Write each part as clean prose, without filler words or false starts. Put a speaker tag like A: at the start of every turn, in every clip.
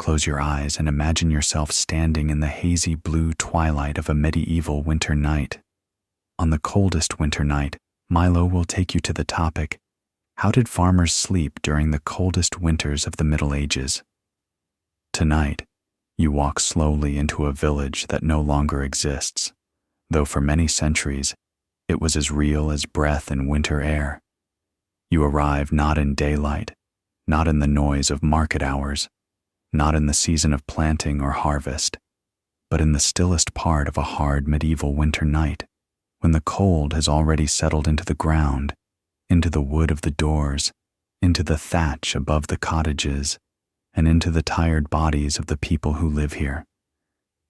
A: Close your eyes and imagine yourself standing in the hazy blue twilight of a medieval winter night. On the coldest winter night, Milo will take you to the topic, how did farmers sleep during the coldest winters of the Middle Ages? Tonight, you walk slowly into a village that no longer exists, though for many centuries, it was as real as breath in winter air. You arrive not in daylight, not in the noise of market hours, not in the season of planting or harvest, but in the stillest part of a hard medieval winter night, when the cold has already settled into the ground, into the wood of the doors, into the thatch above the cottages, and into the tired bodies of the people who live here.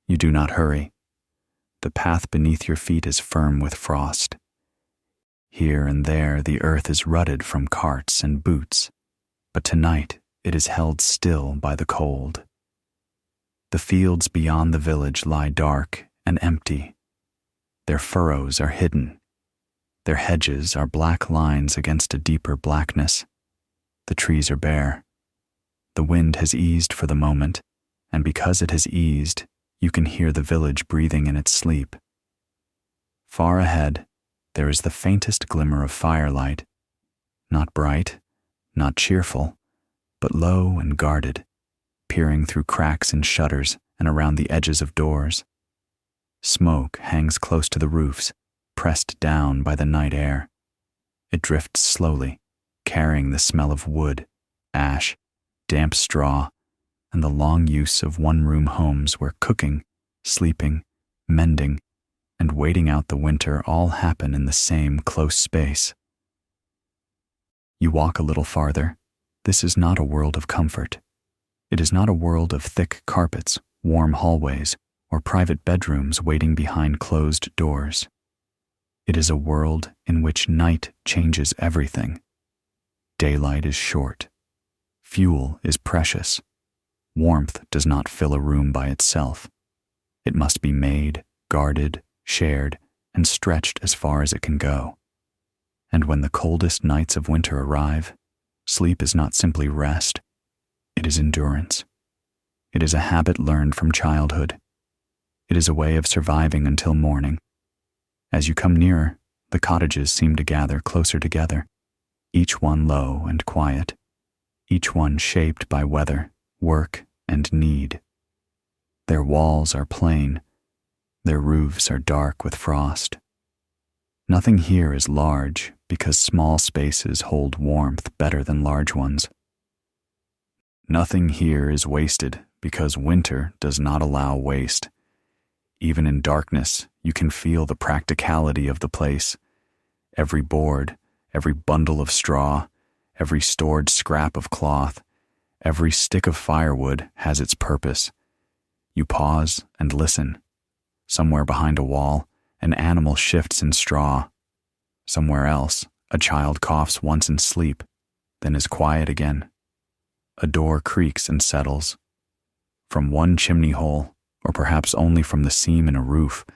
A: You do not hurry. The path beneath your feet is firm with frost. Here and there the earth is rutted from carts and boots, but tonight it is held still by the cold. The fields beyond the village lie dark and empty. Their furrows are hidden. Their hedges are black lines against a deeper blackness. The trees are bare. The wind has eased for the moment, and because it has eased, you can hear the village breathing in its sleep. Far ahead, there is the faintest glimmer of firelight, not bright, not cheerful, but low and guarded, peering through cracks in shutters and around the edges of doors. Smoke hangs close to the roofs, pressed down by the night air. It drifts slowly, carrying the smell of wood, ash, damp straw, and the long use of one-room homes where cooking, sleeping, mending, and waiting out the winter all happen in the same close space. You walk a little farther. This is not a world of comfort. It is not a world of thick carpets, warm hallways, or private bedrooms waiting behind closed doors. It is a world in which night changes everything. Daylight is short. Fuel is precious. Warmth does not fill a room by itself. It must be made, guarded, shared, and stretched as far as it can go. And when the coldest nights of winter arrive, sleep is not simply rest, it is endurance. It is a habit learned from childhood. It is a way of surviving until morning. As you come nearer, the cottages seem to gather closer together, each one low and quiet, each one shaped by weather, work, and need. Their walls are plain. Their roofs are dark with frost. Nothing here is large because small spaces hold warmth better than large ones. Nothing here is wasted because winter does not allow waste. Even in darkness, you can feel the practicality of the place. Every board, every bundle of straw, every stored scrap of cloth, every stick of firewood has its purpose. You pause and listen. Somewhere behind a wall, an animal shifts in straw. Somewhere else, a child coughs once in sleep, then is quiet again. A door creaks and settles. From one chimney hole, or perhaps only from the seam in a roof,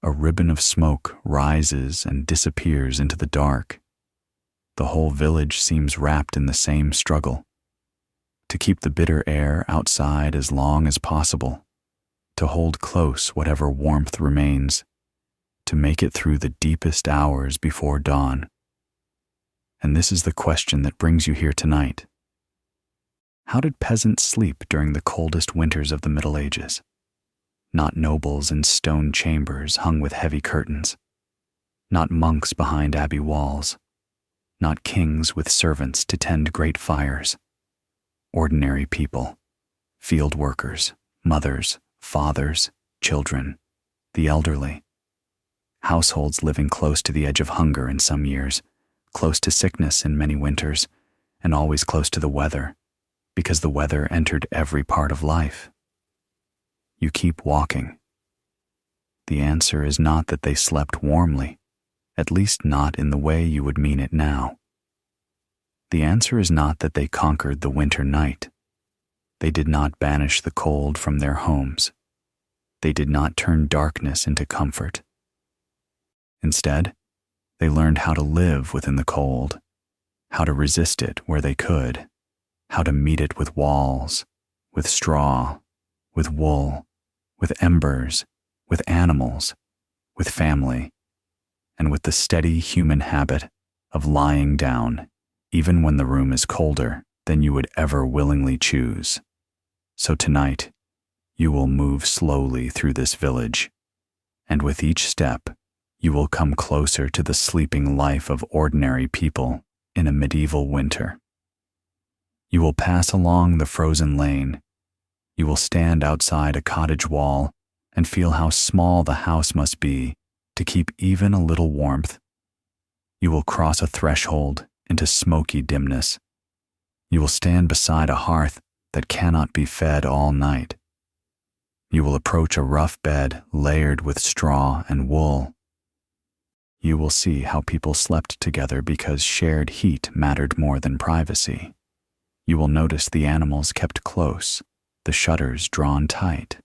A: a ribbon of smoke rises and disappears into the dark. The whole village seems wrapped in the same struggle. To keep the bitter air outside as long as possible, to hold close whatever warmth remains, to make it through the deepest hours before dawn. And this is the question that brings you here tonight. How did peasants sleep during the coldest winters of the Middle Ages? Not nobles in stone chambers hung with heavy curtains, not monks behind abbey walls, not kings with servants to tend great fires. Ordinary people, field workers, mothers, fathers, children, the elderly. Households living close to the edge of hunger in some years, close to sickness in many winters, and always close to the weather, because the weather entered every part of life. You keep walking. The answer is not that they slept warmly, at least not in the way you would mean it now. The answer is not that they conquered the winter night. They did not banish the cold from their homes. They did not turn darkness into comfort. Instead, they learned how to live within the cold, how to resist it where they could, how to meet it with walls, with straw, with wool, with embers, with animals, with family, and with the steady human habit of lying down, even when the room is colder than you would ever willingly choose. So tonight, you will move slowly through this village, and with each step, you will come closer to the sleeping life of ordinary people in a medieval winter. You will pass along the frozen lane. You will stand outside a cottage wall and feel how small the house must be to keep even a little warmth. You will cross a threshold into smoky dimness. You will stand beside a hearth that cannot be fed all night. You will approach a rough bed layered with straw and wool. You will see how people slept together because shared heat mattered more than privacy. You will notice the animals kept close, the shutters drawn tight,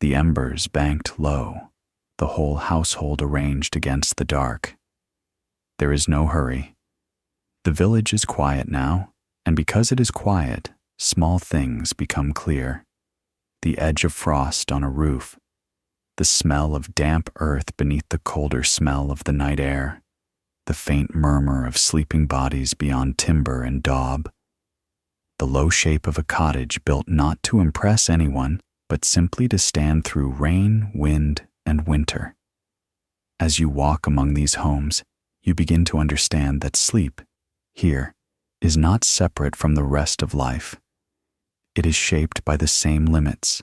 A: the embers banked low, the whole household arranged against the dark. There is no hurry. The village is quiet now, and because it is quiet, small things become clear. The edge of frost on a roof, the smell of damp earth beneath the colder smell of the night air, the faint murmur of sleeping bodies beyond timber and daub, the low shape of a cottage built not to impress anyone, but simply to stand through rain, wind, and winter. As you walk among these homes, you begin to understand that sleep, here, is not separate from the rest of life. It is shaped by the same limits,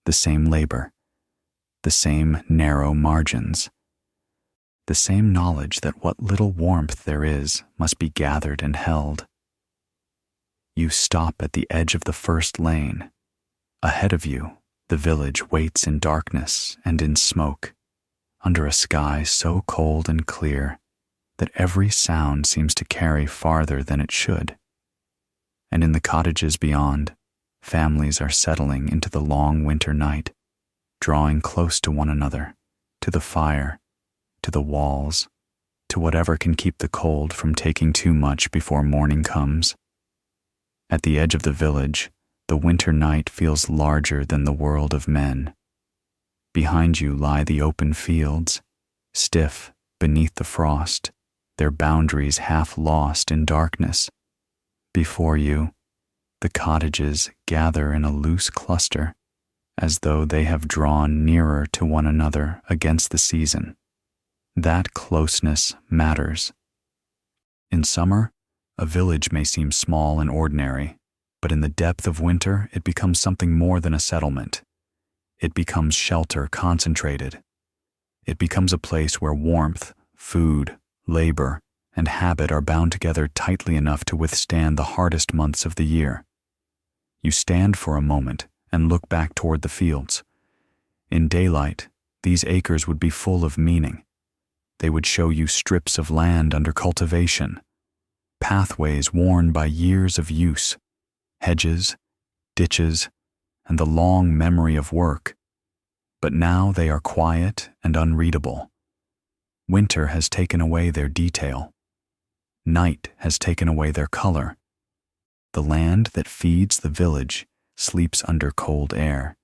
A: the same labor, the same narrow margins, the same knowledge that what little warmth there is must be gathered and held. You stop at the edge of the first lane. Ahead of you, the village waits in darkness and in smoke, under a sky so cold and clear that every sound seems to carry farther than it should. And in the cottages beyond, families are settling into the long winter night, drawing close to one another, to the fire, to the walls, to whatever can keep the cold from taking too much before morning comes. At the edge of the village, the winter night feels larger than the world of men. Behind you lie the open fields, stiff beneath the frost, their boundaries half lost in darkness. Before you, the cottages gather in a loose cluster, as though they have drawn nearer to one another against the season. That closeness matters. In summer, a village may seem small and ordinary, but in the depth of winter it becomes something more than a settlement. It becomes shelter concentrated. It becomes a place where warmth, food, labor, and habit are bound together tightly enough to withstand the hardest months of the year. You stand for a moment and look back toward the fields. In daylight, these acres would be full of meaning. They would show you strips of land under cultivation, pathways worn by years of use, hedges, ditches, and the long memory of work. But now they are quiet and unreadable. Winter has taken away their detail. Night has taken away their color. The land that feeds the village sleeps under cold air,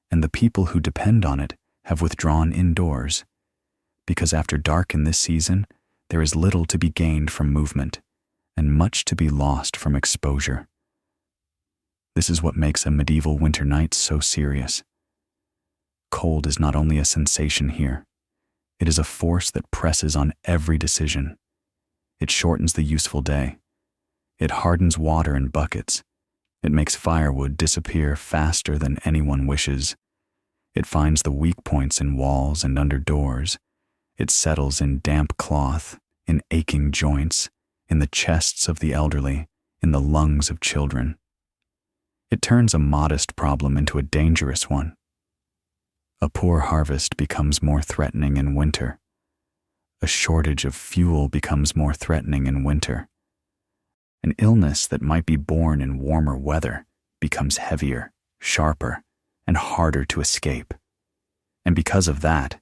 A: and the people who depend on it have withdrawn indoors, because after dark in this season, there is little to be gained from movement, and much to be lost from exposure. This is what makes a medieval winter night so serious. Cold is not only a sensation here, it is a force that presses on every decision. It shortens the useful day. It hardens water in buckets. It makes firewood disappear faster than anyone wishes. It finds the weak points in walls and under doors. It settles in damp cloth, in aching joints, in the chests of the elderly, in the lungs of children. It turns a modest problem into a dangerous one. A poor harvest becomes more threatening in winter. A shortage of fuel becomes more threatening in winter. An illness that might be born in warmer weather becomes heavier, sharper, and harder to escape. And because of that,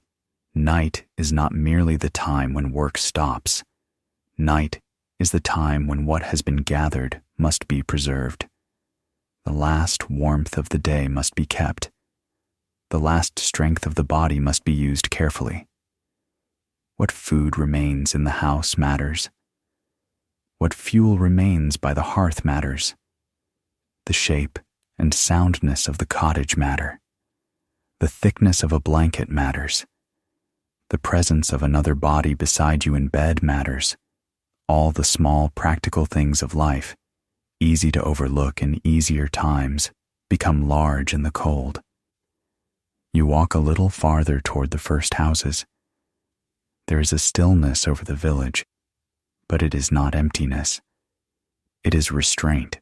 A: night is not merely the time when work stops. Night is the time when what has been gathered must be preserved. The last warmth of the day must be kept. The last strength of the body must be used carefully. What food remains in the house matters. What fuel remains by the hearth matters. The shape and soundness of the cottage matter. The thickness of a blanket matters. The presence of another body beside you in bed matters. All the small practical things of life, easy to overlook in easier times, become large in the cold. You walk a little farther toward the first houses. There is a stillness over the village, but it is not emptiness. It is restraint.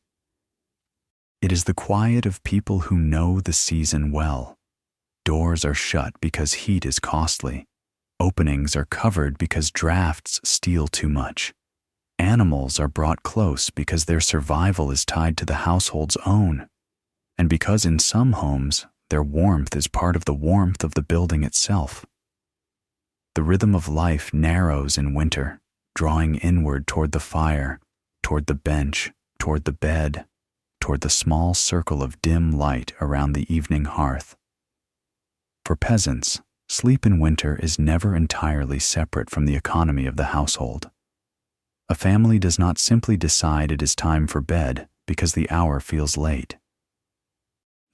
A: It is the quiet of people who know the season well. Doors are shut because heat is costly. Openings are covered because drafts steal too much. Animals are brought close because their survival is tied to the household's own, and because in some homes their warmth is part of the warmth of the building itself. The rhythm of life narrows in winter, drawing inward toward the fire, toward the bench, toward the bed, toward the small circle of dim light around the evening hearth. For peasants, sleep in winter is never entirely separate from the economy of the household. A family does not simply decide it is time for bed because the hour feels late.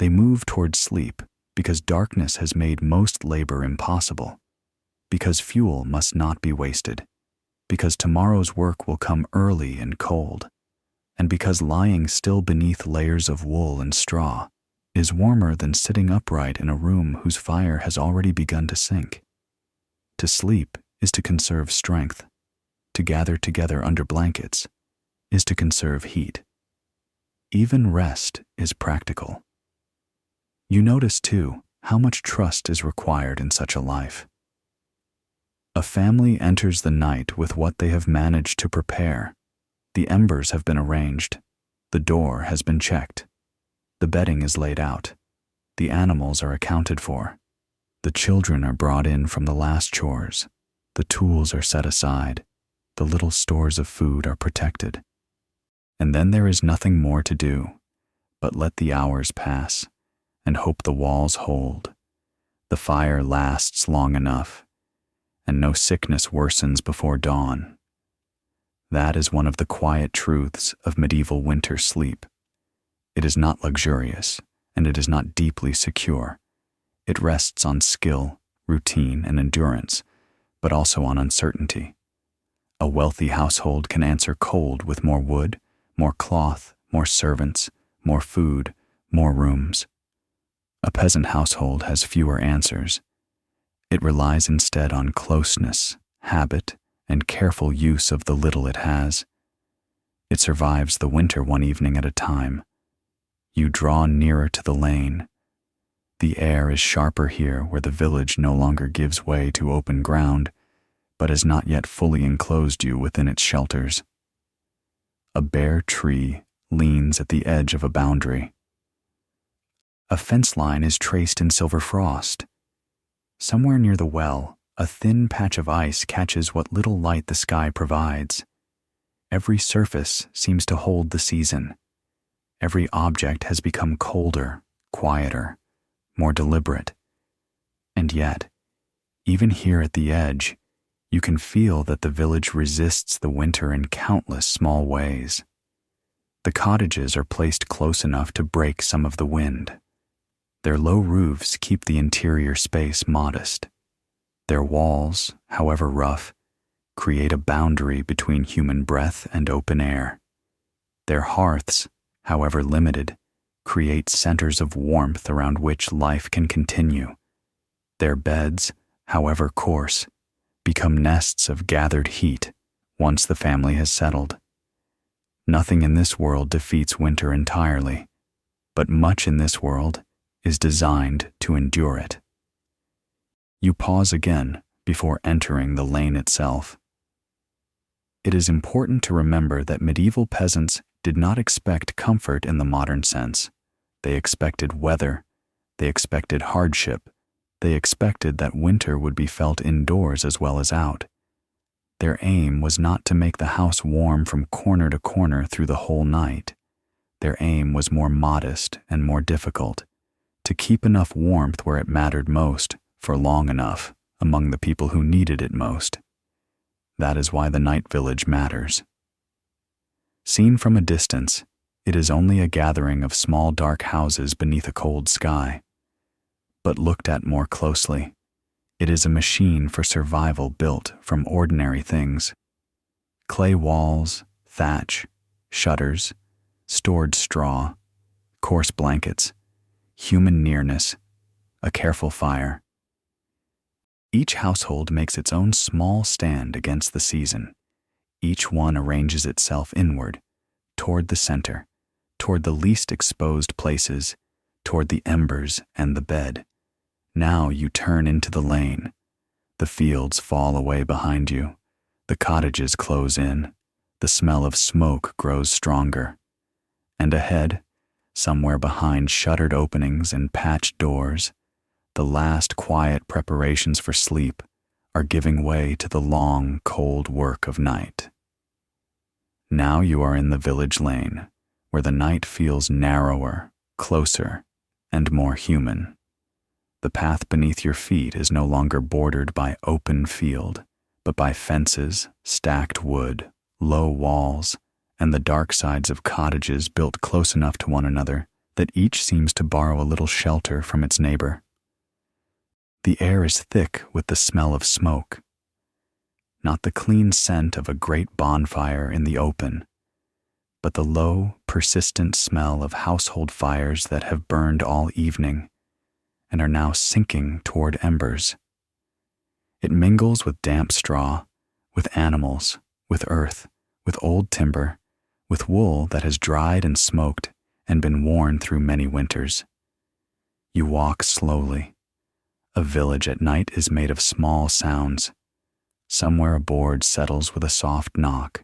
A: They move toward sleep because darkness has made most labor impossible, because fuel must not be wasted, because tomorrow's work will come early and cold, and because lying still beneath layers of wool and straw is warmer than sitting upright in a room whose fire has already begun to sink. To sleep is to conserve strength. To gather together under blankets is to conserve heat. Even rest is practical. You notice, too, how much trust is required in such a life. A family enters the night with what they have managed to prepare. The embers have been arranged. The door has been checked. The bedding is laid out. The animals are accounted for. The children are brought in from the last chores. The tools are set aside. The little stores of food are protected. And then there is nothing more to do but let the hours pass and hope the walls hold, the fire lasts long enough, and no sickness worsens before dawn. That is one of the quiet truths of medieval winter sleep. It is not luxurious, and it is not deeply secure. It rests on skill, routine, and endurance, but also on uncertainty. A wealthy household can answer cold with more wood, more cloth, more servants, more food, more rooms. A peasant household has fewer answers. It relies instead on closeness, habit, and careful use of the little it has. It survives the winter one evening at a time. You draw nearer to the lane. The air is sharper here where the village no longer gives way to open ground, but has not yet fully enclosed you within its shelters. A bare tree leans at the edge of a boundary. A fence line is traced in silver frost. Somewhere near the well, a thin patch of ice catches what little light the sky provides. Every surface seems to hold the season. Every object has become colder, quieter, more deliberate. And yet, even here at the edge, you can feel that the village resists the winter in countless small ways. The cottages are placed close enough to break some of the wind. Their low roofs keep the interior space modest. Their walls, however rough, create a boundary between human breath and open air. Their hearths, however limited, create centers of warmth around which life can continue. Their beds, however coarse, become nests of gathered heat once the family has settled. Nothing in this world defeats winter entirely, but much in this world is designed to endure it. You pause again before entering the lane itself. It is important to remember that medieval peasants did not expect comfort in the modern sense. They expected weather, they expected hardship, they expected that winter would be felt indoors as well as out. Their aim was not to make the house warm from corner to corner through the whole night. Their aim was more modest and more difficult, to keep enough warmth where it mattered most for long enough among the people who needed it most. That is why the night village matters. Seen from a distance, it is only a gathering of small dark houses beneath a cold sky. But looked at more closely, it is a machine for survival built from ordinary things. Clay walls, thatch, shutters, stored straw, coarse blankets, human nearness, a careful fire. Each household makes its own small stand against the season. Each one arranges itself inward, toward the center, toward the least exposed places, toward the embers and the bed. Now you turn into the lane. The fields fall away behind you. The cottages close in. The smell of smoke grows stronger. And ahead, somewhere behind shuttered openings and patched doors, the last quiet preparations for sleep are giving way to the long, cold work of night. Now you are in the village lane, where the night feels narrower, closer, and more human. The path beneath your feet is no longer bordered by open field, but by fences, stacked wood, low walls, and the dark sides of cottages built close enough to one another that each seems to borrow a little shelter from its neighbor. The air is thick with the smell of smoke. Not the clean scent of a great bonfire in the open, but the low, persistent smell of household fires that have burned all evening and are now sinking toward embers. It mingles with damp straw, with animals, with earth, with old timber, with wool that has dried and smoked and been worn through many winters. You walk slowly. A village at night is made of small sounds. Somewhere a board settles with a soft knock.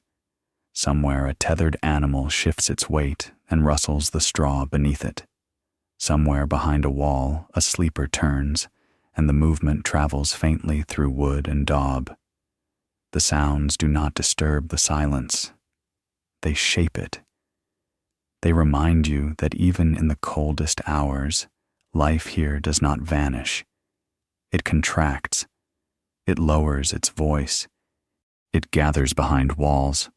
A: Somewhere a tethered animal shifts its weight and rustles the straw beneath it. Somewhere behind a wall a sleeper turns, and the movement travels faintly through wood and daub. The sounds do not disturb the silence. They shape it. They remind you that even in the coldest hours, life here does not vanish. It contracts. It lowers its voice. It gathers behind walls.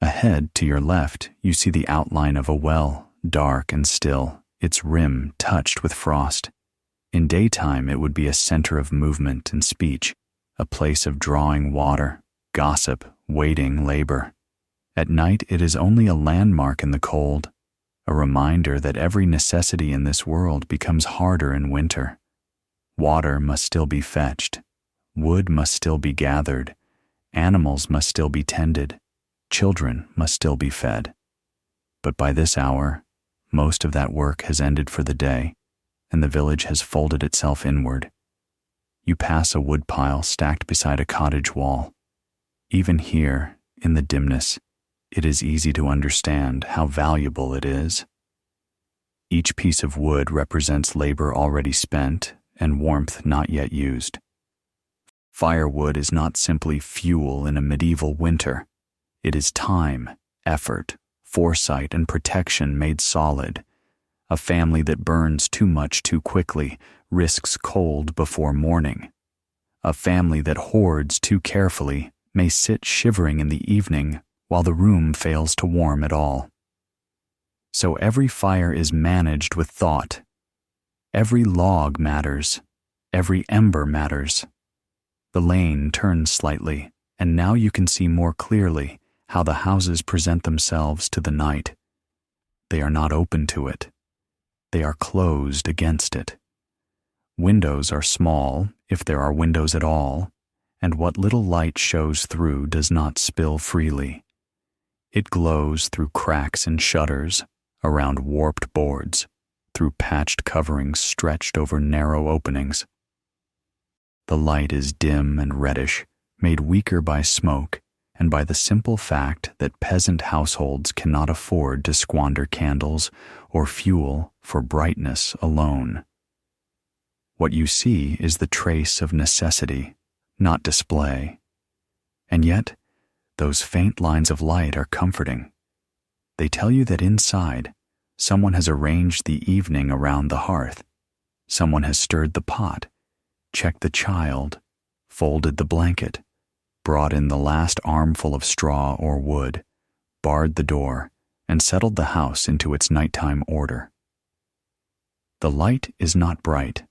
A: Ahead, to your left, you see the outline of a well, dark and still, its rim touched with frost. In daytime, it would be a center of movement and speech, a place of drawing water, gossip, waiting labor. At night, it is only a landmark in the cold, a reminder that every necessity in this world becomes harder in winter. Water must still be fetched. Wood must still be gathered. Animals must still be tended. Children must still be fed. But by this hour, most of that work has ended for the day, and the village has folded itself inward. You pass a woodpile stacked beside a cottage wall. Even here, in the dimness, it is easy to understand how valuable it is. Each piece of wood represents labor already spent and warmth not yet used. Firewood is not simply fuel in a medieval winter. It is time, effort, foresight, and protection made solid. A family that burns too much too quickly risks cold before morning. A family that hoards too carefully may sit shivering in the evening while the room fails to warm at all. So every fire is managed with thought. Every log matters. Every ember matters. The lane turns slightly, and now you can see more clearly how the houses present themselves to the night. They are not open to it. They are closed against it. Windows are small, if there are windows at all, and what little light shows through does not spill freely. It glows through cracks in shutters, around warped boards, through patched coverings stretched over narrow openings. The light is dim and reddish, made weaker by smoke and by the simple fact that peasant households cannot afford to squander candles or fuel for brightness alone. What you see is the trace of necessity, not display. And yet, those faint lines of light are comforting. They tell you that inside, Someone has arranged the evening around the hearth. Someone has stirred the pot, checked the child, folded the blanket, brought in the last armful of straw or wood, barred the door, and settled the house into its nighttime order. The light is not bright,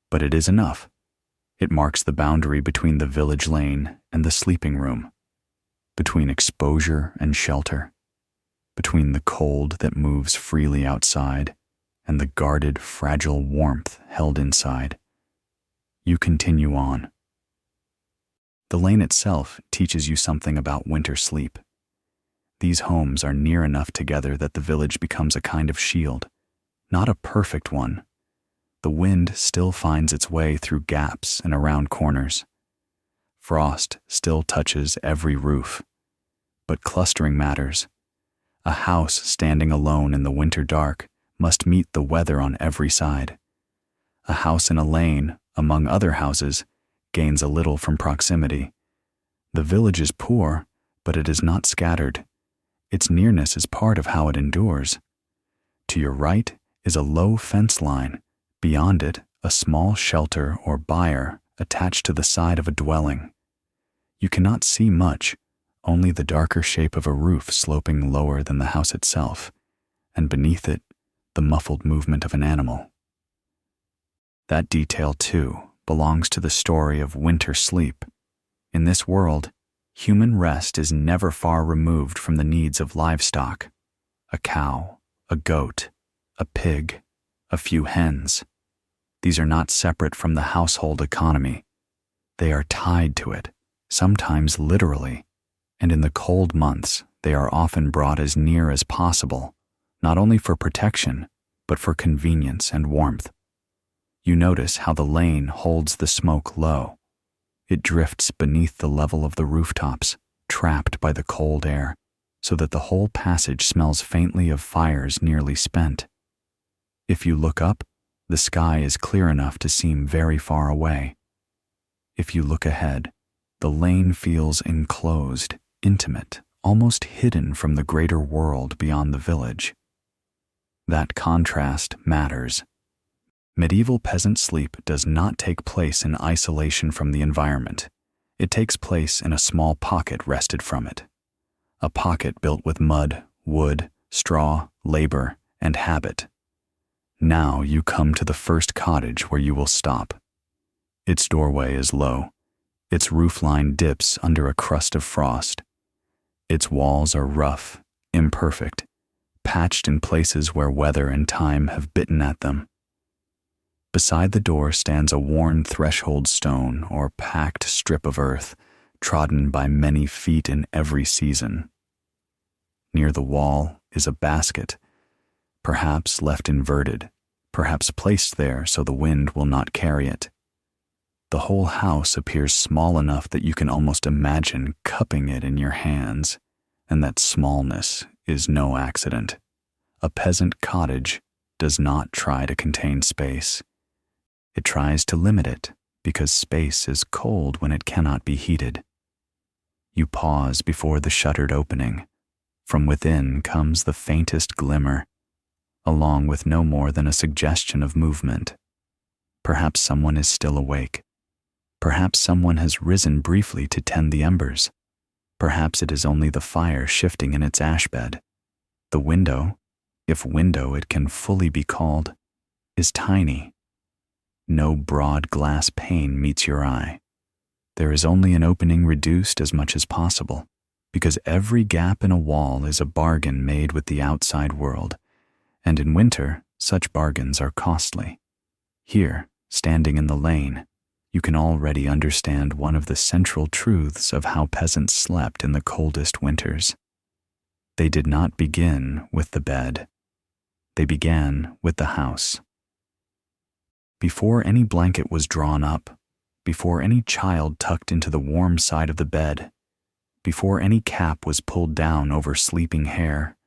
A: but it is enough. It marks the boundary between the village lane and the sleeping room, between exposure and shelter, between the cold that moves freely outside and the guarded, fragile warmth held inside. You continue on. The lane itself teaches you something about winter sleep. These homes are near enough together that the village becomes a kind of shield, not a perfect one. The wind still finds its way through gaps and around corners. Frost still touches every roof. But clustering matters. A house standing alone in the winter dark must meet the weather on every side. A house in a lane, among other houses, gains a little from proximity. The village is poor, but it is not scattered. Its nearness is part of how it endures. To your right is a low fence line. Beyond it, a small shelter or byre attached to the side of a dwelling. You cannot see much, only the darker shape of a roof sloping lower than the house itself, and beneath it, the muffled movement of an animal. That detail, too, belongs to the story of winter sleep. In this world, human rest is never far removed from the needs of livestock. A cow, a goat, a pig, a few hens. These are not separate from the household economy. They are tied to it, sometimes literally, and in the cold months, they are often brought as near as possible, not only for protection, but for convenience and warmth. You notice how the lane holds the smoke low. It drifts beneath the level of the rooftops, trapped by the cold air, so that the whole passage smells faintly of fires nearly spent. If you look up, the sky is clear enough to seem very far away. If you look ahead, the lane feels enclosed, intimate, almost hidden from the greater world beyond the village. That contrast matters. Medieval peasant sleep does not take place in isolation from the environment. It takes place in a small pocket wrested from it. A pocket built with mud, wood, straw, labor, and habit. Now you come to the first cottage where you will stop. Its doorway is low. Its roofline dips under a crust of frost. Its walls are rough, imperfect, patched in places where weather and time have bitten at them. Beside the door stands a worn threshold stone or packed strip of earth, trodden by many feet in every season. Near the wall is a basket, perhaps left inverted, perhaps placed there so the wind will not carry it. The whole house appears small enough that you can almost imagine cupping it in your hands, and that smallness is no accident. A peasant cottage does not try to contain space. It tries to limit it because space is cold when it cannot be heated. You pause before the shuttered opening. From within comes the faintest glimmer, along with no more than a suggestion of movement. Perhaps someone is still awake. Perhaps someone has risen briefly to tend the embers. Perhaps it is only the fire shifting in its ash bed. The window, if window it can fully be called, is tiny. No broad glass pane meets your eye. There is only an opening reduced as much as possible, because every gap in a wall is a bargain made with the outside world, and in winter, such bargains are costly. Here, standing in the lane, you can already understand one of the central truths of how peasants slept in the coldest winters. They did not begin with the bed. They began with the house. Before any blanket was drawn up, before any child tucked into the warm side of the bed, before any cap was pulled down over sleeping hair,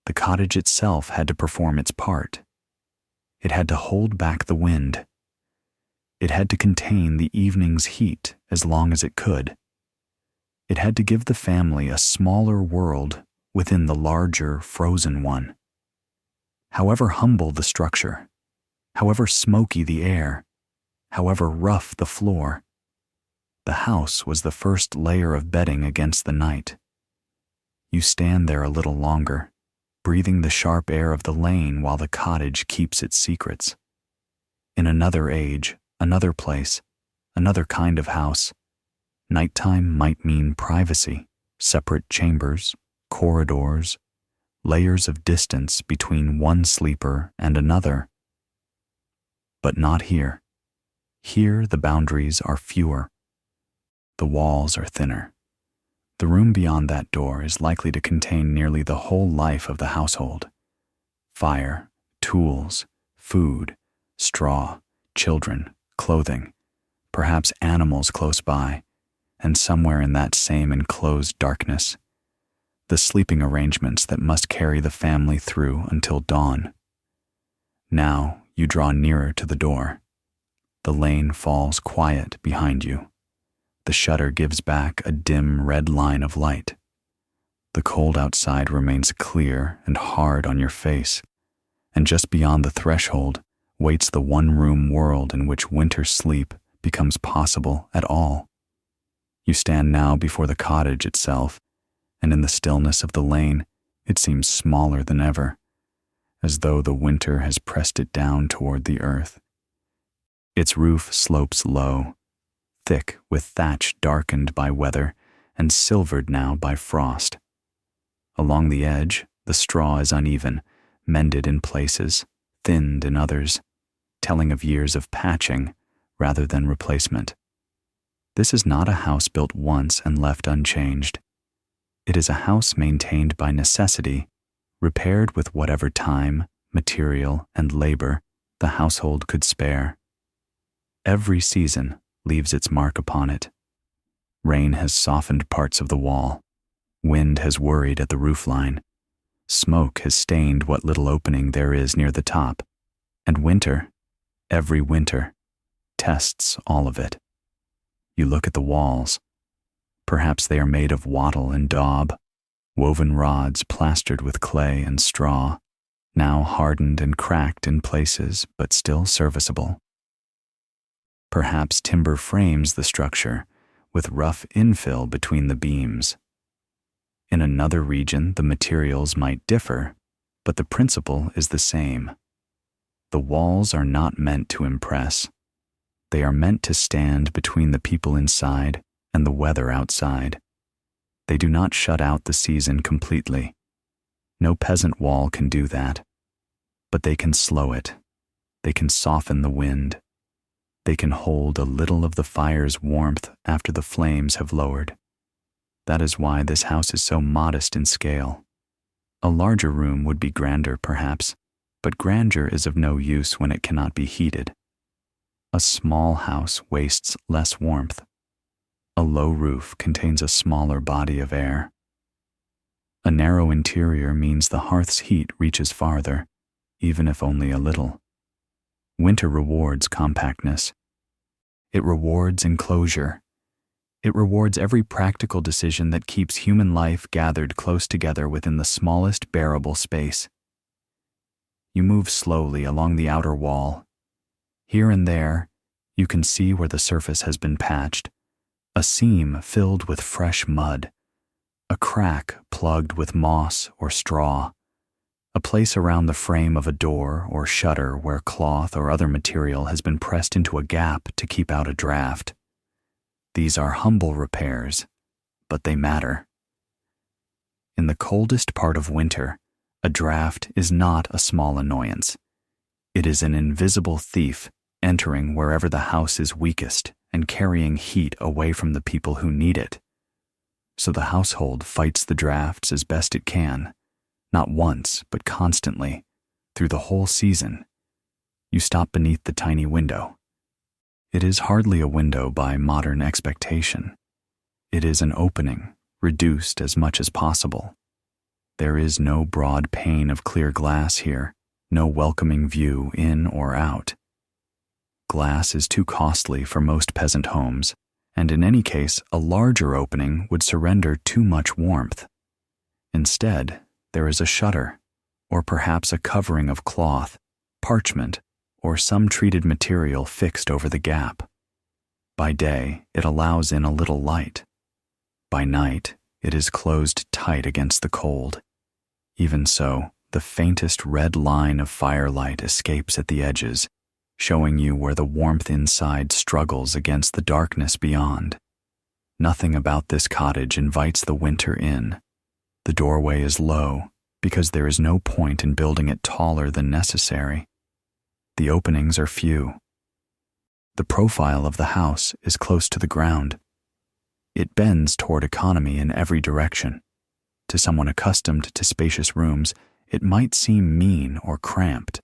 A: the cottage itself had to perform its part. It had to hold back the wind. It had to contain the evening's heat as long as it could. It had to give the family a smaller world within the larger, frozen one. However humble the structure, however smoky the air, however rough the floor, the house was the first layer of bedding against the night. You stand there a little longer, breathing the sharp air of the lane while the cottage keeps its secrets. In another age, another place, another kind of house, nighttime might mean privacy, separate chambers, corridors, layers of distance between one sleeper and another. But not here. Here the boundaries are fewer. The walls are thinner. The room beyond that door is likely to contain nearly the whole life of the household. Fire, tools, food, straw, children, clothing, perhaps animals close by, and somewhere in that same enclosed darkness, the sleeping arrangements that must carry the family through until dawn. Now you draw nearer to the door. The lane falls quiet behind you. The shutter gives back a dim red line of light. The cold outside remains clear and hard on your face, and just beyond the threshold waits the one-room world in which winter sleep becomes possible at all. You stand now before the cottage itself, and in the stillness of the lane, it seems smaller than ever, as though the winter has pressed it down toward the earth. Its roof slopes low, thick with thatch darkened by weather and silvered now by frost. Along the edge, the straw is uneven, mended in places, thinned in others, telling of years of patching rather than replacement. This is not a house built once and left unchanged. It is a house maintained by necessity, repaired with whatever time, material, and labor the household could spare. Every season leaves its mark upon it. Rain has softened parts of the wall. Wind has worried at the roofline. Smoke has stained what little opening there is near the top. And winter, every winter, tests all of it. You look at the walls. Perhaps they are made of wattle and daub, woven rods plastered with clay and straw, now hardened and cracked in places, but still serviceable. Perhaps timber frames the structure, with rough infill between the beams. In another region, the materials might differ, but the principle is the same. The walls are not meant to impress. They are meant to stand between the people inside and the weather outside. They do not shut out the season completely. No peasant wall can do that. But they can slow it. They can soften the wind. They can hold a little of the fire's warmth after the flames have lowered. That is why this house is so modest in scale. A larger room would be grander, perhaps, but grandeur is of no use when it cannot be heated. A small house wastes less warmth. A low roof contains a smaller body of air. A narrow interior means the hearth's heat reaches farther, even if only a little. Winter rewards compactness. It rewards enclosure. It rewards every practical decision that keeps human life gathered close together within the smallest bearable space. You move slowly along the outer wall. Here and there, you can see where the surface has been patched, a seam filled with fresh mud, a crack plugged with moss or straw, a place around the frame of a door or shutter where cloth or other material has been pressed into a gap to keep out a draft. These are humble repairs, but they matter. In the coldest part of winter, a draft is not a small annoyance. It is an invisible thief entering wherever the house is weakest and carrying heat away from the people who need it. So the household fights the drafts as best it can, not once, but constantly, through the whole season. You stop beneath the tiny window. It is hardly a window by modern expectation. It is an opening, reduced as much as possible. There is no broad pane of clear glass here, no welcoming view in or out. Glass is too costly for most peasant homes, and in any case, a larger opening would surrender too much warmth. Instead, there is a shutter, or perhaps a covering of cloth, parchment, or some treated material fixed over the gap. By day, it allows in a little light. By night, it is closed tight against the cold. Even so, the faintest red line of firelight escapes at the edges, showing you where the warmth inside struggles against the darkness beyond. Nothing about this cottage invites the winter in. The doorway is low, because there is no point in building it taller than necessary. The openings are few. The profile of the house is close to the ground. It bends toward economy in every direction. To someone accustomed to spacious rooms, it might seem mean or cramped.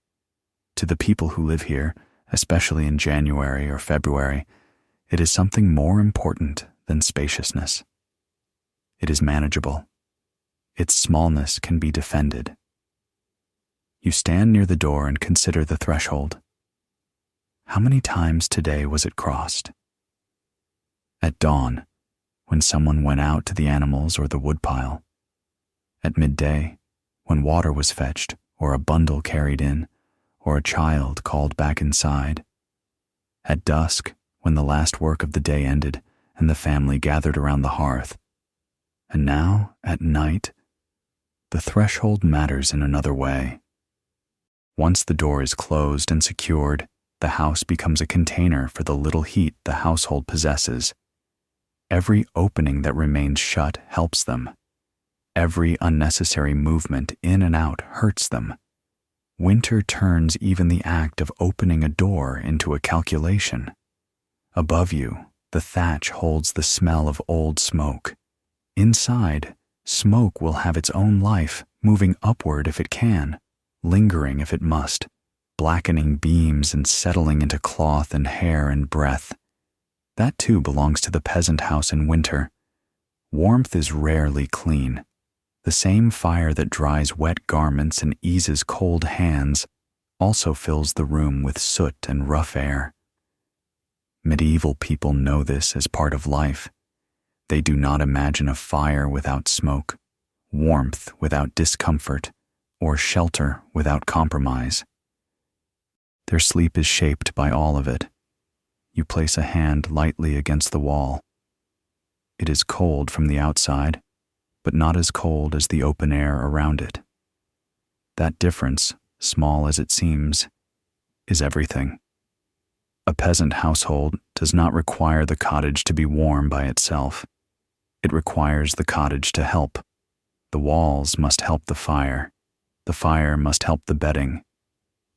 A: To the people who live here, especially in January or February, it is something more important than spaciousness. It is manageable. Its smallness can be defended. You stand near the door and consider the threshold. How many times today was it crossed? At dawn, when someone went out to the animals or the woodpile. At midday, when water was fetched or a bundle carried in, or a child called back inside. At dusk, when the last work of the day ended and the family gathered around the hearth. And now, at night, the threshold matters in another way. Once the door is closed and secured, the house becomes a container for the little heat the household possesses. Every opening that remains shut helps them. Every unnecessary movement in and out hurts them. Winter turns even the act of opening a door into a calculation. Above you, the thatch holds the smell of old smoke. Inside, smoke will have its own life, moving upward if it can, lingering if it must, blackening beams and settling into cloth and hair and breath. That too belongs to the peasant house in winter. Warmth is rarely clean. The same fire that dries wet garments and eases cold hands also fills the room with soot and rough air. Medieval people know this as part of life. They do not imagine a fire without smoke, warmth without discomfort, or shelter without compromise. Their sleep is shaped by all of it. You place a hand lightly against the wall. It is cold from the outside, but not as cold as the open air around it. That difference, small as it seems, is everything. A peasant household does not require the cottage to be warm by itself. It requires the cottage to help. The walls must help the fire. The fire must help the bedding.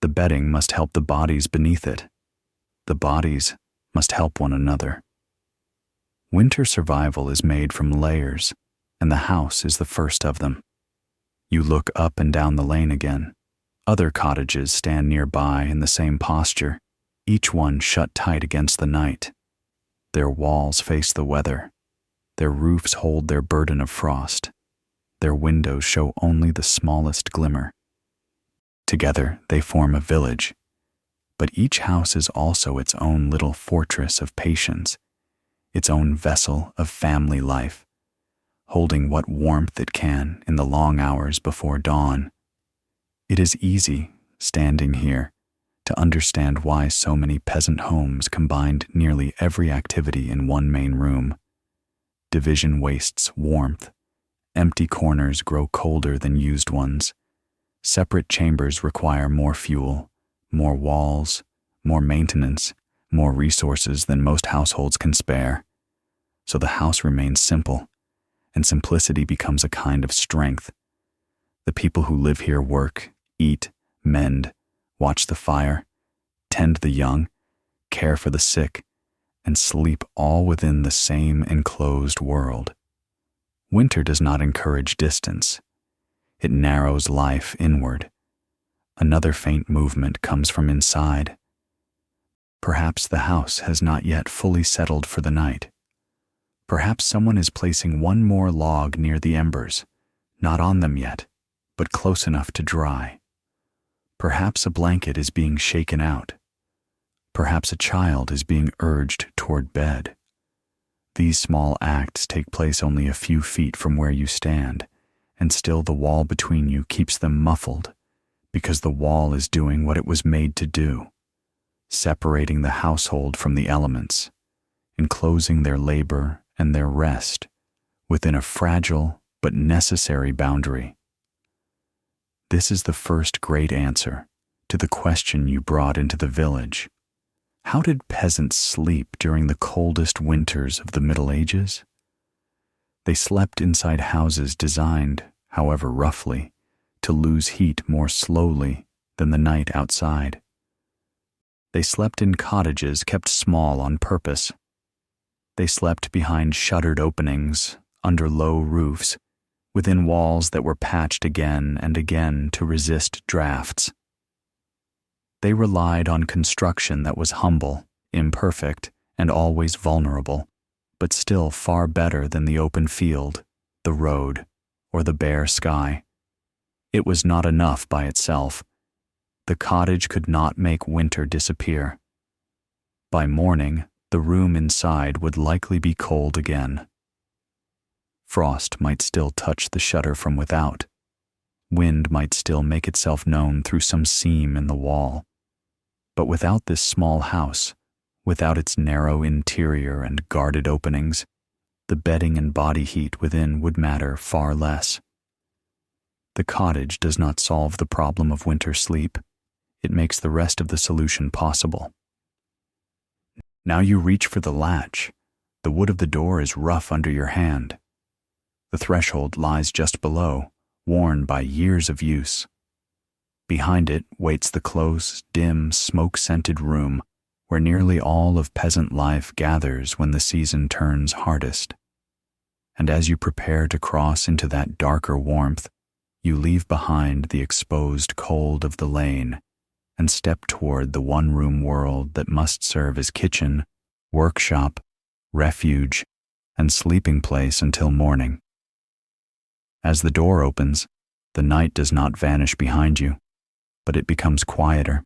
A: The bedding must help the bodies beneath it. The bodies must help one another. Winter survival is made from layers, and the house is the first of them. You look up and down the lane again. Other cottages stand nearby in the same posture, each one shut tight against the night. Their walls face the weather. Their roofs hold their burden of frost. Their windows show only the smallest glimmer. Together they form a village, but each house is also its own little fortress of patience, its own vessel of family life, holding what warmth it can in the long hours before dawn. It is easy, standing here, to understand why so many peasant homes combined nearly every activity in one main room. Division wastes warmth. Empty corners grow colder than used ones. Separate chambers require more fuel, more walls, more maintenance, more resources than most households can spare. So the house remains simple, and simplicity becomes a kind of strength. The people who live here work, eat, mend, watch the fire, tend the young, care for the sick, and sleep all within the same enclosed world. Winter does not encourage distance. It narrows life inward. Another faint movement comes from inside. Perhaps the house has not yet fully settled for the night. Perhaps someone is placing one more log near the embers, not on them yet, but close enough to dry. Perhaps a blanket is being shaken out. Perhaps a child is being urged toward bed. These small acts take place only a few feet from where you stand, and still the wall between you keeps them muffled, because the wall is doing what it was made to do, separating the household from the elements, enclosing their labor and their rest within a fragile but necessary boundary. This is the first great answer to the question you brought into the village. How did peasants sleep during the coldest winters of the Middle Ages? They slept inside houses designed, however roughly, to lose heat more slowly than the night outside. They slept in cottages kept small on purpose. They slept behind shuttered openings, under low roofs, within walls that were patched again and again to resist drafts. They relied on construction that was humble, imperfect, and always vulnerable, but still far better than the open field, the road, or the bare sky. It was not enough by itself. The cottage could not make winter disappear. By morning, the room inside would likely be cold again. Frost might still touch the shutter from without. Wind might still make itself known through some seam in the wall. But without this small house, without its narrow interior and guarded openings, the bedding and body heat within would matter far less. The cottage does not solve the problem of winter sleep. It makes the rest of the solution possible. Now you reach for the latch. The wood of the door is rough under your hand. The threshold lies just below, worn by years of use. Behind it waits the close, dim, smoke-scented room where nearly all of peasant life gathers when the season turns hardest. And as you prepare to cross into that darker warmth, you leave behind the exposed cold of the lane and step toward the one-room world that must serve as kitchen, workshop, refuge, and sleeping place until morning. As the door opens, the night does not vanish behind you, but it becomes quieter.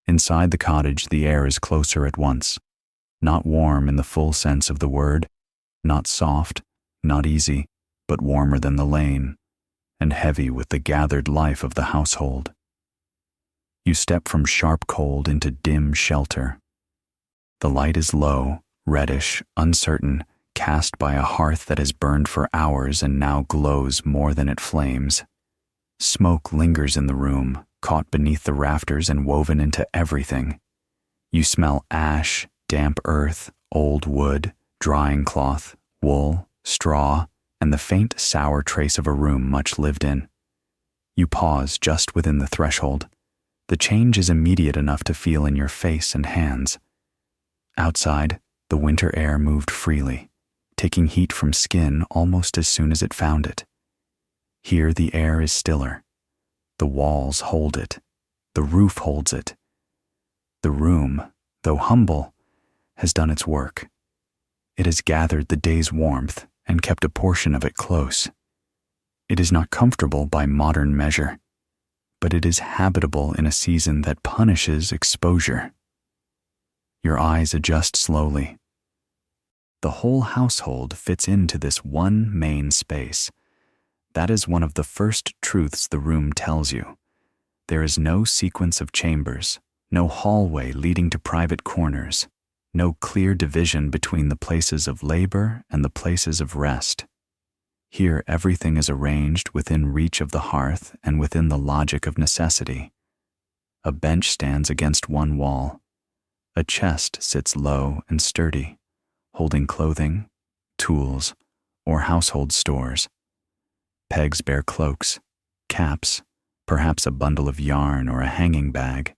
A: Inside the cottage, the air is closer at once, not warm in the full sense of the word, not soft, not easy, but warmer than the lane, and heavy with the gathered life of the household. You step from sharp cold into dim shelter. The light is low, reddish, uncertain, cast by a hearth that has burned for hours and now glows more than it flames. Smoke lingers in the room, caught beneath the rafters and woven into everything. You smell ash, damp earth, old wood, drying cloth, wool, straw, and the faint sour trace of a room much lived in. You pause just within the threshold. The change is immediate enough to feel in your face and hands. Outside, the winter air moved freely, taking heat from skin almost as soon as it found it. Here the air is stiller. The walls hold it. The roof holds it. The room, though humble, has done its work. It has gathered the day's warmth and kept a portion of it close. It is not comfortable by modern measure, but it is habitable in a season that punishes exposure. Your eyes adjust slowly. The whole household fits into this one main space. That is one of the first truths the room tells you. There is no sequence of chambers, no hallway leading to private corners, no clear division between the places of labor and the places of rest. Here everything is arranged within reach of the hearth and within the logic of necessity. A bench stands against one wall. A chest sits low and sturdy, holding clothing, tools, or household stores. Pegs bear cloaks, caps, perhaps a bundle of yarn or a hanging bag.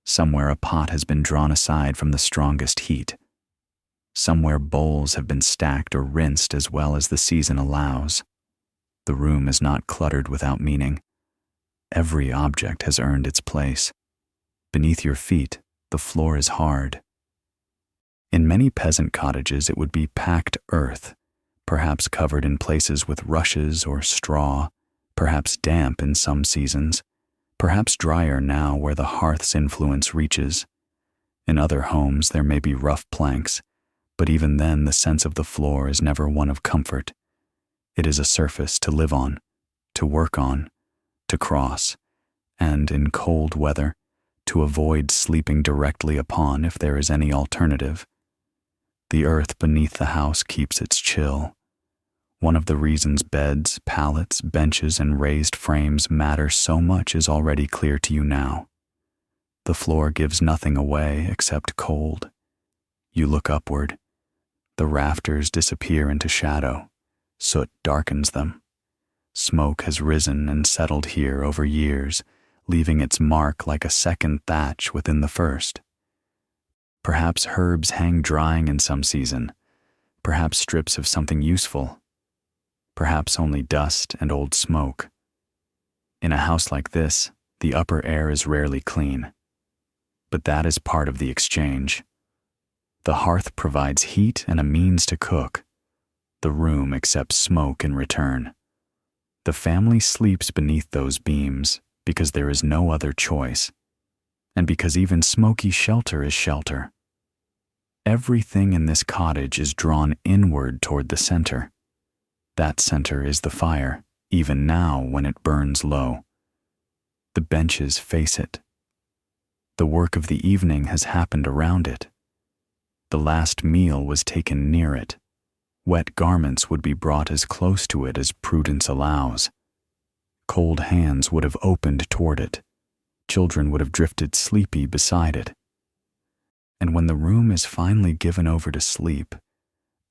A: Somewhere a pot has been drawn aside from the strongest heat. Somewhere bowls have been stacked or rinsed as well as the season allows. The room is not cluttered without meaning. Every object has earned its place. Beneath your feet, the floor is hard. In many peasant cottages, it would be packed earth, perhaps covered in places with rushes or straw, perhaps damp in some seasons, perhaps drier now where the hearth's influence reaches. In other homes there may be rough planks, but even then the sense of the floor is never one of comfort. It is a surface to live on, to work on, to cross, and in cold weather, to avoid sleeping directly upon if there is any alternative. The earth beneath the house keeps its chill. One of the reasons beds, pallets, benches, and raised frames matter so much is already clear to you now. The floor gives nothing away except cold. You look upward. The rafters disappear into shadow. Soot darkens them. Smoke has risen and settled here over years, leaving its mark like a second thatch within the first. Perhaps herbs hang drying in some season, perhaps strips of something useful, perhaps only dust and old smoke. In a house like this, the upper air is rarely clean. But that is part of the exchange. The hearth provides heat and a means to cook. The room accepts smoke in return. The family sleeps beneath those beams because there is no other choice, and because even smoky shelter is shelter. Everything in this cottage is drawn inward toward the center. That center is the fire, even now when it burns low. The benches face it. The work of the evening has happened around it. The last meal was taken near it. Wet garments would be brought as close to it as prudence allows. Cold hands would have opened toward it. Children would have drifted sleepy beside it. And when the room is finally given over to sleep,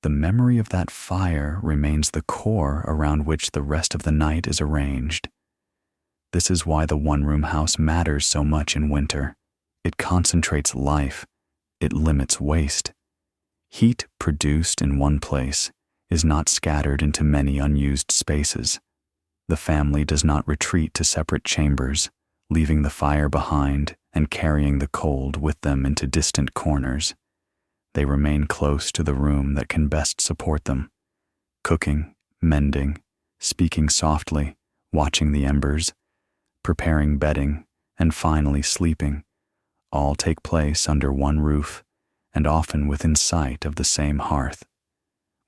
A: the memory of that fire remains the core around which the rest of the night is arranged. This is why the one-room house matters so much in winter. It concentrates life. It limits waste. Heat produced in one place is not scattered into many unused spaces. The family does not retreat to separate chambers, leaving the fire behind and carrying the cold with them into distant corners. They remain close to the room that can best support them, cooking, mending, speaking softly, watching the embers, preparing bedding, and finally sleeping. All take place under one roof, and often within sight of the same hearth.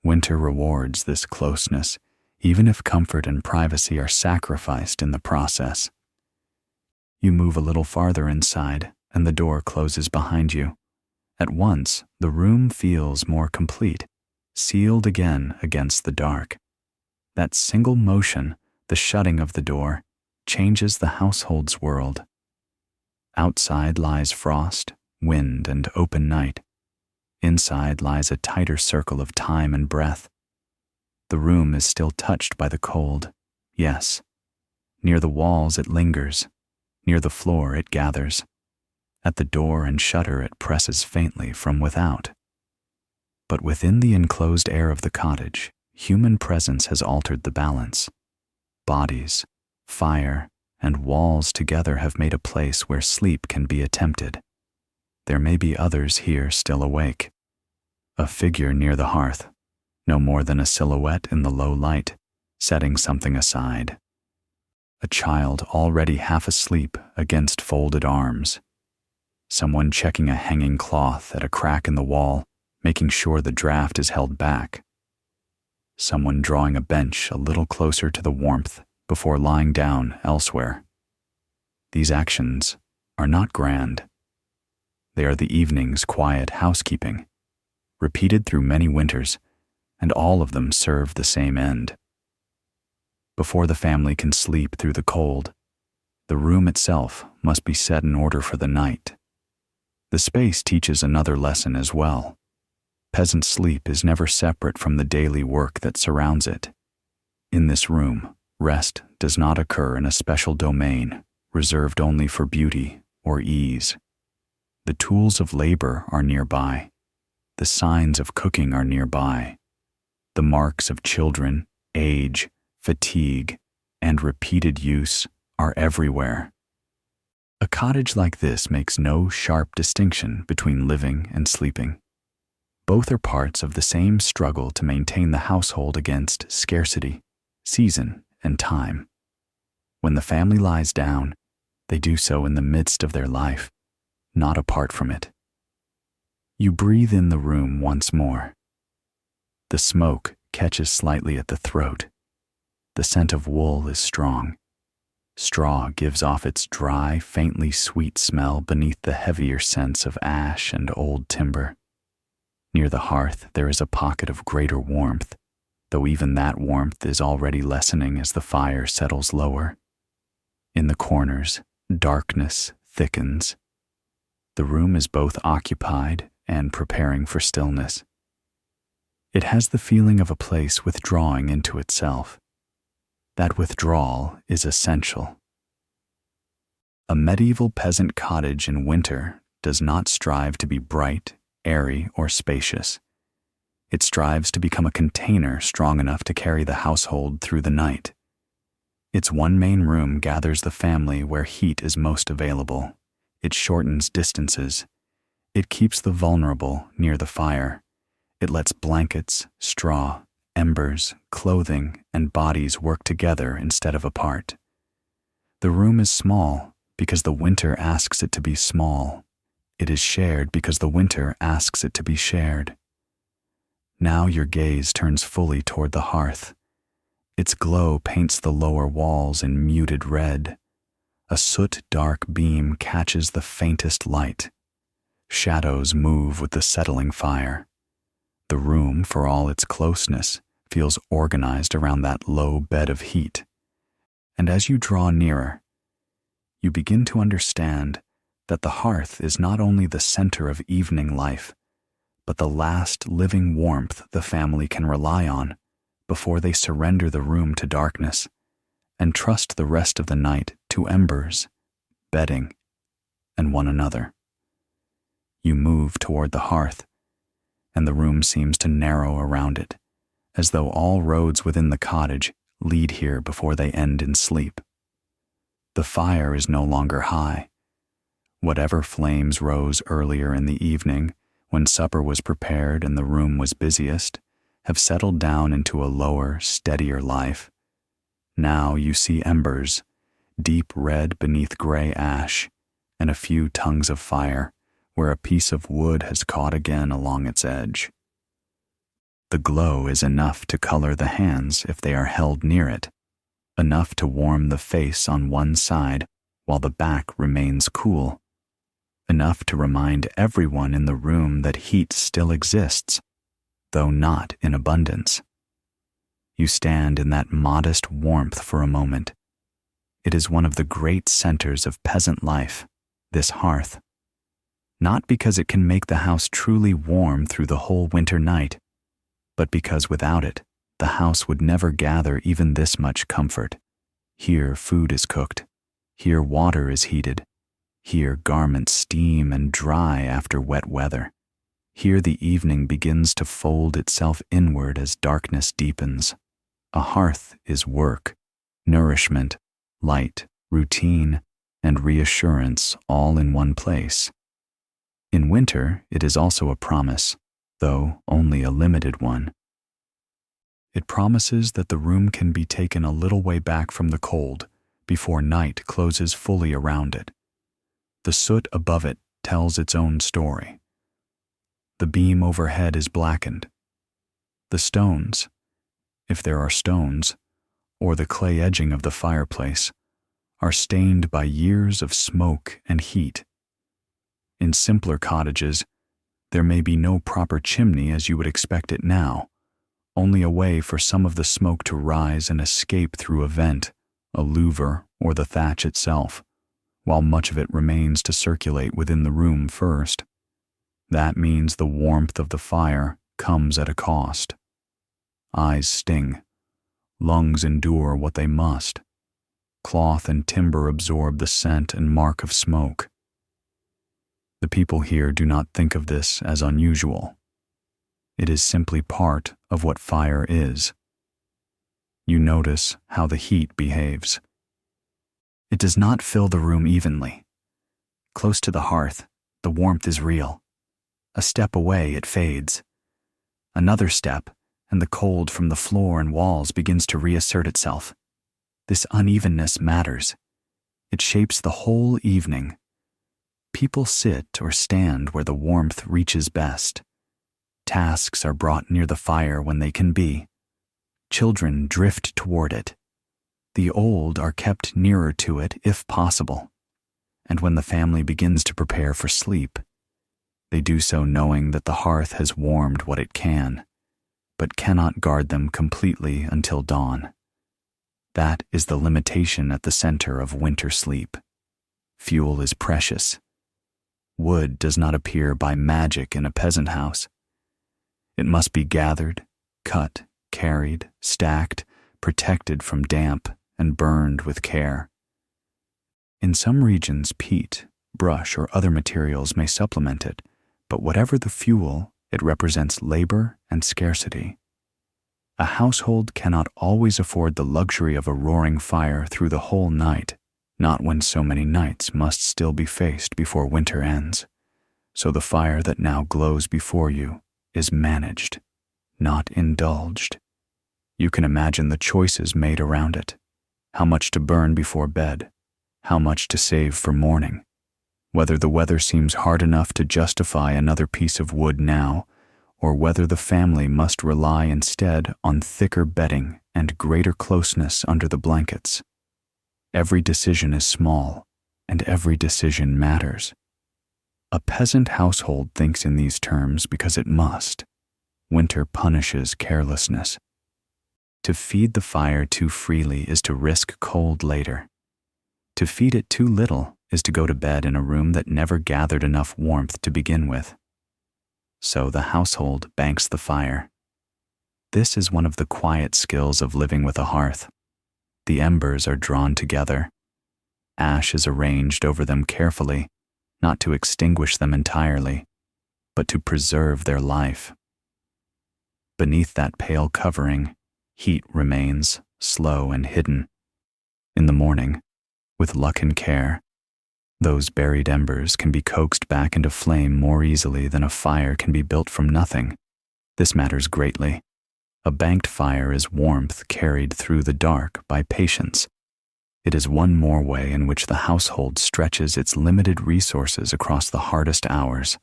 A: Winter rewards this closeness, even if comfort and privacy are sacrificed in the process. You move a little farther inside, and the door closes behind you. At once, the room feels more complete, sealed again against the dark. That single motion, the shutting of the door, changes the household's world. Outside lies frost, wind, and open night. Inside lies a tighter circle of time and breath. The room is still touched by the cold, yes. Near the walls it lingers. Near the floor it gathers. At the door and shutter it presses faintly from without. But within the enclosed air of the cottage, human presence has altered the balance. Bodies, fire, and walls together have made a place where sleep can be attempted. There may be others here still awake. A figure near the hearth, no more than a silhouette in the low light, setting something aside. A child already half asleep against folded arms. Someone checking a hanging cloth at a crack in the wall, making sure the draft is held back. Someone drawing a bench a little closer to the warmth before lying down elsewhere. These actions are not grand. They are the evening's quiet housekeeping, repeated through many winters, and all of them serve the same end. Before the family can sleep through the cold, the room itself must be set in order for the night. The space teaches another lesson as well. Peasant sleep is never separate from the daily work that surrounds it. In this room, rest does not occur in a special domain reserved only for beauty or ease. The tools of labor are nearby. The signs of cooking are nearby. The marks of children, age, fatigue, and repeated use are everywhere. A cottage like this makes no sharp distinction between living and sleeping. Both are parts of the same struggle to maintain the household against scarcity, season, and time. When the family lies down, they do so in the midst of their life, not apart from it. You breathe in the room once more. The smoke catches slightly at the throat. The scent of wool is strong. Straw gives off its dry, faintly sweet smell beneath the heavier scents of ash and old timber. Near the hearth there is a pocket of greater warmth, though even that warmth is already lessening as the fire settles lower. In the corners, darkness thickens. The room is both occupied and preparing for stillness. It has the feeling of a place withdrawing into itself. That withdrawal is essential. A medieval peasant cottage in winter does not strive to be bright, airy, or spacious. It strives to become a container strong enough to carry the household through the night. Its one main room gathers the family where heat is most available. It shortens distances. It keeps the vulnerable near the fire. It lets blankets, straw, embers, clothing, and bodies work together instead of apart. The room is small because the winter asks it to be small. It is shared because the winter asks it to be shared. Now your gaze turns fully toward the hearth. Its glow paints the lower walls in muted red. A soot-dark beam catches the faintest light. Shadows move with the settling fire. The room, for all its closeness, feels organized around that low bed of heat. And as you draw nearer, you begin to understand that the hearth is not only the center of evening life, but the last living warmth the family can rely on before they surrender the room to darkness and trust the rest of the night to embers, bedding, and one another. You move toward the hearth, and the room seems to narrow around it, as though all roads within the cottage lead here before they end in sleep. The fire is no longer high. Whatever flames rose earlier in the evening, when supper was prepared and the room was busiest, have settled down into a lower, steadier life. Now you see embers, deep red beneath gray ash, and a few tongues of fire, where a piece of wood has caught again along its edge. The glow is enough to color the hands if they are held near it, enough to warm the face on one side while the back remains cool, enough to remind everyone in the room that heat still exists, though not in abundance. You stand in that modest warmth for a moment. It is one of the great centers of peasant life, this hearth. Not because it can make the house truly warm through the whole winter night, but because without it, the house would never gather even this much comfort. Here food is cooked. Here water is heated. Here garments steam and dry after wet weather. Here the evening begins to fold itself inward as darkness deepens. A hearth is work, nourishment, light, routine, and reassurance all in one place. In winter, it is also a promise, though only a limited one. It promises that the room can be taken a little way back from the cold before night closes fully around it. The soot above it tells its own story. The beam overhead is blackened. The stones, if there are stones, or the clay edging of the fireplace, are stained by years of smoke and heat. In simpler cottages, there may be no proper chimney as you would expect it now, only a way for some of the smoke to rise and escape through a vent, a louver, or the thatch itself, while much of it remains to circulate within the room first. That means the warmth of the fire comes at a cost. Eyes sting. Lungs endure what they must. Cloth and timber absorb the scent and mark of smoke. The people here do not think of this as unusual. It is simply part of what fire is. You notice how the heat behaves. It does not fill the room evenly. Close to the hearth, the warmth is real. A step away, it fades. Another step, and the cold from the floor and walls begins to reassert itself. This unevenness matters. It shapes the whole evening. People sit or stand where the warmth reaches best. Tasks are brought near the fire when they can be. Children drift toward it, The old are kept nearer to it if possible, and when the family begins to prepare for sleep, they do so knowing that the hearth has warmed what it can, but cannot guard them completely until dawn. That is the limitation at the center of winter sleep. Fuel is precious. Wood does not appear by magic in a peasant house. It must be gathered, cut, carried, stacked, protected from damp, and burned with care. In some regions, peat, brush, or other materials may supplement it, but whatever the fuel, it represents labor and scarcity. A household cannot always afford the luxury of a roaring fire through the whole night, not when so many nights must still be faced before winter ends. So the fire that now glows before you is managed, not indulged. You can imagine the choices made around it, how much to burn before bed, how much to save for morning, whether the weather seems hard enough to justify another piece of wood now, or whether the family must rely instead on thicker bedding and greater closeness under the blankets. Every decision is small, and every decision matters. A peasant household thinks in these terms because it must. Winter punishes carelessness. To feed the fire too freely is to risk cold later. To feed it too little is to go to bed in a room that never gathered enough warmth to begin with. So the household banks the fire. This is one of the quiet skills of living with a hearth. The embers are drawn together. Ash is arranged over them carefully, not to extinguish them entirely, but to preserve their life. Beneath that pale covering, heat remains, slow and hidden. In the morning, with luck and care, those buried embers can be coaxed back into flame more easily than a fire can be built from nothing. This matters greatly. A banked fire is warmth carried through the dark by patience. It is one more way in which the household stretches its limited resources across the hardest hours.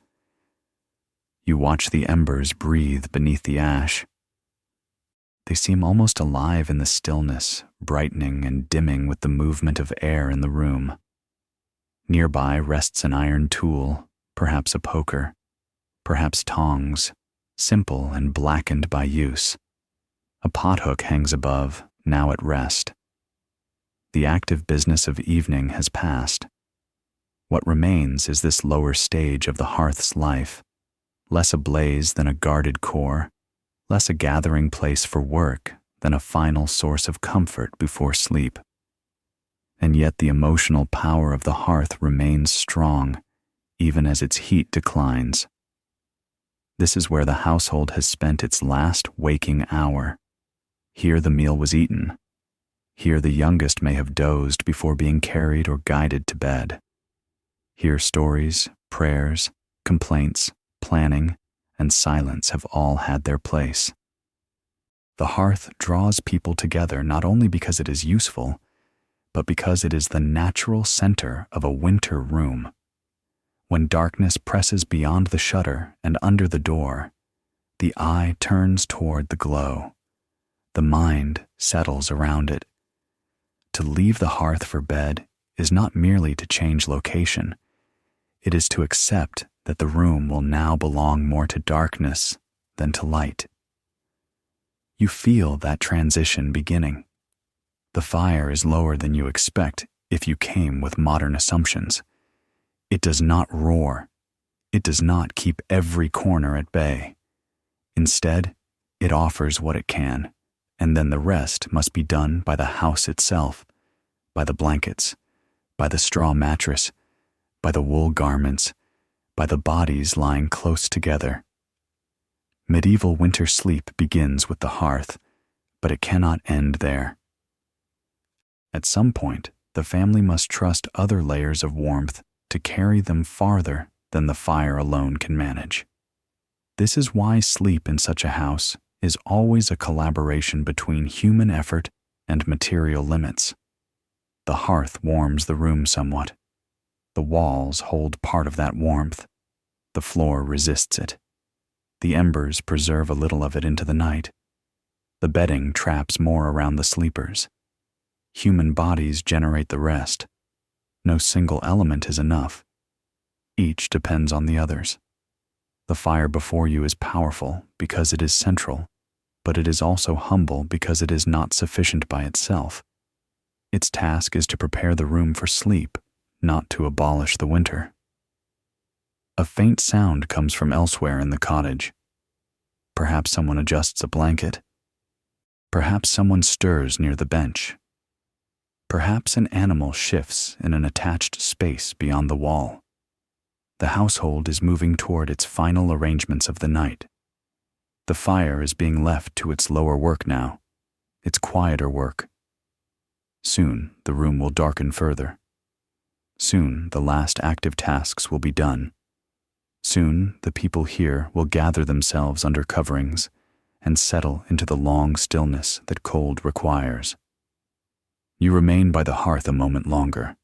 A: You watch the embers breathe beneath the ash. They seem almost alive in the stillness, brightening and dimming with the movement of air in the room. Nearby rests an iron tool, perhaps a poker, perhaps tongs, simple and blackened by use. A pothook hangs above, now at rest. The active business of evening has passed. What remains is this lower stage of the hearth's life, less ablaze than a guarded core, less a gathering place for work than a final source of comfort before sleep. And yet the emotional power of the hearth remains strong, even as its heat declines. This is where the household has spent its last waking hour. Here the meal was eaten. Here the youngest may have dozed before being carried or guided to bed. Here stories, prayers, complaints, planning, and silence have all had their place. The hearth draws people together not only because it is useful, but because it is the natural center of a winter room. When darkness presses beyond the shutter and under the door, the eye turns toward the glow. The mind settles around it. To leave the hearth for bed is not merely to change location. It is to accept that the room will now belong more to darkness than to light. You feel that transition beginning. The fire is lower than you expect if you came with modern assumptions. It does not roar. It does not keep every corner at bay. Instead, it offers what it can, and then the rest must be done by the house itself, by the blankets, by the straw mattress, by the wool garments, by the bodies lying close together. Medieval winter sleep begins with the hearth, but it cannot end there. At some point, the family must trust other layers of warmth to carry them farther than the fire alone can manage. This is why sleep in such a house is always a collaboration between human effort and material limits. The hearth warms the room somewhat. The walls hold part of that warmth. The floor resists it. The embers preserve a little of it into the night. The bedding traps more around the sleepers. Human bodies generate the rest. No single element is enough. Each depends on the others. The fire before you is powerful because it is central, but it is also humble because it is not sufficient by itself. Its task is to prepare the room for sleep, not to abolish the winter. A faint sound comes from elsewhere in the cottage. Perhaps someone adjusts a blanket. Perhaps someone stirs near the bench. Perhaps an animal shifts in an attached space beyond the wall. The household is moving toward its final arrangements of the night. The fire is being left to its lower work now, its quieter work. Soon the room will darken further. Soon the last active tasks will be done. Soon the people here will gather themselves under coverings and settle into the long stillness that cold requires. You remain by the hearth a moment longer.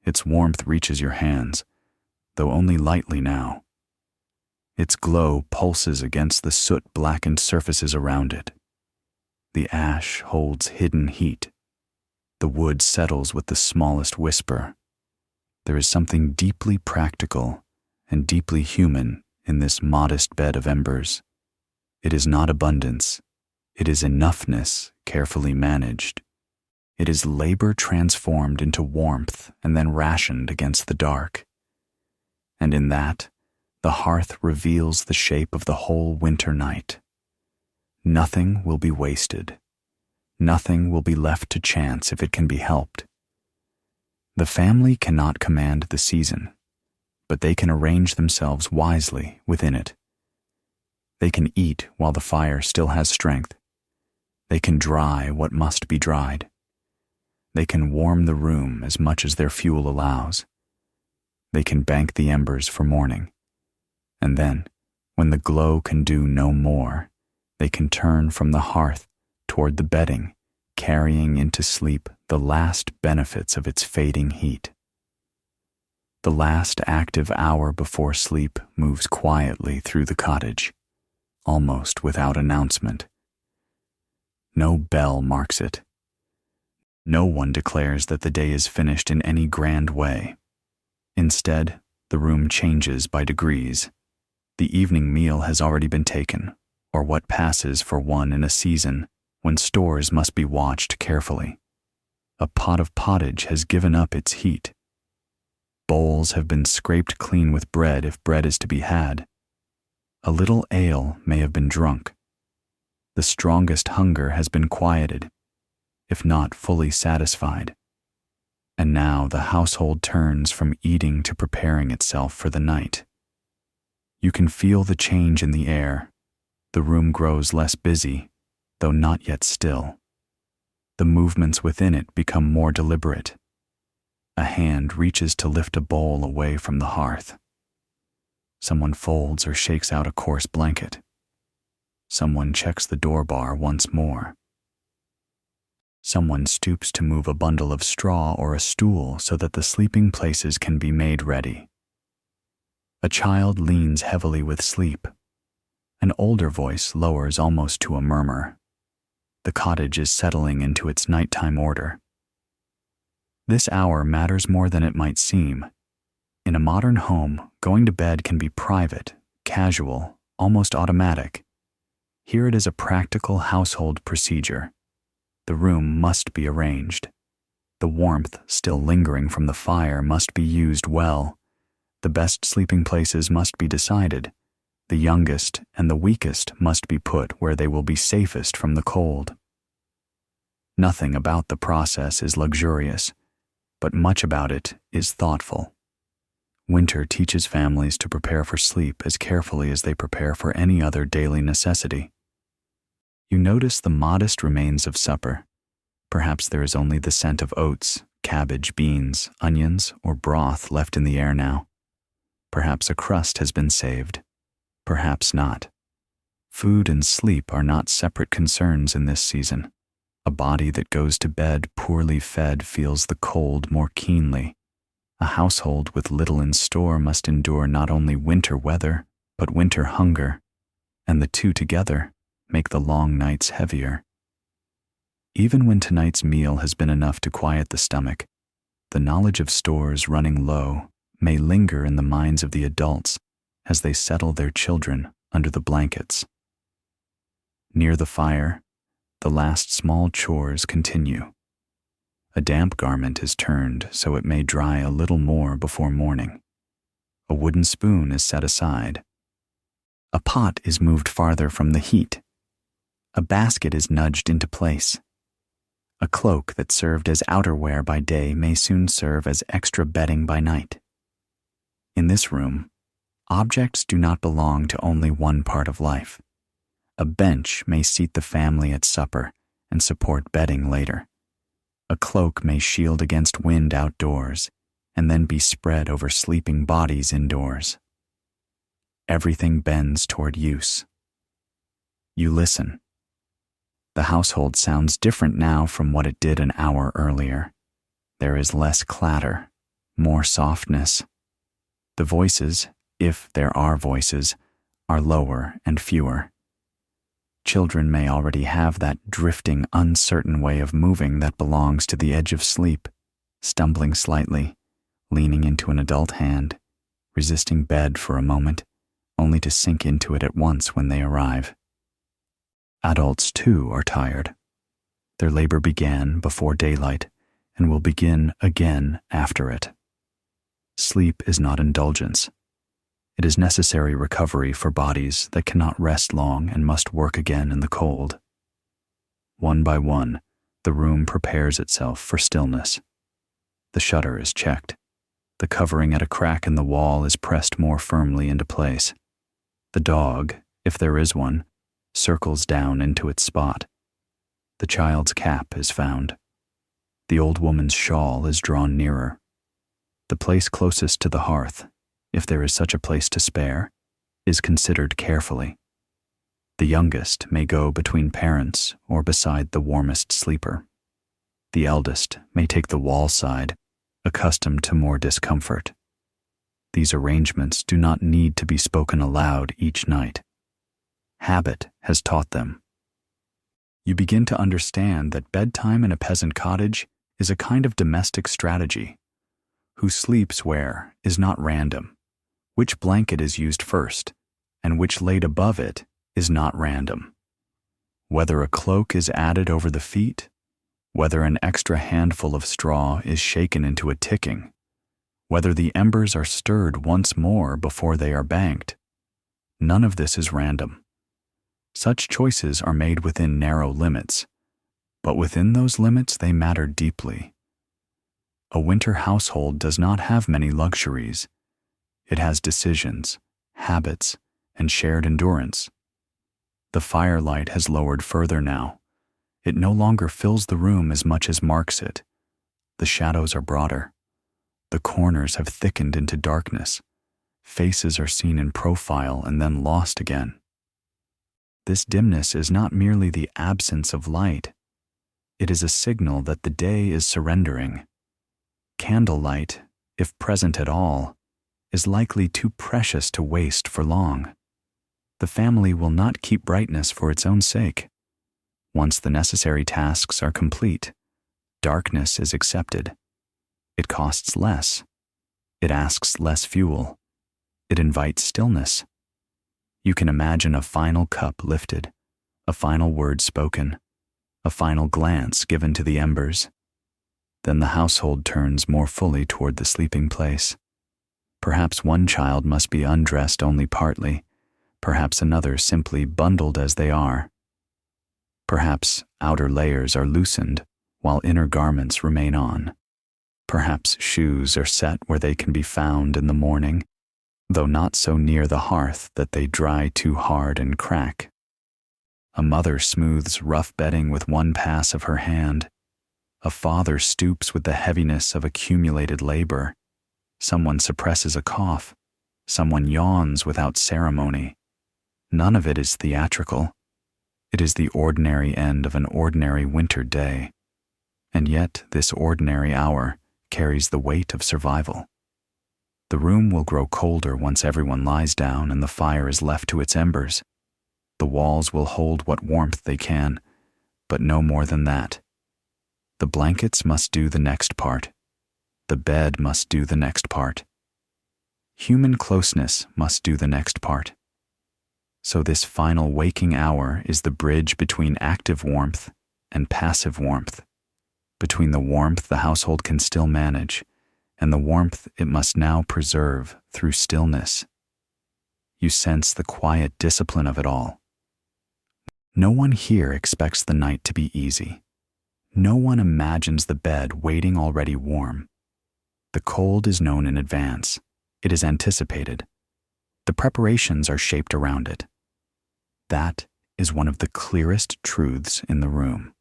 A: Its warmth reaches your hands, though only lightly now. Its glow pulses against the soot-blackened surfaces around it. The ash holds hidden heat. The wood settles with the smallest whisper. There is something deeply practical and deeply human in this modest bed of embers. It is not abundance. It is enoughness carefully managed. It is labor transformed into warmth and then rationed against the dark. And in that, the hearth reveals the shape of the whole winter night. Nothing will be wasted. Nothing will be left to chance if it can be helped. The family cannot command the season, but they can arrange themselves wisely within it. They can eat while the fire still has strength. They can dry what must be dried. They can warm the room as much as their fuel allows. They can bank the embers for morning. And then, when the glow can do no more, they can turn from the hearth toward the bedding, carrying into sleep the last benefits of its fading heat. The last active hour before sleep moves quietly through the cottage, almost without announcement. No bell marks it. No one declares that the day is finished in any grand way. Instead, the room changes by degrees. The evening meal has already been taken, or what passes for one in a season when stores must be watched carefully. A pot of pottage has given up its heat. Bowls have been scraped clean with bread if bread is to be had. A little ale may have been drunk. The strongest hunger has been quieted, if not fully satisfied. And now the household turns from eating to preparing itself for the night. You can feel the change in the air. The room grows less busy, though not yet still. The movements within it become more deliberate. A hand reaches to lift a bowl away from the hearth. Someone folds or shakes out a coarse blanket. Someone checks the door bar once more. Someone stoops to move a bundle of straw or a stool so that the sleeping places can be made ready. A child leans heavily with sleep. An older voice lowers almost to a murmur. The cottage is settling into its nighttime order. This hour matters more than it might seem. In a modern home, going to bed can be private, casual, almost automatic. Here it is a practical household procedure. The room must be arranged. The warmth still lingering from the fire must be used well. The best sleeping places must be decided. The youngest and the weakest must be put where they will be safest from the cold. Nothing about the process is luxurious, but much about it is thoughtful. Winter teaches families to prepare for sleep as carefully as they prepare for any other daily necessity. You notice the modest remains of supper. Perhaps there is only the scent of oats, cabbage, beans, onions, or broth left in the air now. Perhaps a crust has been saved. Perhaps not. Food and sleep are not separate concerns in this season. A body that goes to bed poorly fed feels the cold more keenly. A household with little in store must endure not only winter weather, but winter hunger, and the two together make the long nights heavier. Even when tonight's meal has been enough to quiet the stomach, the knowledge of stores running low may linger in the minds of the adults as they settle their children under the blankets. Near the fire, the last small chores continue. A damp garment is turned so it may dry a little more before morning. A wooden spoon is set aside. A pot is moved farther from the heat. A basket is nudged into place. A cloak that served as outerwear by day may soon serve as extra bedding by night. In this room, objects do not belong to only one part of life. A bench may seat the family at supper and support bedding later. A cloak may shield against wind outdoors and then be spread over sleeping bodies indoors. Everything bends toward use. You listen. The household sounds different now from what it did an hour earlier. There is less clatter, more softness. The voices, if there are voices, are lower and fewer. Children may already have that drifting, uncertain way of moving that belongs to the edge of sleep, stumbling slightly, leaning into an adult hand, resisting bed for a moment, only to sink into it at once when they arrive. Adults, too, are tired. Their labor began before daylight and will begin again after it. Sleep is not indulgence. It is necessary recovery for bodies that cannot rest long and must work again in the cold. One by one, the room prepares itself for stillness. The shutter is checked. The covering at a crack in the wall is pressed more firmly into place. The dog, if there is one, circles down into its spot. The child's cap is found. The old woman's shawl is drawn nearer. The place closest to the hearth, if there is such a place to spare, is considered carefully. The youngest may go between parents or beside the warmest sleeper. The eldest may take the wall side, accustomed to more discomfort. These arrangements do not need to be spoken aloud each night. Habit has taught them. You begin to understand that bedtime in a peasant cottage is a kind of domestic strategy. Who sleeps where is not random. Which blanket is used first, and which laid above it, is not random. Whether a cloak is added over the feet, whether an extra handful of straw is shaken into a ticking, whether the embers are stirred once more before they are banked, none of this is random. Such choices are made within narrow limits, but within those limits they matter deeply. A winter household does not have many luxuries. It has decisions, habits, and shared endurance. The firelight has lowered further now. It no longer fills the room as much as marks it. The shadows are broader. The corners have thickened into darkness. Faces are seen in profile and then lost again. This dimness is not merely the absence of light. It is a signal that the day is surrendering. Candlelight, if present at all, is likely too precious to waste for long. The family will not keep brightness for its own sake. Once the necessary tasks are complete, darkness is accepted. It costs less. It asks less fuel. It invites stillness. You can imagine a final cup lifted, a final word spoken, a final glance given to the embers. Then the household turns more fully toward the sleeping place. Perhaps one child must be undressed only partly, perhaps another simply bundled as they are. Perhaps outer layers are loosened while inner garments remain on. Perhaps shoes are set where they can be found in the morning, though not so near the hearth that they dry too hard and crack. A mother smooths rough bedding with one pass of her hand. A father stoops with the heaviness of accumulated labor. Someone suppresses a cough. Someone yawns without ceremony. None of it is theatrical. It is the ordinary end of an ordinary winter day. And yet this ordinary hour carries the weight of survival. The room will grow colder once everyone lies down and the fire is left to its embers. The walls will hold what warmth they can, but no more than that. The blankets must do the next part. The bed must do the next part. Human closeness must do the next part. So this final waking hour is the bridge between active warmth and passive warmth, between the warmth the household can still manage and the warmth it must now preserve through stillness. You sense the quiet discipline of it all. No one here expects the night to be easy. No one imagines the bed waiting already warm. The cold is known in advance. It is anticipated. The preparations are shaped around it. That is one of the clearest truths in the room.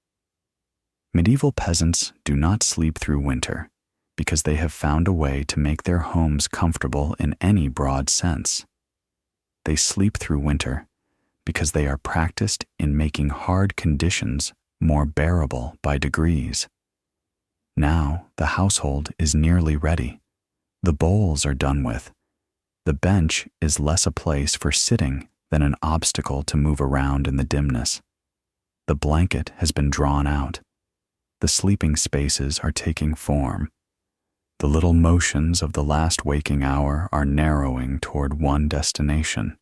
A: Medieval peasants do not sleep through winter because they have found a way to make their homes comfortable in any broad sense. They sleep through winter because they are practiced in making hard conditions more bearable by degrees. Now the household is nearly ready. The bowls are done with. The bench is less a place for sitting than an obstacle to move around in the dimness. The blanket has been drawn out. The sleeping spaces are taking form. The little motions of the last waking hour are narrowing toward one destination.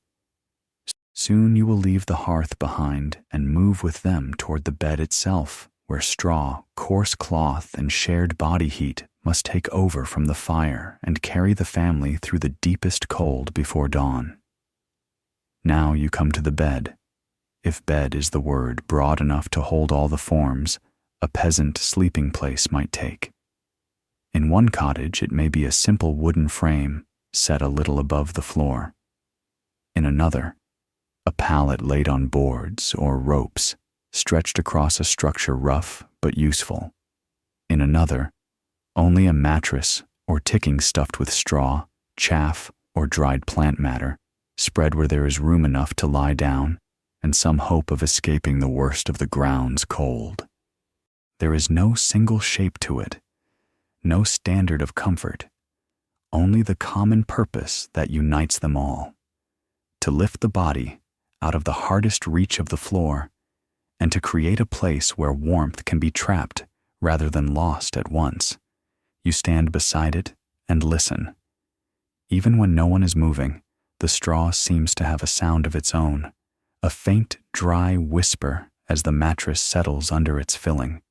A: Soon you will leave the hearth behind and move with them toward the bed itself, where straw, coarse cloth, and shared body heat must take over from the fire and carry the family through the deepest cold before dawn. Now you come to the bed, if bed is the word broad enough to hold all the forms a peasant sleeping place might take. In one cottage it may be a simple wooden frame set a little above the floor. In another, a pallet laid on boards or ropes stretched across a structure rough but useful. In another, only a mattress or ticking stuffed with straw, chaff, or dried plant matter, spread where there is room enough to lie down and some hope of escaping the worst of the ground's cold. There is no single shape to it, no standard of comfort, only the common purpose that unites them all: to lift the body out of the hardest reach of the floor and to create a place where warmth can be trapped rather than lost at once. You stand beside it and listen. Even when no one is moving, the straw seems to have a sound of its own, a faint, dry whisper as the mattress settles under its filling.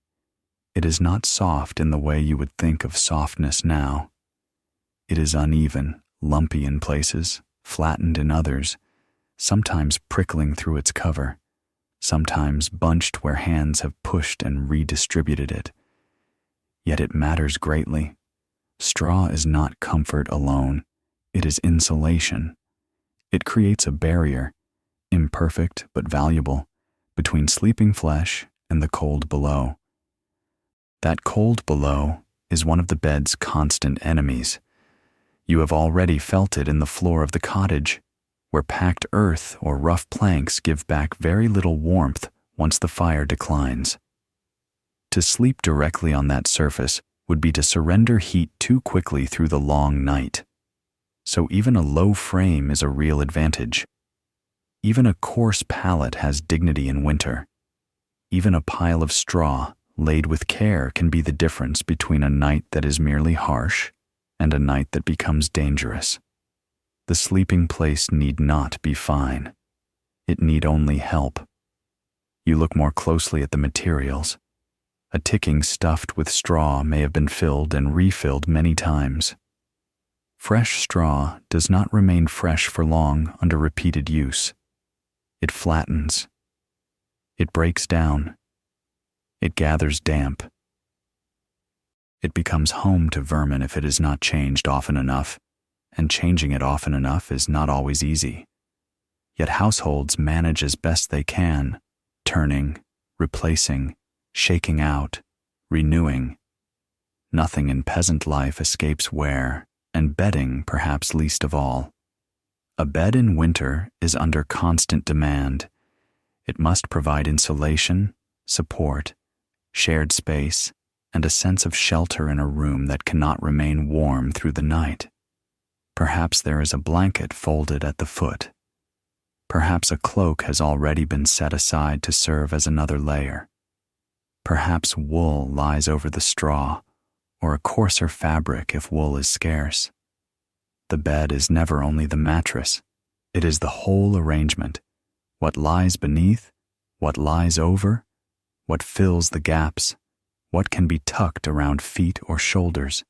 A: It is not soft in the way you would think of softness now. It is uneven, lumpy in places, flattened in others, sometimes prickling through its cover, sometimes bunched where hands have pushed and redistributed it. Yet it matters greatly. Straw is not comfort alone. It is insulation. It creates a barrier, imperfect but valuable, between sleeping flesh and the cold below. That cold below is one of the bed's constant enemies. You have already felt it in the floor of the cottage, where packed earth or rough planks give back very little warmth once the fire declines. To sleep directly on that surface would be to surrender heat too quickly through the long night. So even a low frame is a real advantage. Even a coarse pallet has dignity in winter. Even a pile of straw laid with care can be the difference between a night that is merely harsh and a night that becomes dangerous. The sleeping place need not be fine. It need only help. You look more closely at the materials. A ticking stuffed with straw may have been filled and refilled many times. Fresh straw does not remain fresh for long under repeated use. It flattens. It breaks down. It gathers damp. It becomes home to vermin if it is not changed often enough, and changing it often enough is not always easy. Yet households manage as best they can, turning, replacing, shaking out, renewing. Nothing in peasant life escapes wear, and bedding perhaps least of all. A bed in winter is under constant demand. It must provide insulation, support, shared space, and a sense of shelter in a room that cannot remain warm through the night. Perhaps there is a blanket folded at the foot. Perhaps a cloak has already been set aside to serve as another layer. Perhaps wool lies over the straw, or a coarser fabric if wool is scarce. The bed is never only the mattress, it is the whole arrangement. What lies beneath, what lies over, what fills the gaps, what can be tucked around feet or shoulders.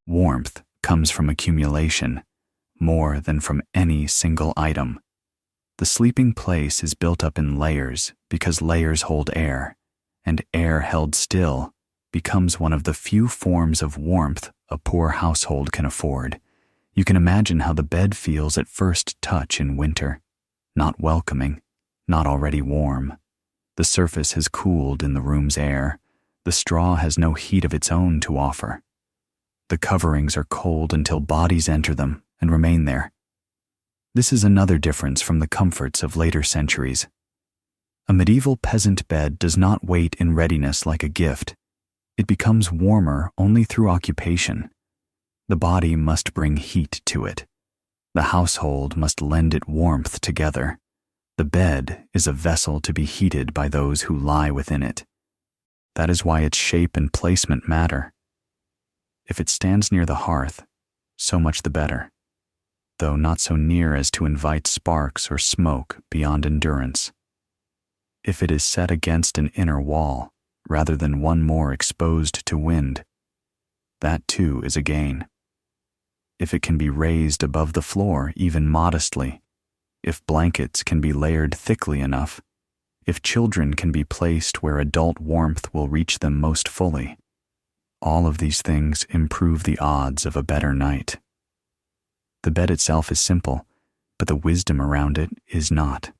A: Warmth comes from accumulation, more than from any single item. The sleeping place is built up in layers because layers hold air, and air held still becomes one of the few forms of warmth a poor household can afford. You can imagine how the bed feels at first touch in winter. Not welcoming, not already warm. The surface has cooled in the room's air. The straw has no heat of its own to offer. The coverings are cold until bodies enter them and remain there. This is another difference from the comforts of later centuries. A medieval peasant bed does not wait in readiness like a gift. It becomes warmer only through occupation. The body must bring heat to it. The household must lend it warmth together. The bed is a vessel to be heated by those who lie within it. That is why its shape and placement matter. If it stands near the hearth, so much the better, though not so near as to invite sparks or smoke beyond endurance. If it is set against an inner wall, rather than one more exposed to wind, that too is a gain. If it can be raised above the floor even modestly, if blankets can be layered thickly enough, if children can be placed where adult warmth will reach them most fully, all of these things improve the odds of a better night. The bed itself is simple, but the wisdom around it is not.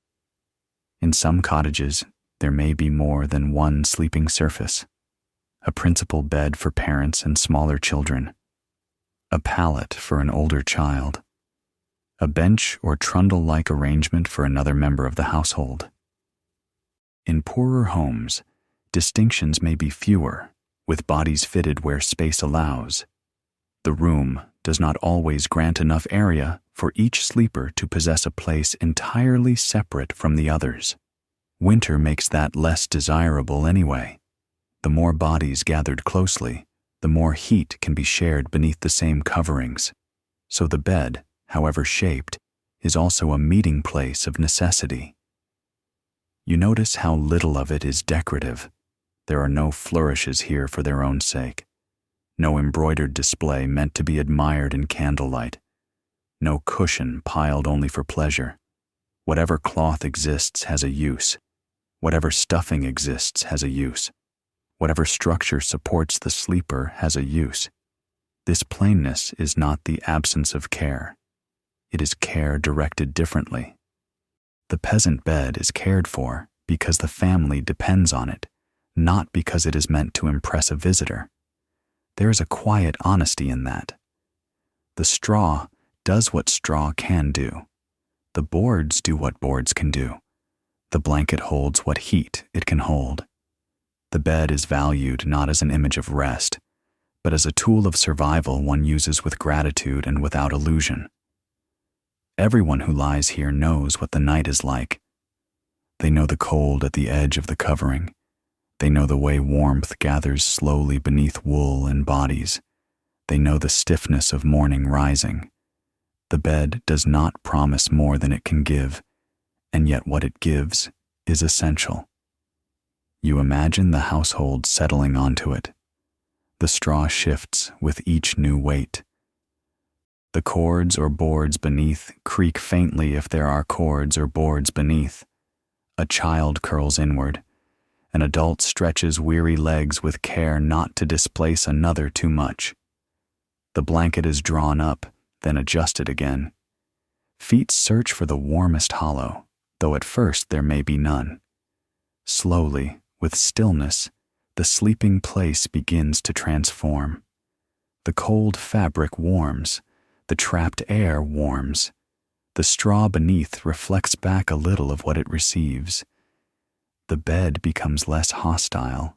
A: In some cottages, there may be more than one sleeping surface, a principal bed for parents and smaller children, a pallet for an older child, a bench or trundle-like arrangement for another member of the household. In poorer homes, distinctions may be fewer, with bodies fitted where space allows. The room does not always grant enough area for each sleeper to possess a place entirely separate from the others. Winter makes that less desirable anyway. The more bodies gathered closely, the more heat can be shared beneath the same coverings. So the bed, however shaped, is also a meeting place of necessity. You notice how little of it is decorative. There are no flourishes here for their own sake. No embroidered display meant to be admired in candlelight. No cushion piled only for pleasure. Whatever cloth exists has a use. Whatever stuffing exists has a use. Whatever structure supports the sleeper has a use. This plainness is not the absence of care. It is care directed differently. The peasant bed is cared for because the family depends on it, not because it is meant to impress a visitor. There is a quiet honesty in that. The straw does what straw can do. The boards do what boards can do. The blanket holds what heat it can hold. The bed is valued not as an image of rest, but as a tool of survival one uses with gratitude and without illusion. Everyone who lies here knows what the night is like. They know the cold at the edge of the covering. They know the way warmth gathers slowly beneath wool and bodies. They know the stiffness of morning rising. The bed does not promise more than it can give, and yet what it gives is essential. You imagine the household settling onto it. The straw shifts with each new weight. The cords or boards beneath creak faintly if there are cords or boards beneath. A child curls inward. An adult stretches weary legs with care not to displace another too much. The blanket is drawn up, then adjusted again. Feet search for the warmest hollow, though at first there may be none. Slowly, with stillness, the sleeping place begins to transform. The cold fabric warms. The trapped air warms. The straw beneath reflects back a little of what it receives. The bed becomes less hostile,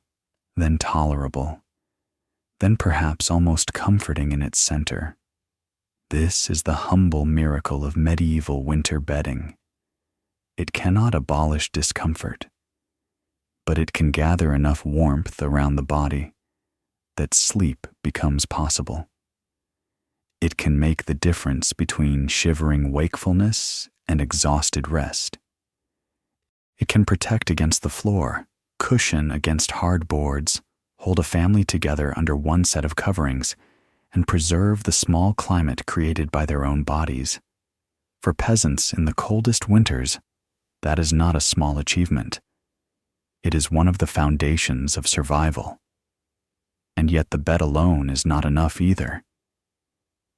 A: then tolerable, then perhaps almost comforting in its center. This is the humble miracle of medieval winter bedding. It cannot abolish discomfort, but it can gather enough warmth around the body that sleep becomes possible. It can make the difference between shivering wakefulness and exhausted rest. It can protect against the floor, cushion against hard boards, hold a family together under one set of coverings, and preserve the small climate created by their own bodies. For peasants in the coldest winters, that is not a small achievement. It is one of the foundations of survival. And yet the bed alone is not enough either.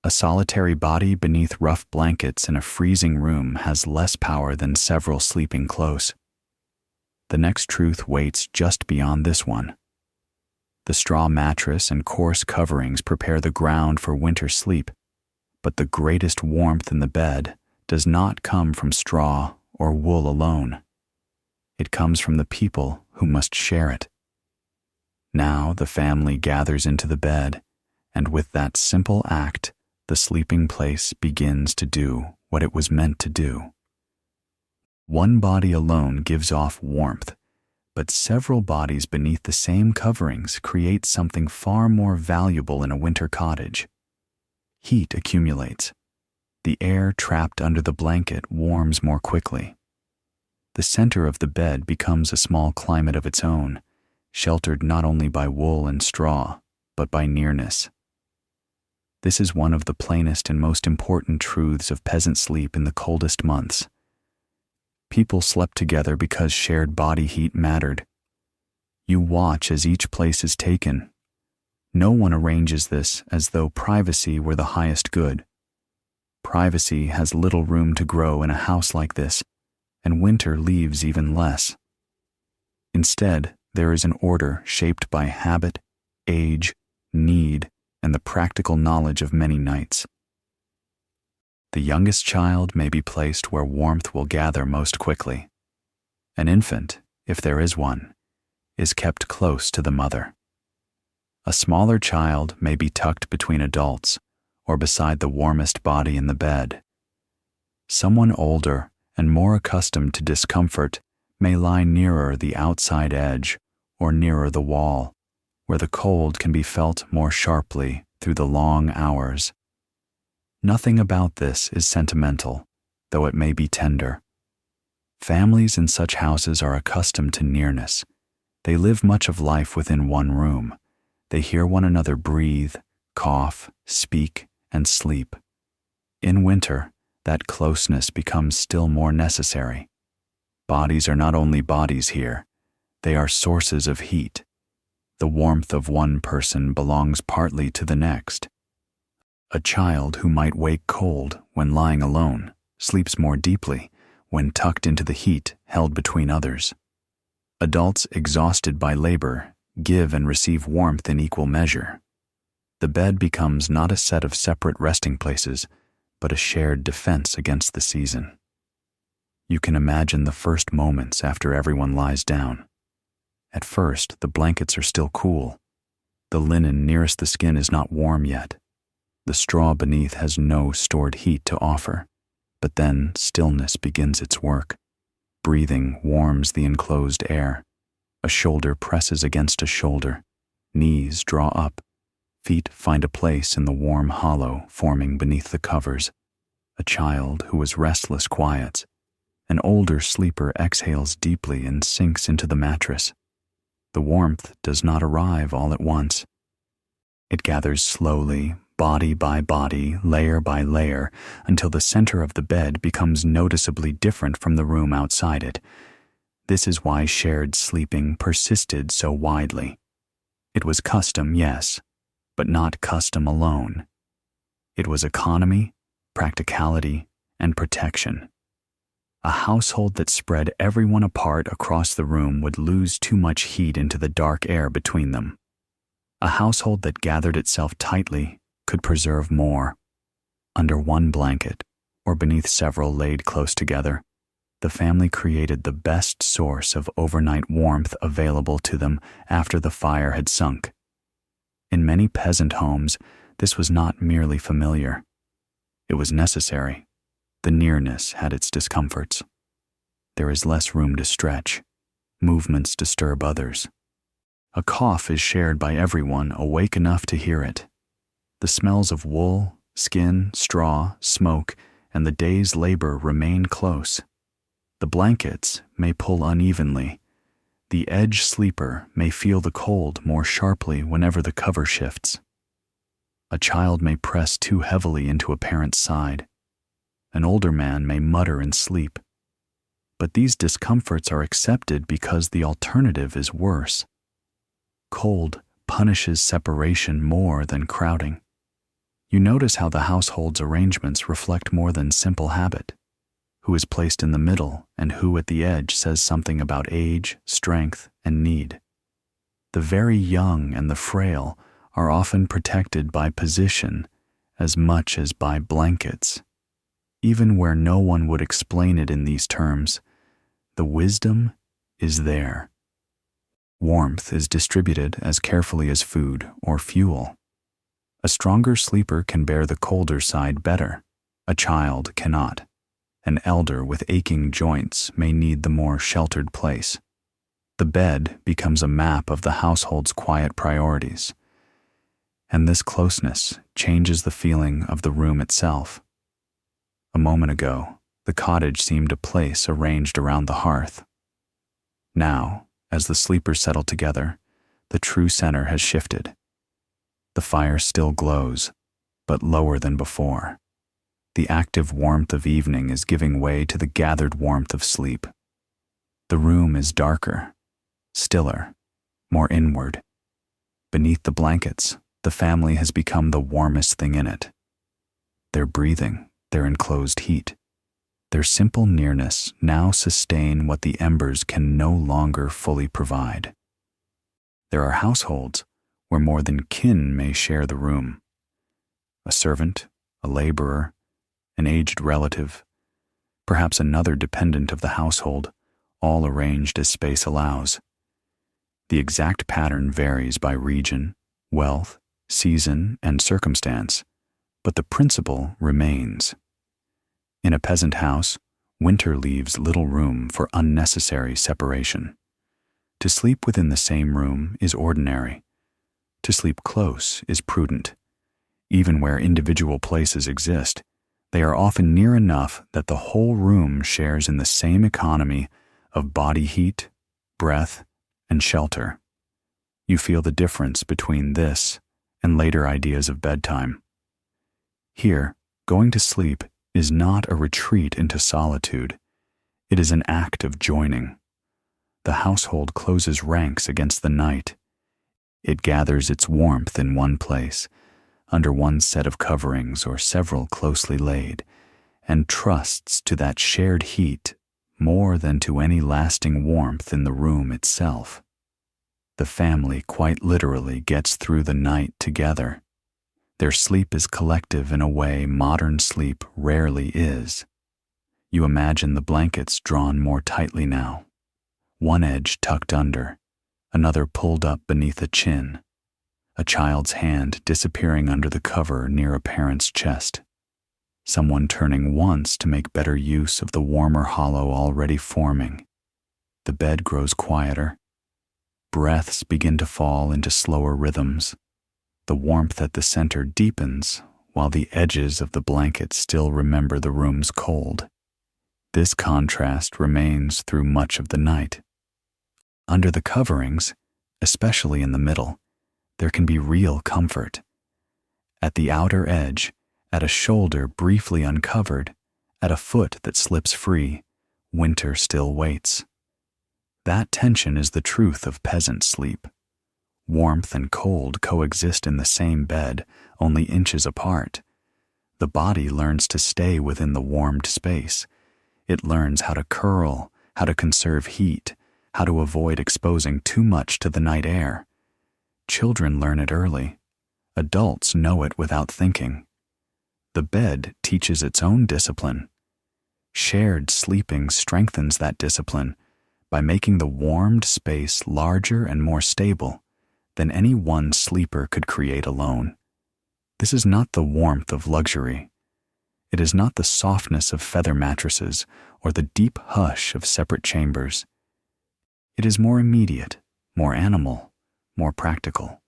A: A solitary body beneath rough blankets in a freezing room has less power than several sleeping close. The next truth waits just beyond this one. The straw mattress and coarse coverings prepare the ground for winter sleep, but the greatest warmth in the bed does not come from straw or wool alone. It comes from the people who must share it. Now the family gathers into the bed, and with that simple act, the sleeping place begins to do what it was meant to do. One body alone gives off warmth, but several bodies beneath the same coverings create something far more valuable in a winter cottage. Heat accumulates. The air trapped under the blanket warms more quickly. The center of the bed becomes a small climate of its own, sheltered not only by wool and straw, but by nearness. This is one of the plainest and most important truths of peasant sleep in the coldest months. People slept together because shared body heat mattered. You watch as each place is taken. No one arranges this as though privacy were the highest good. Privacy has little room to grow in a house like this, and winter leaves even less. Instead, there is an order shaped by habit, age, need, and the practical knowledge of many nights. The youngest child may be placed where warmth will gather most quickly. An infant, if there is one, is kept close to the mother. A smaller child may be tucked between adults or beside the warmest body in the bed. Someone older and more accustomed to discomfort may lie nearer the outside edge or nearer the wall, where the cold can be felt more sharply through the long hours. Nothing about this is sentimental, though it may be tender. Families in such houses are accustomed to nearness. They live much of life within one room. They hear one another breathe, cough, speak, and sleep. In winter, that closeness becomes still more necessary. Bodies are not only bodies here, they are sources of heat. The warmth of one person belongs partly to the next. A child who might wake cold when lying alone sleeps more deeply when tucked into the heat held between others. Adults exhausted by labor give and receive warmth in equal measure. The bed becomes not a set of separate resting places, but a shared defense against the season. You can imagine the first moments after everyone lies down. At first, the blankets are still cool. The linen nearest the skin is not warm yet. The straw beneath has no stored heat to offer, but then stillness begins its work. Breathing warms the enclosed air. A shoulder presses against a shoulder. Knees draw up. Feet find a place in the warm hollow forming beneath the covers. A child who was restless quiets. An older sleeper exhales deeply and sinks into the mattress. The warmth does not arrive all at once. It gathers slowly, body by body, layer by layer, until the center of the bed becomes noticeably different from the room outside it. This is why shared sleeping persisted so widely. It was custom, yes, but not custom alone. It was economy, practicality, and protection. A household that spread everyone apart across the room would lose too much heat into the dark air between them. A household that gathered itself tightly could preserve more. Under one blanket, or beneath several laid close together, the family created the best source of overnight warmth available to them after the fire had sunk. In many peasant homes, this was not merely familiar. It was necessary. The nearness had its discomforts. There is less room to stretch. Movements disturb others. A cough is shared by everyone awake enough to hear it. The smells of wool, skin, straw, smoke, and the day's labor remain close. The blankets may pull unevenly. The edge sleeper may feel the cold more sharply whenever the cover shifts. A child may press too heavily into a parent's side. An older man may mutter in sleep. But these discomforts are accepted because the alternative is worse. Cold punishes separation more than crowding. You notice how the household's arrangements reflect more than simple habit. Who is placed in the middle and who at the edge says something about age, strength, and need. The very young and the frail are often protected by position as much as by blankets. Even where no one would explain it in these terms, the wisdom is there. Warmth is distributed as carefully as food or fuel. A stronger sleeper can bear the colder side better. A child cannot. An elder with aching joints may need the more sheltered place. The bed becomes a map of the household's quiet priorities. And this closeness changes the feeling of the room itself. A moment ago, the cottage seemed a place arranged around the hearth. Now, as the sleepers settle together, the true center has shifted. The fire still glows, but lower than before. The active warmth of evening is giving way to the gathered warmth of sleep. The room is darker, stiller, more inward. Beneath the blankets, the family has become the warmest thing in it. Their breathing, their enclosed heat, their simple nearness now sustain what the embers can no longer fully provide. There are households where more than kin may share the room. A servant, a laborer, an aged relative, perhaps another dependent of the household, all arranged as space allows. The exact pattern varies by region, wealth, season, and circumstance, but the principle remains. In a peasant house, winter leaves little room for unnecessary separation. To sleep within the same room is ordinary. To sleep close is prudent. Even where individual places exist, they are often near enough that the whole room shares in the same economy of body heat, breath, and shelter. You feel the difference between this and later ideas of bedtime. Here, going to sleep is not a retreat into solitude. It is an act of joining. The household closes ranks against the night. It gathers its warmth in one place, under one set of coverings or several closely laid, and trusts to that shared heat more than to any lasting warmth in the room itself. The family quite literally gets through the night together. Their sleep is collective in a way modern sleep rarely is. You imagine the blankets drawn more tightly now, one edge tucked under, another pulled up beneath the chin, a child's hand disappearing under the cover near a parent's chest, someone turning once to make better use of the warmer hollow already forming. The bed grows quieter. Breaths begin to fall into slower rhythms. The warmth at the center deepens, while the edges of the blanket still remember the room's cold. This contrast remains through much of the night. Under the coverings, especially in the middle, there can be real comfort. At the outer edge, at a shoulder briefly uncovered, at a foot that slips free, winter still waits. That tension is the truth of peasant sleep. Warmth and cold coexist in the same bed, only inches apart. The body learns to stay within the warmed space. It learns how to curl, how to conserve heat, how to avoid exposing too much to the night air. Children learn it early. Adults know it without thinking. The bed teaches its own discipline. Shared sleeping strengthens that discipline by making the warmed space larger and more stable than any one sleeper could create alone. This is not the warmth of luxury. It is not the softness of feather mattresses or the deep hush of separate chambers. It is more immediate, more animal, more practical.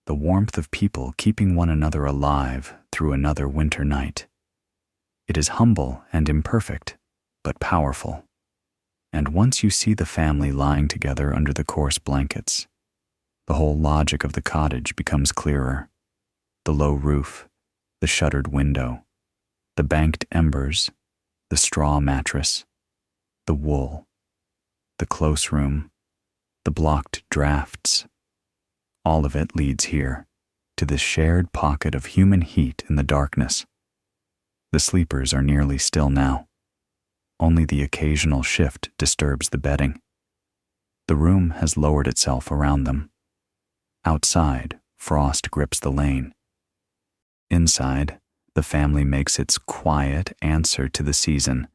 A: The warmth of people keeping one another alive through another winter night. It is humble and imperfect, but powerful. And once you see the family lying together under the coarse blankets, the whole logic of the cottage becomes clearer. The low roof, the shuttered window, the banked embers, the straw mattress, the wool, the close room, the blocked drafts. All of it leads here, to this shared pocket of human heat in the darkness. The sleepers are nearly still now. Only the occasional shift disturbs the bedding. The room has lowered itself around them. Outside, frost grips the lane. Inside, the family makes its quiet answer to the season,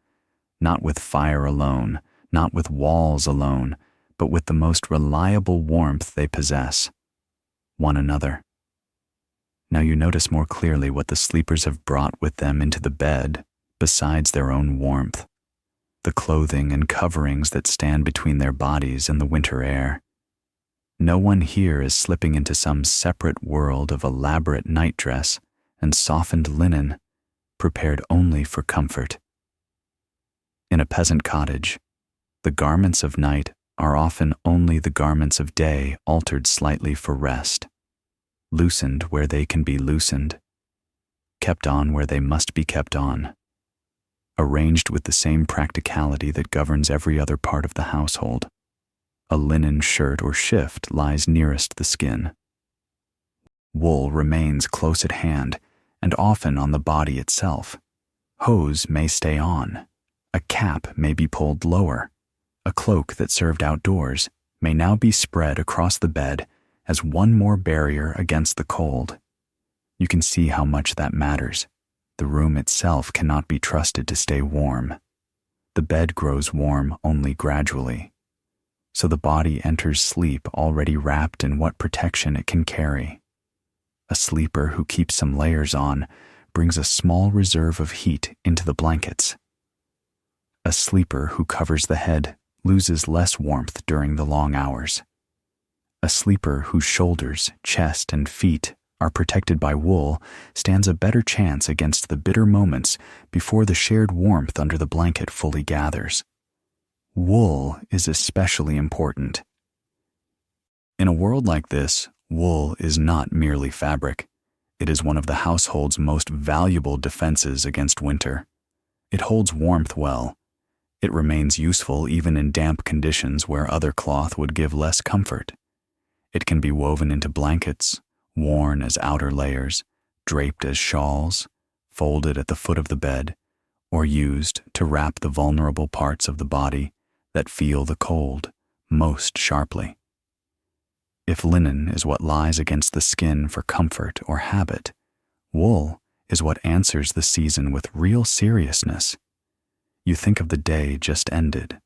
A: not with fire alone, not with walls alone, but with the most reliable warmth they possess, one another. Now you notice more clearly what the sleepers have brought with them into the bed, besides their own warmth, the clothing and coverings that stand between their bodies and the winter air. No one here is slipping into some separate world of elaborate nightdress and softened linen, prepared only for comfort. In a peasant cottage, the garments of night are often only the garments of day altered slightly for rest, loosened where they can be loosened, kept on where they must be kept on, arranged with the same practicality that governs every other part of the household. A linen shirt or shift lies nearest the skin. Wool remains close at hand and often on the body itself. Hose may stay on. A cap may be pulled lower. A cloak that served outdoors may now be spread across the bed as one more barrier against the cold. You can see how much that matters. The room itself cannot be trusted to stay warm. The bed grows warm only gradually. So the body enters sleep already wrapped in what protection it can carry. A sleeper who keeps some layers on brings a small reserve of heat into the blankets. A sleeper who covers the head loses less warmth during the long hours. A sleeper whose shoulders, chest, and feet are protected by wool stands a better chance against the bitter moments before the shared warmth under the blanket fully gathers. Wool is especially important. In a world like this, wool is not merely fabric. It is one of the household's most valuable defenses against winter. It holds warmth well. It remains useful even in damp conditions where other cloth would give less comfort. It can be woven into blankets, worn as outer layers, draped as shawls, folded at the foot of the bed, or used to wrap the vulnerable parts of the body that feel the cold most sharply. If linen is what lies against the skin for comfort or habit, wool is what answers the season with real seriousness. You think of the day just ended.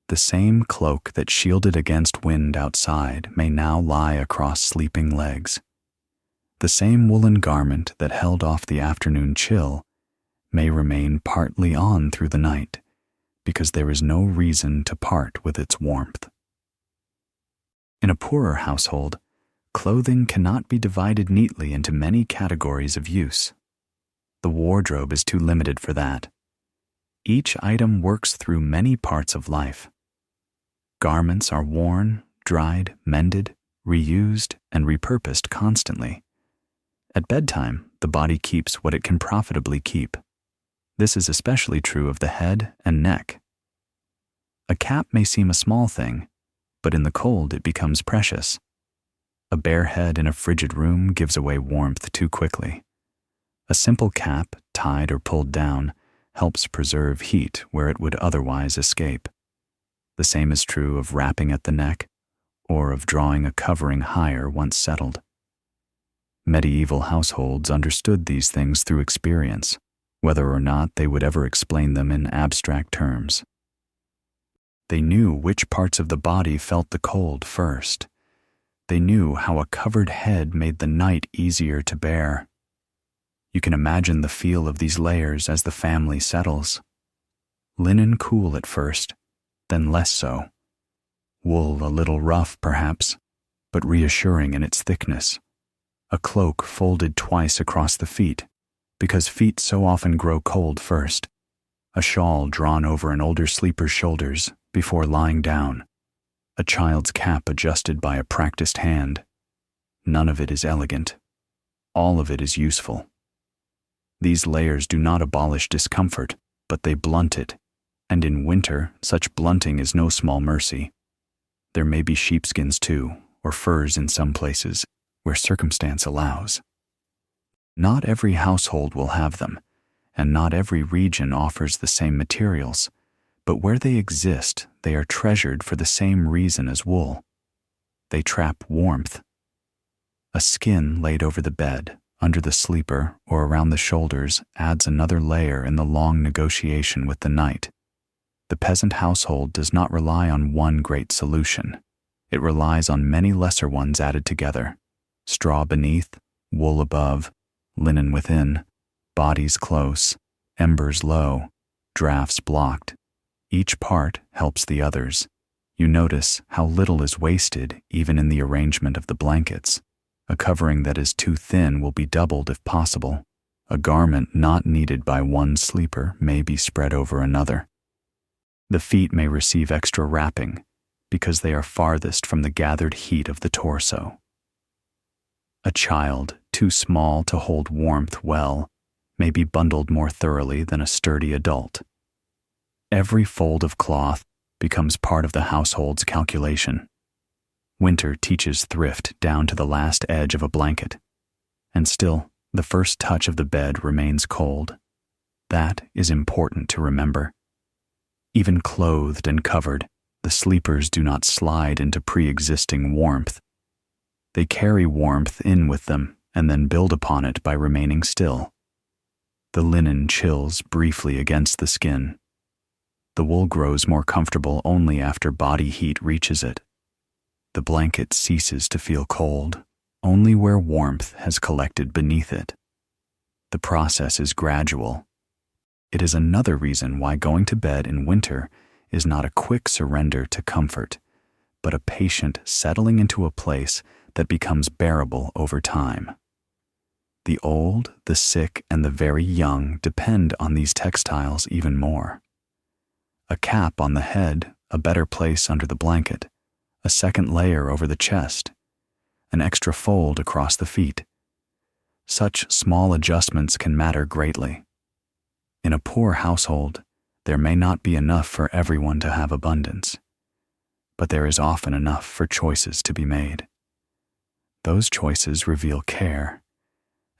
A: The same cloak that shielded against wind outside may now lie across sleeping legs. The same woolen garment that held off the afternoon chill may remain partly on through the night, because there is no reason to part with its warmth. In a poorer household, clothing cannot be divided neatly into many categories of use. The wardrobe is too limited for that. Each item works through many parts of life. Garments are worn, dried, mended, reused, and repurposed constantly. At bedtime, the body keeps what it can profitably keep. This is especially true of the head and neck. A cap may seem a small thing, but in the cold it becomes precious. A bare head in a frigid room gives away warmth too quickly. A simple cap, tied or pulled down, helps preserve heat where it would otherwise escape. The same is true of wrapping at the neck, or of drawing a covering higher once settled. Medieval households understood these things through experience, whether or not they would ever explain them in abstract terms. They knew which parts of the body felt the cold first. They knew how a covered head made the night easier to bear. You can imagine the feel of these layers as the family settles. Linen cool at first, then less so. Wool a little rough, perhaps, but reassuring in its thickness. A cloak folded twice across the feet, because feet so often grow cold first. A shawl drawn over an older sleeper's shoulders before lying down. A child's cap adjusted by a practiced hand. None of it is elegant. All of it is useful. These layers do not abolish discomfort, but they blunt it, and in winter, such blunting is no small mercy. There may be sheepskins too, or furs in some places, where circumstance allows. Not every household will have them, and not every region offers the same materials, but where they exist, they are treasured for the same reason as wool. They trap warmth. A skin laid over the bed, under the sleeper, or around the shoulders adds another layer in the long negotiation with the night. The peasant household does not rely on one great solution. It relies on many lesser ones added together. Straw beneath, wool above, linen within, bodies close, embers low, drafts blocked. Each part helps the others. You notice how little is wasted even in the arrangement of the blankets. A covering that is too thin will be doubled if possible. A garment not needed by one sleeper may be spread over another. The feet may receive extra wrapping because they are farthest from the gathered heat of the torso. A child, too small to hold warmth well, may be bundled more thoroughly than a sturdy adult. Every fold of cloth becomes part of the household's calculation. Winter teaches thrift down to the last edge of a blanket, and still, the first touch of the bed remains cold. That is important to remember. Even clothed and covered, the sleepers do not slide into pre-existing warmth. They carry warmth in with them and then build upon it by remaining still. The linen chills briefly against the skin. The wool grows more comfortable only after body heat reaches it. The blanket ceases to feel cold only where warmth has collected beneath it. The process is gradual. It is another reason why going to bed in winter is not a quick surrender to comfort, but a patient settling into a place that becomes bearable over time. The old, the sick, and the very young depend on these textiles even more. A cap on the head, a better place under the blanket, a second layer over the chest, an extra fold across the feet. Such small adjustments can matter greatly. In a poor household, there may not be enough for everyone to have abundance, but there is often enough for choices to be made. Those choices reveal care,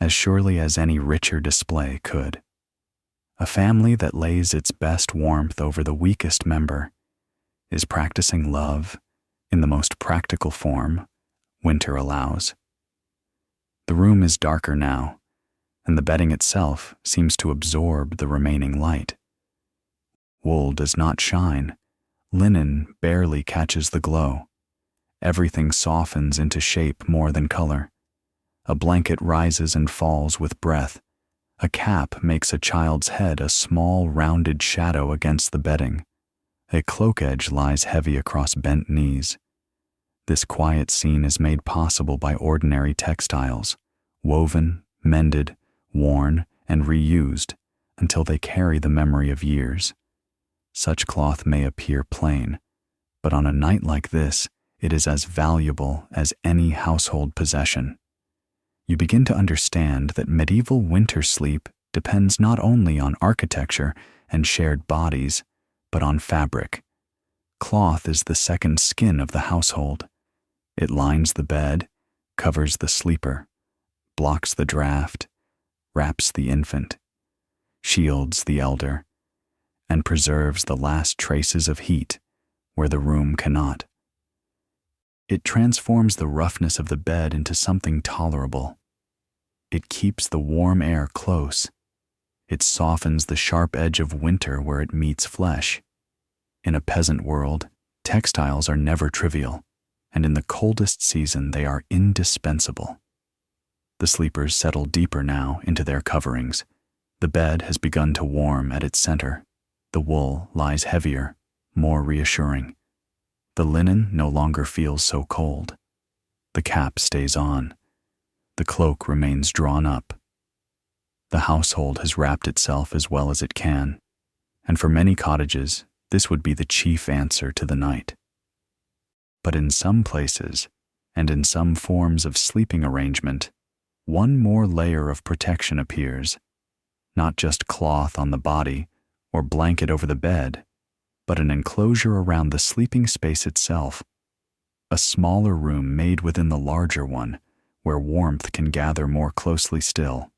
A: as surely as any richer display could. A family that lays its best warmth over the weakest member is practicing love in the most practical form winter allows. The room is darker now, and the bedding itself seems to absorb the remaining light. Wool does not shine. Linen barely catches the glow. Everything softens into shape more than color. A blanket rises and falls with breath. A cap makes a child's head a small, rounded shadow against the bedding. A cloak edge lies heavy across bent knees. This quiet scene is made possible by ordinary textiles, woven, mended, worn, and reused until they carry the memory of years. Such cloth may appear plain, but on a night like this, it is as valuable as any household possession. You begin to understand that medieval winter sleep depends not only on architecture and shared bodies, but on fabric. Cloth is the second skin of the household. It lines the bed, covers the sleeper, blocks the draft, wraps the infant, shields the elder, and preserves the last traces of heat where the room cannot. It transforms the roughness of the bed into something tolerable. It keeps the warm air close. It softens the sharp edge of winter where it meets flesh. In a peasant world, textiles are never trivial, and in the coldest season they are indispensable. The sleepers settle deeper now into their coverings. The bed has begun to warm at its center. The wool lies heavier, more reassuring. The linen no longer feels so cold. The cap stays on. The cloak remains drawn up. The household has wrapped itself as well as it can, and for many cottages, this would be the chief answer to the night. But in some places, and in some forms of sleeping arrangement, one more layer of protection appears, not just cloth on the body or blanket over the bed, but an enclosure around the sleeping space itself, a smaller room made within the larger one where warmth can gather more closely still.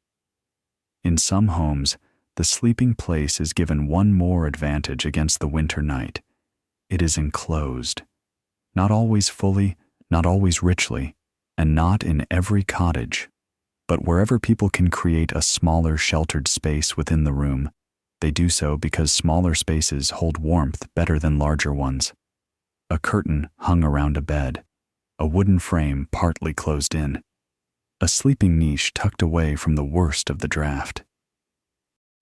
A: In some homes, the sleeping place is given one more advantage against the winter night. It is enclosed, not always fully, not always richly, and not in every cottage, but wherever people can create a smaller sheltered space within the room, they do so because smaller spaces hold warmth better than larger ones. A curtain hung around a bed, a wooden frame partly closed in, a sleeping niche tucked away from the worst of the draft.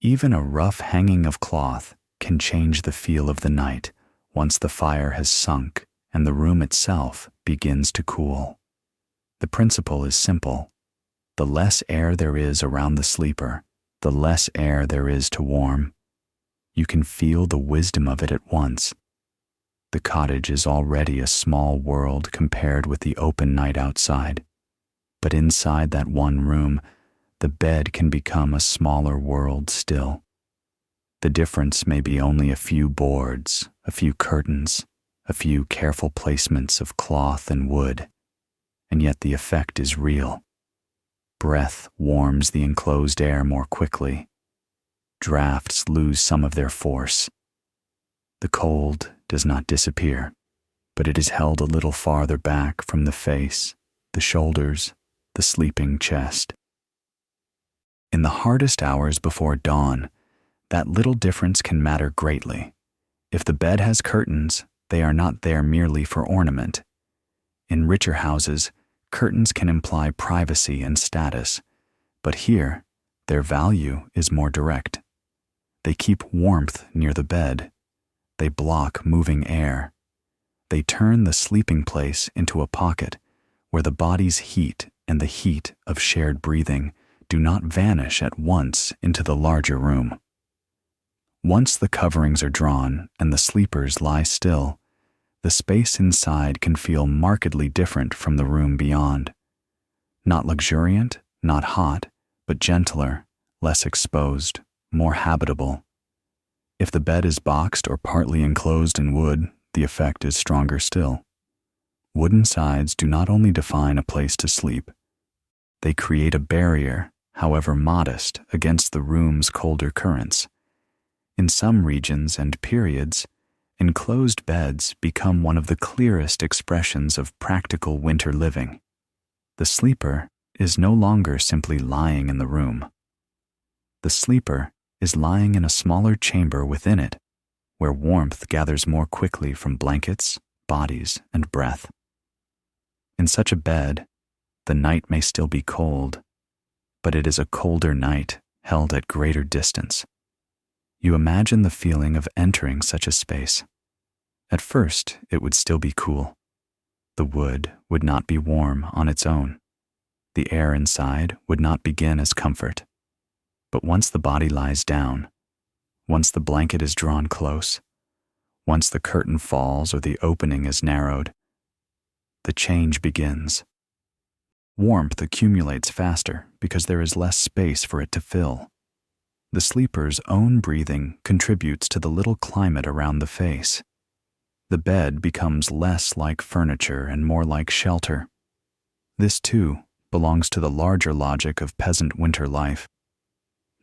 A: Even a rough hanging of cloth can change the feel of the night once the fire has sunk and the room itself begins to cool. The principle is simple. The less air there is around the sleeper, the less air there is to warm. You can feel the wisdom of it at once. The cottage is already a small world compared with the open night outside. But inside that one room, the bed can become a smaller world still. The difference may be only a few boards, a few curtains, a few careful placements of cloth and wood, and yet the effect is real. Breath warms the enclosed air more quickly. Drafts lose some of their force. The cold does not disappear, but it is held a little farther back from the face, the shoulders, the sleeping chest. In the hardest hours before dawn, that little difference can matter greatly. If the bed has curtains, they are not there merely for ornament. In richer houses, curtains can imply privacy and status, but here, their value is more direct. They keep warmth near the bed. They block moving air. They turn the sleeping place into a pocket where the body's heat and the heat of shared breathing do not vanish at once into the larger room. Once the coverings are drawn and the sleepers lie still, the space inside can feel markedly different from the room beyond. Not luxuriant, not hot, but gentler, less exposed, more habitable. If the bed is boxed or partly enclosed in wood, the effect is stronger still. Wooden sides do not only define a place to sleep, they create a barrier, however modest, against the room's colder currents. In some regions and periods, enclosed beds become one of the clearest expressions of practical winter living. The sleeper is no longer simply lying in the room. The sleeper is lying in a smaller chamber within it, where warmth gathers more quickly from blankets, bodies, and breath. In such a bed, the night may still be cold, but it is a colder night held at greater distance. You imagine the feeling of entering such a space. At first, it would still be cool. The wood would not be warm on its own. The air inside would not begin as comfort. But once the body lies down, once the blanket is drawn close, once the curtain falls or the opening is narrowed, the change begins. Warmth accumulates faster because there is less space for it to fill. The sleeper's own breathing contributes to the little climate around the face. The bed becomes less like furniture and more like shelter. This, too, belongs to the larger logic of peasant winter life.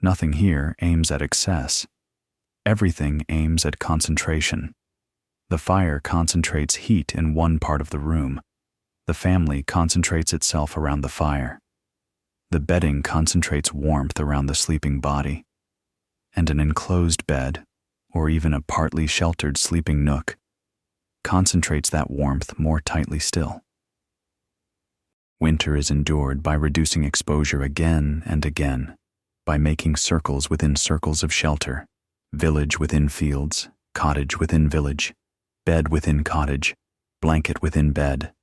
A: Nothing here aims at excess. Everything aims at concentration. The fire concentrates heat in one part of the room. The family concentrates itself around the fire. The bedding concentrates warmth around the sleeping body. And an enclosed bed, or even a partly sheltered sleeping nook, concentrates that warmth more tightly still. Winter is endured by reducing exposure again and again, by making circles within circles of shelter, village within fields, cottage within village, bed within cottage, Blanket within bed,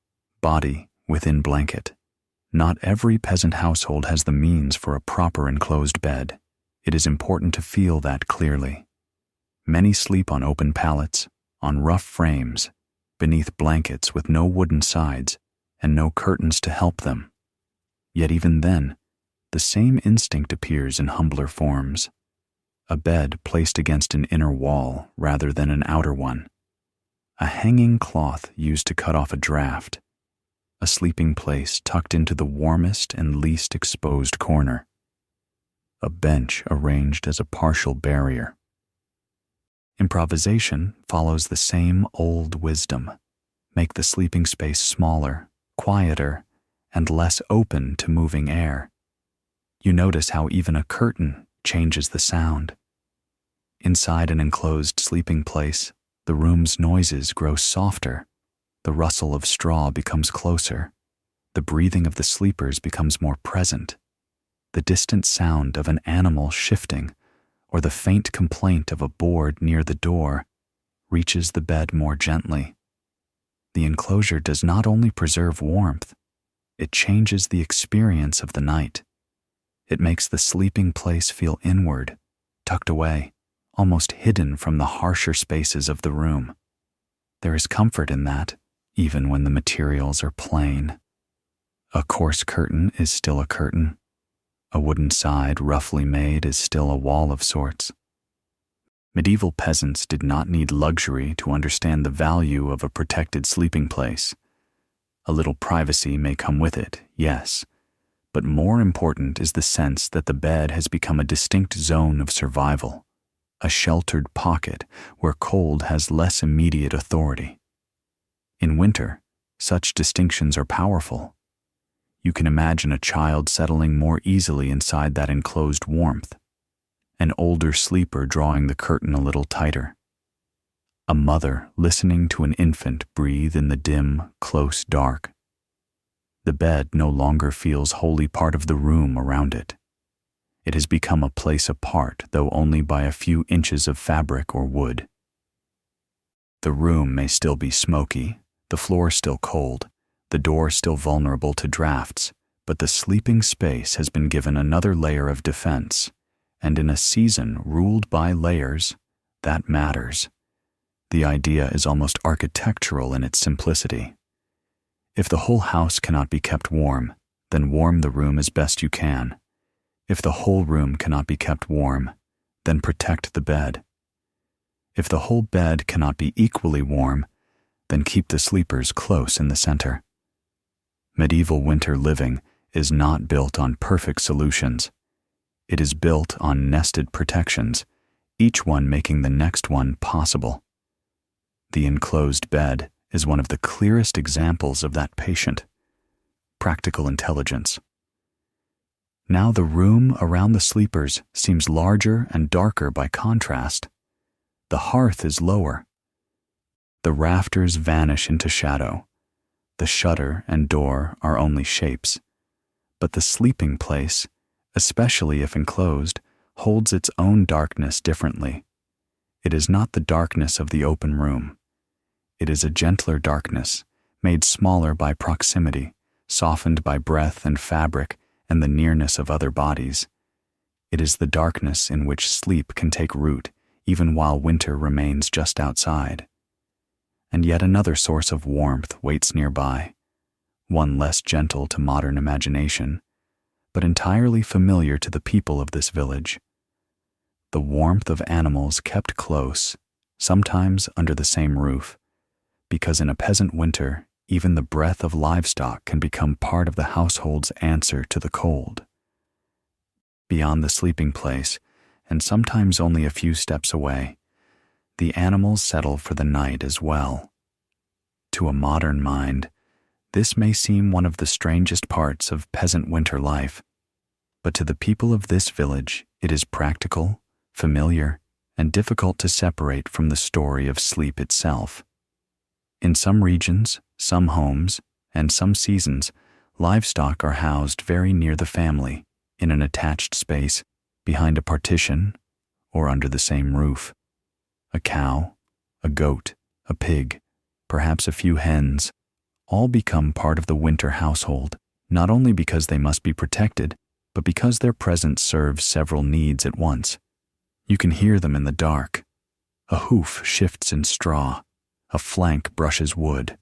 A: body within blanket. Not every peasant household has the means for a proper enclosed bed. It is important to feel that clearly. Many sleep on open pallets, on rough frames, beneath blankets with no wooden sides and no curtains to help them. Yet even then, the same instinct appears in humbler forms. A bed placed against an inner wall rather than an outer one. A hanging cloth used to cut off a draft. A sleeping place tucked into the warmest and least exposed corner. A bench arranged as a partial barrier. Improvisation follows the same old wisdom. Make the sleeping space smaller, quieter, and less open to moving air. You notice how even a curtain changes the sound. Inside an enclosed sleeping place, the room's noises grow softer. The rustle of straw becomes closer. The breathing of the sleepers becomes more present. The distant sound of an animal shifting or the faint complaint of a board near the door reaches the bed more gently. The enclosure does not only preserve warmth, it changes the experience of the night. It makes the sleeping place feel inward, tucked away, almost hidden from the harsher spaces of the room. There is comfort in that, even when the materials are plain. A coarse curtain is still a curtain. A wooden side roughly made is still a wall of sorts. Medieval peasants did not need luxury to understand the value of a protected sleeping place. A little privacy may come with it, yes, but more important is the sense that the bed has become a distinct zone of survival, a sheltered pocket where cold has less immediate authority. In winter, such distinctions are powerful. You can imagine a child settling more easily inside that enclosed warmth, an older sleeper drawing the curtain a little tighter, a mother listening to an infant breathe in the dim, close dark. The bed no longer feels wholly part of the room around it. It has become a place apart, though only by a few inches of fabric or wood. The room may still be smoky, the floor still cold, the door still vulnerable to drafts, but the sleeping space has been given another layer of defense, and in a season ruled by layers, that matters. The idea is almost architectural in its simplicity. If the whole house cannot be kept warm, then warm the room as best you can. If the whole room cannot be kept warm, then protect the bed. If the whole bed cannot be equally warm, then keep the sleepers close in the center. Medieval winter living is not built on perfect solutions. It is built on nested protections, each one making the next one possible. The enclosed bed is one of the clearest examples of that patient, practical intelligence. Now the room around the sleepers seems larger and darker by contrast. The hearth is lower. The rafters vanish into shadow. The shutter and door are only shapes. But the sleeping place, especially if enclosed, holds its own darkness differently. It is not the darkness of the open room. It is a gentler darkness, made smaller by proximity, softened by breath and fabric and the nearness of other bodies. It is the darkness in which sleep can take root, even while winter remains just outside. And yet another source of warmth waits nearby, one less gentle to modern imagination, but entirely familiar to the people of this village. The warmth of animals kept close, sometimes under the same roof, because in a peasant winter, even the breath of livestock can become part of the household's answer to the cold. Beyond the sleeping place, and sometimes only a few steps away, the animals settle for the night as well. To a modern mind, this may seem one of the strangest parts of peasant winter life, but to the people of this village, it is practical, familiar, and difficult to separate from the story of sleep itself. In some regions, some homes, and some seasons, livestock are housed very near the family, in an attached space, behind a partition, or under the same roof. A cow, a goat, a pig, perhaps a few hens, all become part of the winter household, not only because they must be protected, but because their presence serves several needs at once. You can hear them in the dark. A hoof shifts in straw, a flank brushes wood.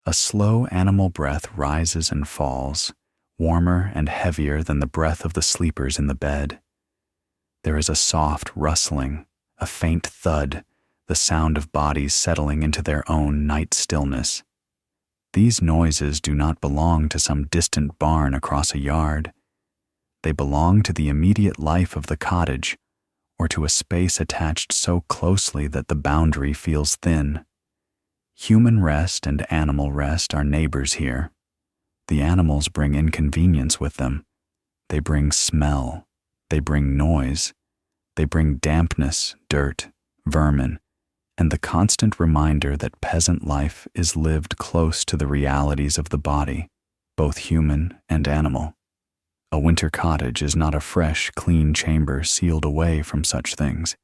A: A slow animal breath rises and falls, warmer and heavier than the breath of the sleepers in the bed. There is a soft rustling, a faint thud, the sound of bodies settling into their own night stillness. These noises do not belong to some distant barn across a yard. They belong to the immediate life of the cottage, or to a space attached so closely that the boundary feels thin. Human rest and animal rest are neighbors here. The animals bring inconvenience with them. They bring smell. They bring noise. They bring dampness, dirt, vermin, and the constant reminder that peasant life is lived close to the realities of the body, both human and animal. A winter cottage is not a fresh, clean chamber sealed away from such things.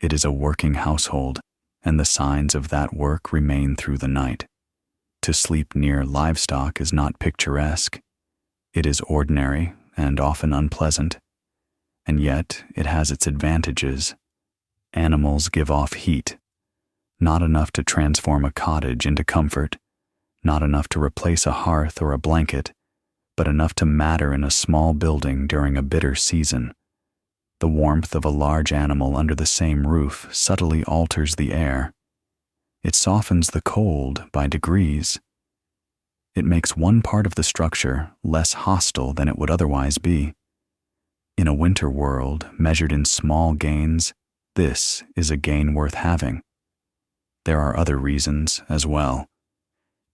A: It is a working household, and the signs of that work remain through the night. To sleep near livestock is not picturesque. It is ordinary and often unpleasant, and yet it has its advantages. Animals give off heat, not enough to transform a cottage into comfort, not enough to replace a hearth or a blanket, but enough to matter in a small building during a bitter season. The warmth of a large animal under the same roof subtly alters the air. It softens the cold by degrees. It makes one part of the structure less hostile than it would otherwise be. In a winter world measured in small gains, this is a gain worth having. There are other reasons as well.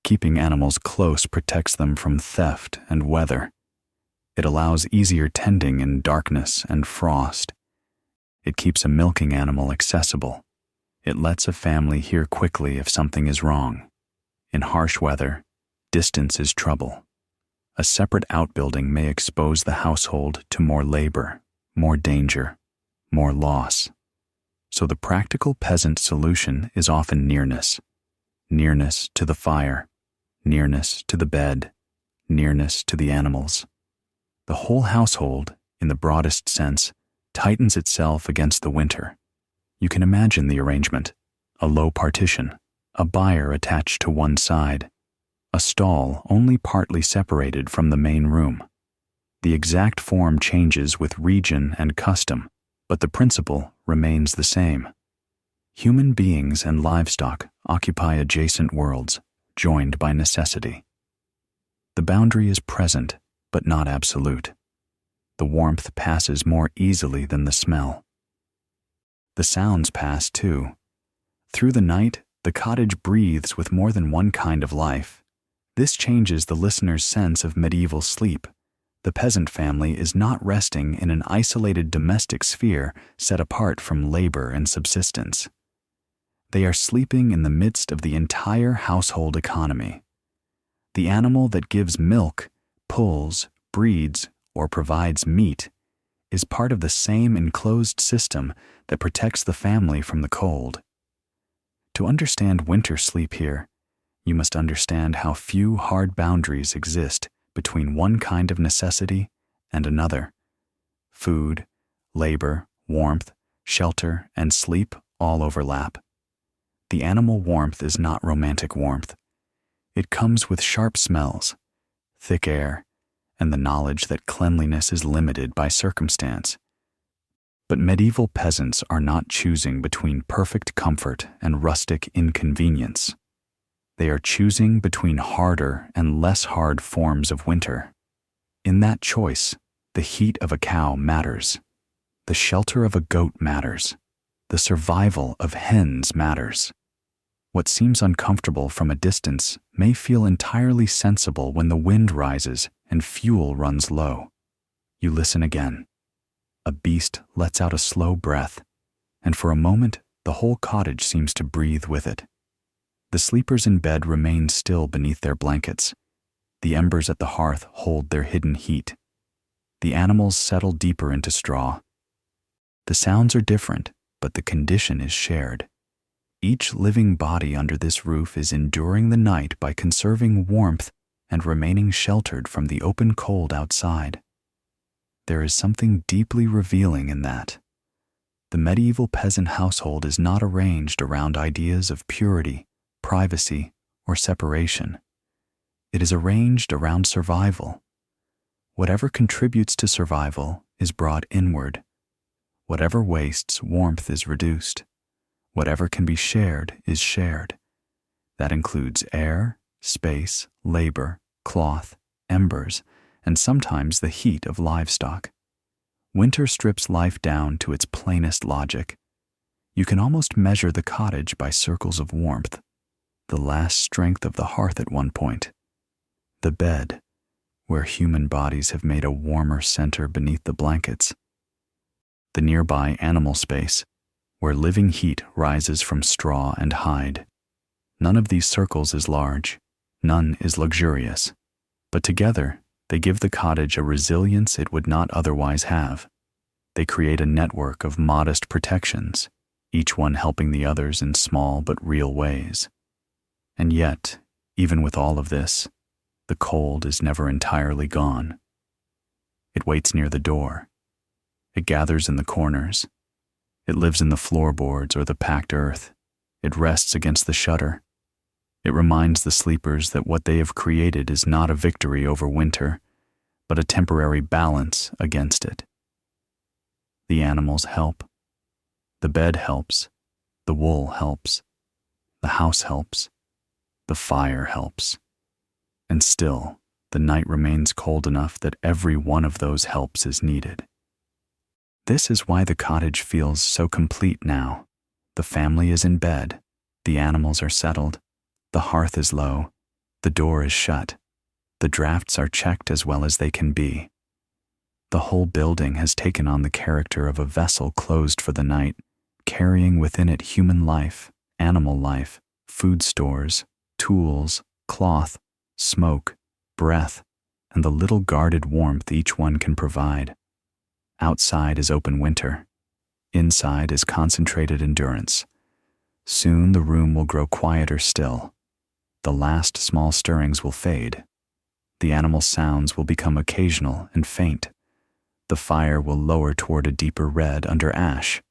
A: Keeping animals close protects them from theft and weather. It allows easier tending in darkness and frost. It keeps a milking animal accessible. It lets a family hear quickly if something is wrong. In harsh weather, distance is trouble. A separate outbuilding may expose the household to more labor, more danger, more loss. So the practical peasant solution is often nearness. Nearness to the fire, nearness to the bed, nearness to the animals. The whole household, in the broadest sense, tightens itself against the winter. You can imagine the arrangement: a low partition, a byre attached to one side, a stall only partly separated from the main room. The exact form changes with region and custom, but the principle remains the same. Human beings and livestock occupy adjacent worlds, joined by necessity. The boundary is present, but not absolute. The warmth passes more easily than the smell. The sounds pass too. Through the night, the cottage breathes with more than one kind of life. This changes the listener's sense of medieval sleep. The peasant family is not resting in an isolated domestic sphere set apart from labor and subsistence. They are sleeping in the midst of the entire household economy. The animal that gives milk, pulls, breeds, or provides meat is part of the same enclosed system that protects the family from the cold. To understand winter sleep here, you must understand how few hard boundaries exist between one kind of necessity and another. Food, labor, warmth, shelter, and sleep all overlap. The animal warmth is not romantic warmth. It comes with sharp smells, thick air, and the knowledge that cleanliness is limited by circumstance. But medieval peasants are not choosing between perfect comfort and rustic inconvenience. They are choosing between harder and less hard forms of winter. In that choice, the heat of a cow matters. The shelter of a goat matters. The survival of hens matters. What seems uncomfortable from a distance may feel entirely sensible when the wind rises and fuel runs low. You listen again. A beast lets out a slow breath, and for a moment the whole cottage seems to breathe with it. The sleepers in bed remain still beneath their blankets. The embers at the hearth hold their hidden heat. The animals settle deeper into straw. The sounds are different, but the condition is shared. Each living body under this roof is enduring the night by conserving warmth and remaining sheltered from the open cold outside. There is something deeply revealing in that. The medieval peasant household is not arranged around ideas of purity, privacy, or separation. It is arranged around survival. Whatever contributes to survival is brought inward. Whatever wastes warmth is reduced. Whatever can be shared is shared. That includes air, space, labor, cloth, embers, and sometimes the heat of livestock. Winter strips life down to its plainest logic. You can almost measure the cottage by circles of warmth, the last strength of the hearth at one point, the bed, where human bodies have made a warmer center beneath the blankets, the nearby animal space, where living heat rises from straw and hide. None of these circles is large, none is luxurious, but together they give the cottage a resilience it would not otherwise have. They create a network of modest protections, each one helping the others in small but real ways. And yet, even with all of this, the cold is never entirely gone. It waits near the door. It gathers in the corners. It lives in the floorboards or the packed earth. It rests against the shutter. It reminds the sleepers that what they have created is not a victory over winter, but a temporary balance against it. The animals help. The bed helps. The wool helps. The house helps. The fire helps. And still, the night remains cold enough that every one of those helps is needed. This is why the cottage feels so complete now. The family is in bed. The animals are settled. The hearth is low. The door is shut. The drafts are checked as well as they can be. The whole building has taken on the character of a vessel closed for the night, carrying within it human life, animal life, food stores, tools, cloth, smoke, breath, and the little guarded warmth each one can provide. Outside is open winter. Inside is concentrated endurance. Soon the room will grow quieter still. The last small stirrings will fade. The animal sounds will become occasional and faint. The fire will lower toward a deeper red under ash.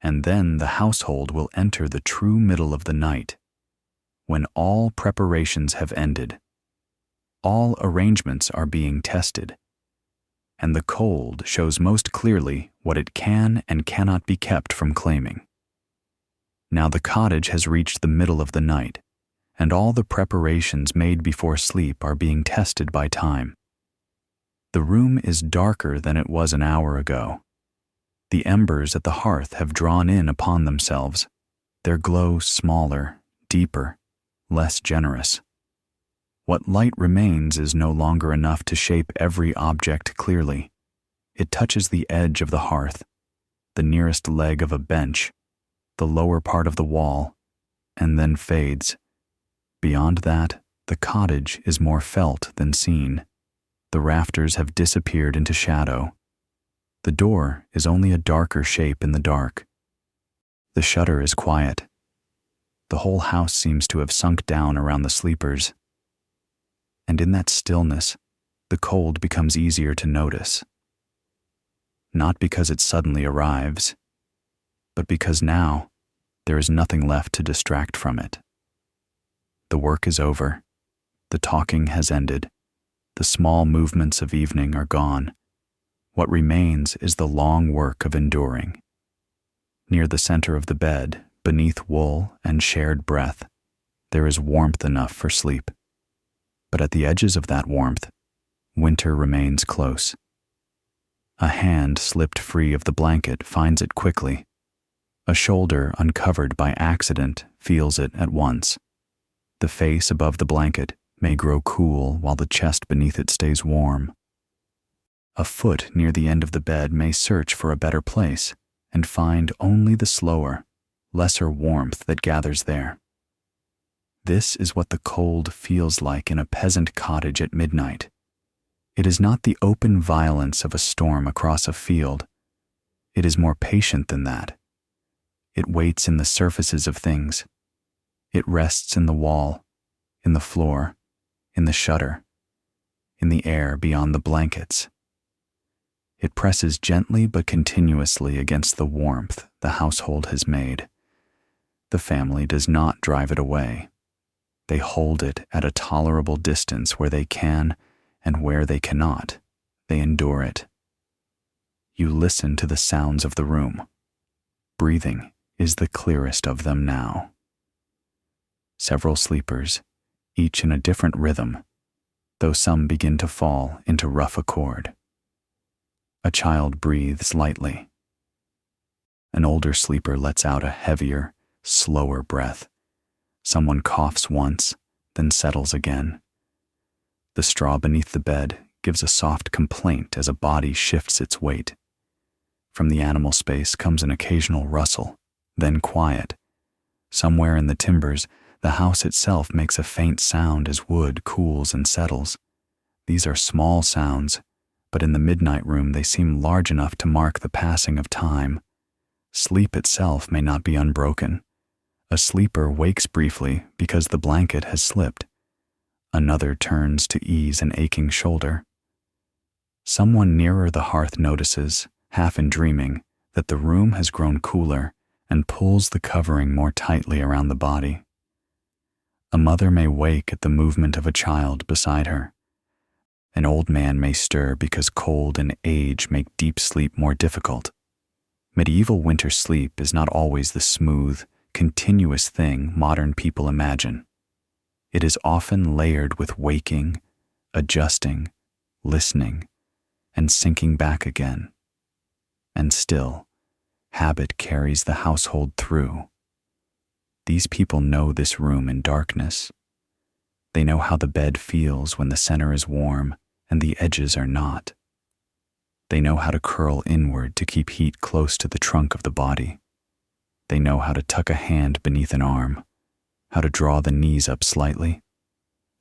A: And then the household will enter the true middle of the night, when all preparations have ended. All arrangements are being tested, and the cold shows most clearly what it can and cannot be kept from claiming. Now the cottage has reached the middle of the night, and all the preparations made before sleep are being tested by time. The room is darker than it was an hour ago. The embers at the hearth have drawn in upon themselves, their glow smaller, deeper, less generous. What light remains is no longer enough to shape every object clearly. It touches the edge of the hearth, the nearest leg of a bench, the lower part of the wall, and then fades. Beyond that, the cottage is more felt than seen. The rafters have disappeared into shadow. The door is only a darker shape in the dark. The shutter is quiet. The whole house seems to have sunk down around the sleepers. And in that stillness, the cold becomes easier to notice. Not because it suddenly arrives, but because now there is nothing left to distract from it. The work is over. The talking has ended. The small movements of evening are gone. What remains is the long work of enduring. Near the center of the bed, beneath wool and shared breath, there is warmth enough for sleep. But at the edges of that warmth, winter remains close. A hand slipped free of the blanket finds it quickly. A shoulder uncovered by accident feels it at once. The face above the blanket may grow cool while the chest beneath it stays warm. A foot near the end of the bed may search for a better place and find only the slower, lesser warmth that gathers there. This is what the cold feels like in a peasant cottage at midnight. It is not the open violence of a storm across a field. It is more patient than that. It waits in the surfaces of things. It rests in the wall, in the floor, in the shutter, in the air beyond the blankets. It presses gently but continuously against the warmth the household has made. The family does not drive it away. They hold it at a tolerable distance where they can, and where they cannot, they endure it. You listen to the sounds of the room. Breathing is the clearest of them now. Several sleepers, each in a different rhythm, though some begin to fall into rough accord. A child breathes lightly. An older sleeper lets out a heavier, slower breath. Someone coughs once, then settles again. The straw beneath the bed gives a soft complaint as a body shifts its weight. From the animal space comes an occasional rustle, then quiet. Somewhere in the timbers, the house itself makes a faint sound as wood cools and settles. These are small sounds, but in the midnight room they seem large enough to mark the passing of time. Sleep itself may not be unbroken. A sleeper wakes briefly because the blanket has slipped. Another turns to ease an aching shoulder. Someone nearer the hearth notices, half in dreaming, that the room has grown cooler and pulls the covering more tightly around the body. A mother may wake at the movement of a child beside her. An old man may stir because cold and age make deep sleep more difficult. Medieval winter sleep is not always the smooth, continuous thing modern people imagine. It is often layered with waking, adjusting, listening, and sinking back again. And still, habit carries the household through. These people know this room in darkness. They know how the bed feels when the center is warm and the edges are not. They know how to curl inward to keep heat close to the trunk of the body. They know how to tuck a hand beneath an arm, how to draw the knees up slightly,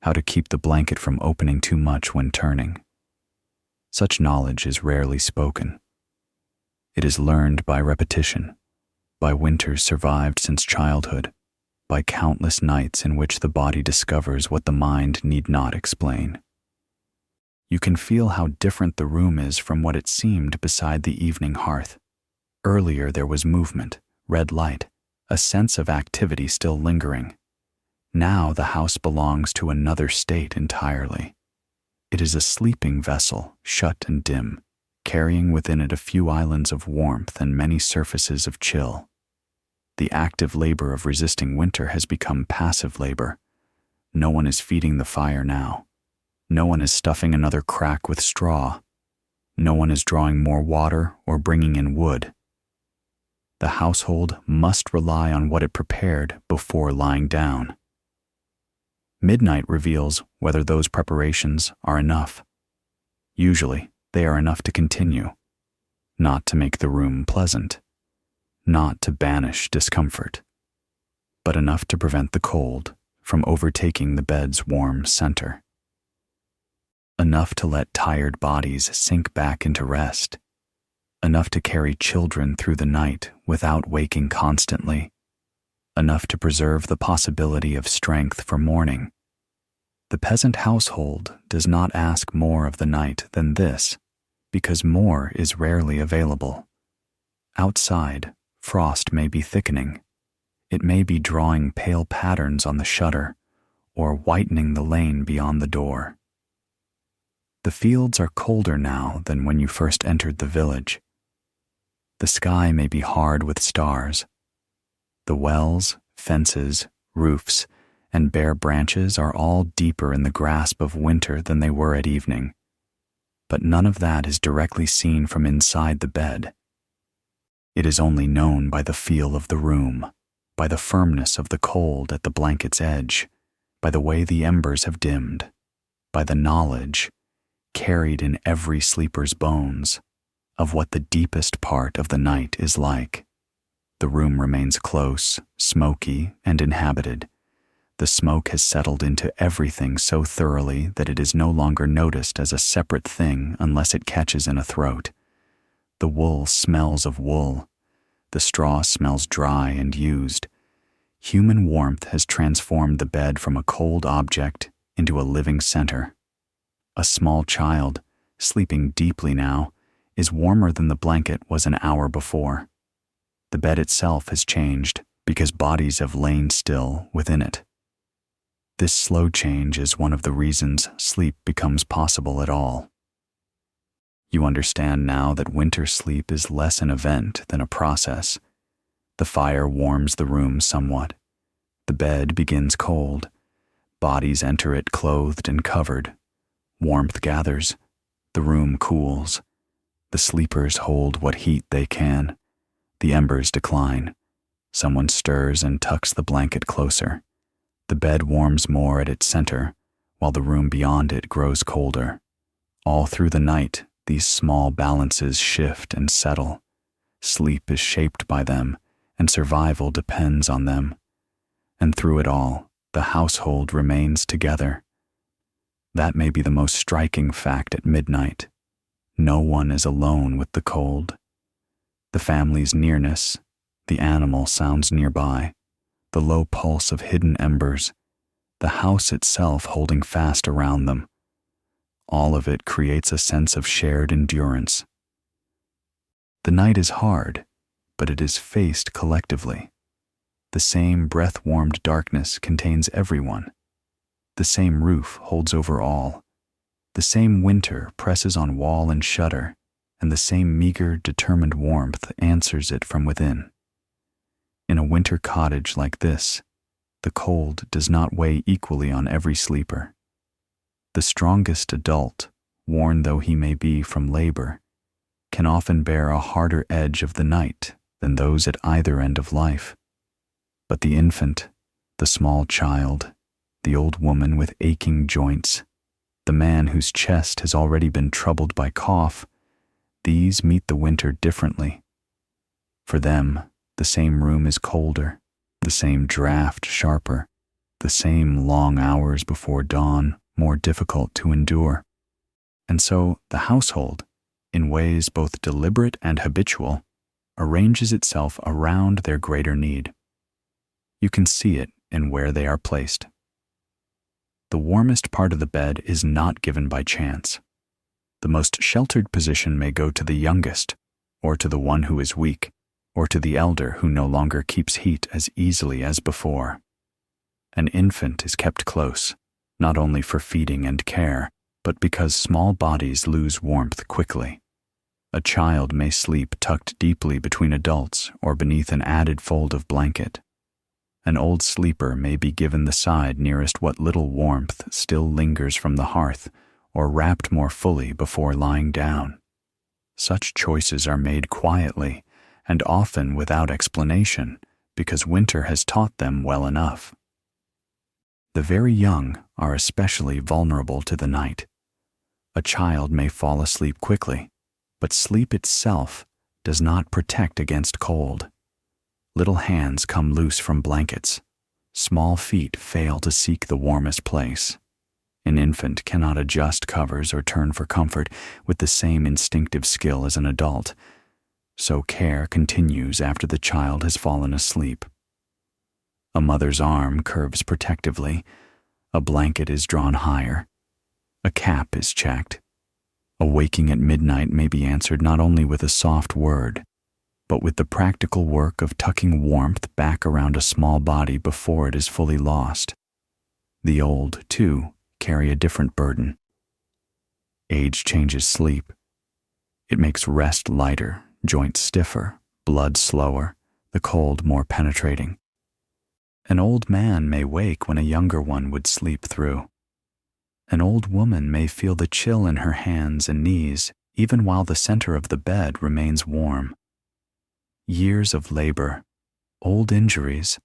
A: how to keep the blanket from opening too much when turning. Such knowledge is rarely spoken. It is learned by repetition, by winters survived since childhood, by countless nights in which the body discovers what the mind need not explain. You can feel how different the room is from what it seemed beside the evening hearth. Earlier there was movement, red light, a sense of activity still lingering. Now the house belongs to another state entirely. It is a sleeping vessel, shut and dim, carrying within it a few islands of warmth and many surfaces of chill. The active labor of resisting winter has become passive labor. No one is feeding the fire now. No one is stuffing another crack with straw. No one is drawing more water or bringing in wood. The household must rely on what it prepared before lying down. Midnight reveals whether those preparations are enough. Usually, they are enough to continue, not to make the room pleasant, not to banish discomfort, but enough to prevent the cold from overtaking the bed's warm center. Enough to let tired bodies sink back into rest. Enough to carry children through the night without waking constantly. Enough to preserve the possibility of strength for morning. The peasant household does not ask more of the night than this, because more is rarely available. Outside, frost may be thickening. It may be drawing pale patterns on the shutter, or whitening the lane beyond the door. The fields are colder now than when you first entered the village. The sky may be hard with stars. The wells, fences, roofs, and bare branches are all deeper in the grasp of winter than they were at evening. But none of that is directly seen from inside the bed. It is only known by the feel of the room, by the firmness of the cold at the blanket's edge, by the way the embers have dimmed, by the knowledge, carried in every sleeper's bones, of what the deepest part of the night is like. The room remains close, smoky, and inhabited. The smoke has settled into everything so thoroughly that it is no longer noticed as a separate thing unless it catches in a throat. The wool smells of wool. The straw smells dry and used. Human warmth has transformed the bed from a cold object into a living center. A small child, sleeping deeply now, is warmer than the blanket was an hour before. The bed itself has changed because bodies have lain still within it. This slow change is one of the reasons sleep becomes possible at all. You understand now that winter sleep is less an event than a process. The fire warms the room somewhat. The bed begins cold. Bodies enter it clothed and covered. Warmth gathers. The room cools. The sleepers hold what heat they can. The embers decline. Someone stirs and tucks the blanket closer. The bed warms more at its center, while the room beyond it grows colder. All through the night, these small balances shift and settle. Sleep is shaped by them, and survival depends on them. And through it all, the household remains together. That may be the most striking fact at midnight. No one is alone with the cold. The family's nearness, the animal sounds nearby, the low pulse of hidden embers, the house itself holding fast around them. All of it creates a sense of shared endurance. The night is hard, but it is faced collectively. The same breath-warmed darkness contains everyone. The same roof holds over all. The same winter presses on wall and shutter, and the same meager, determined warmth answers it from within. In a winter cottage like this, the cold does not weigh equally on every sleeper. The strongest adult, worn though he may be from labor, can often bear a harder edge of the night than those at either end of life. But the infant, the small child, the old woman with aching joints, the man whose chest has already been troubled by cough, these meet the winter differently. For them, the same room is colder, the same draft sharper, the same long hours before dawn more difficult to endure. And so the household, in ways both deliberate and habitual, arranges itself around their greater need. You can see it in where they are placed. The warmest part of the bed is not given by chance. The most sheltered position may go to the youngest, or to the one who is weak, or to the elder who no longer keeps heat as easily as before. An infant is kept close, not only for feeding and care, but because small bodies lose warmth quickly. A child may sleep tucked deeply between adults or beneath an added fold of blanket. An old sleeper may be given the side nearest what little warmth still lingers from the hearth, or wrapped more fully before lying down. Such choices are made quietly, and often without explanation, because winter has taught them well enough. The very young are especially vulnerable to the night. A child may fall asleep quickly, but sleep itself does not protect against cold. Little hands come loose from blankets. Small feet fail to seek the warmest place. An infant cannot adjust covers or turn for comfort with the same instinctive skill as an adult. So care continues after the child has fallen asleep. A mother's arm curves protectively. A blanket is drawn higher. A cap is checked. A waking at midnight may be answered not only with a soft word, but with the practical work of tucking warmth back around a small body before it is fully lost. The old, too, carry a different burden. Age changes sleep. It makes rest lighter, joints stiffer, blood slower, the cold more penetrating. An old man may wake when a younger one would sleep through. An old woman may feel the chill in her hands and knees even while the center of the bed remains warm. Years of labor, old injuries,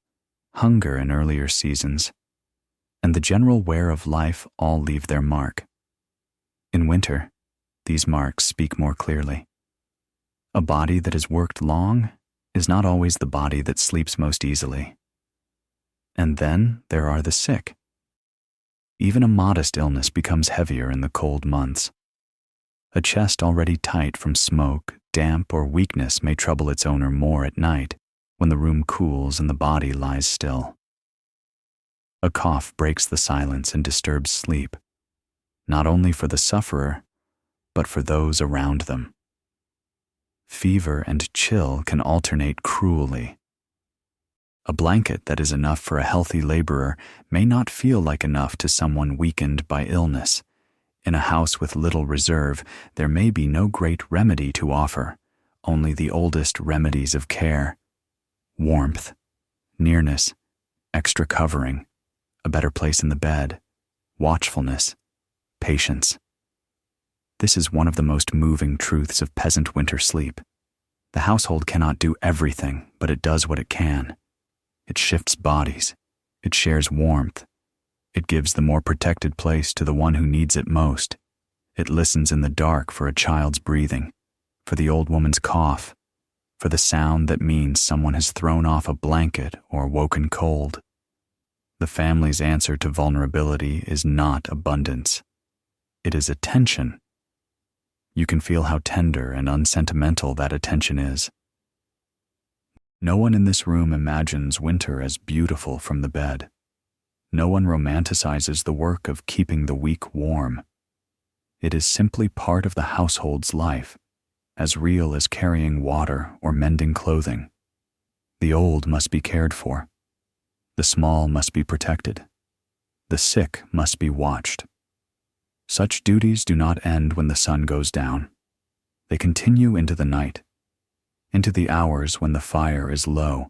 A: hunger in earlier seasons, and the general wear of life all leave their mark. In winter, these marks speak more clearly. A body that has worked long is not always the body that sleeps most easily. And then there are the sick. Even a modest illness becomes heavier in the cold months. A chest already tight from smoke Damp or weakness may trouble its owner more at night, when the room cools and the body lies still. A cough breaks the silence and disturbs sleep, not only for the sufferer, but for those around them. Fever and chill can alternate cruelly. A blanket that is enough for a healthy laborer may not feel like enough to someone weakened by illness. In a house with little reserve, there may be no great remedy to offer, only the oldest remedies of care: warmth, nearness, extra covering, a better place in the bed, watchfulness, patience. This is one of the most moving truths of peasant winter sleep. The household cannot do everything, but it does what it can. It shifts bodies. It shares warmth. It gives the more protected place to the one who needs it most. It listens in the dark for a child's breathing, for the old woman's cough, for the sound that means someone has thrown off a blanket or woken cold. The family's answer to vulnerability is not abundance. It is attention. You can feel how tender and unsentimental that attention is. No one in this room imagines winter as beautiful from the bed. No one romanticizes the work of keeping the weak warm. It is simply part of the household's life, as real as carrying water or mending clothing. The old must be cared for. The small must be protected. The sick must be watched. Such duties do not end when the sun goes down. They continue into the night, into the hours when the fire is low,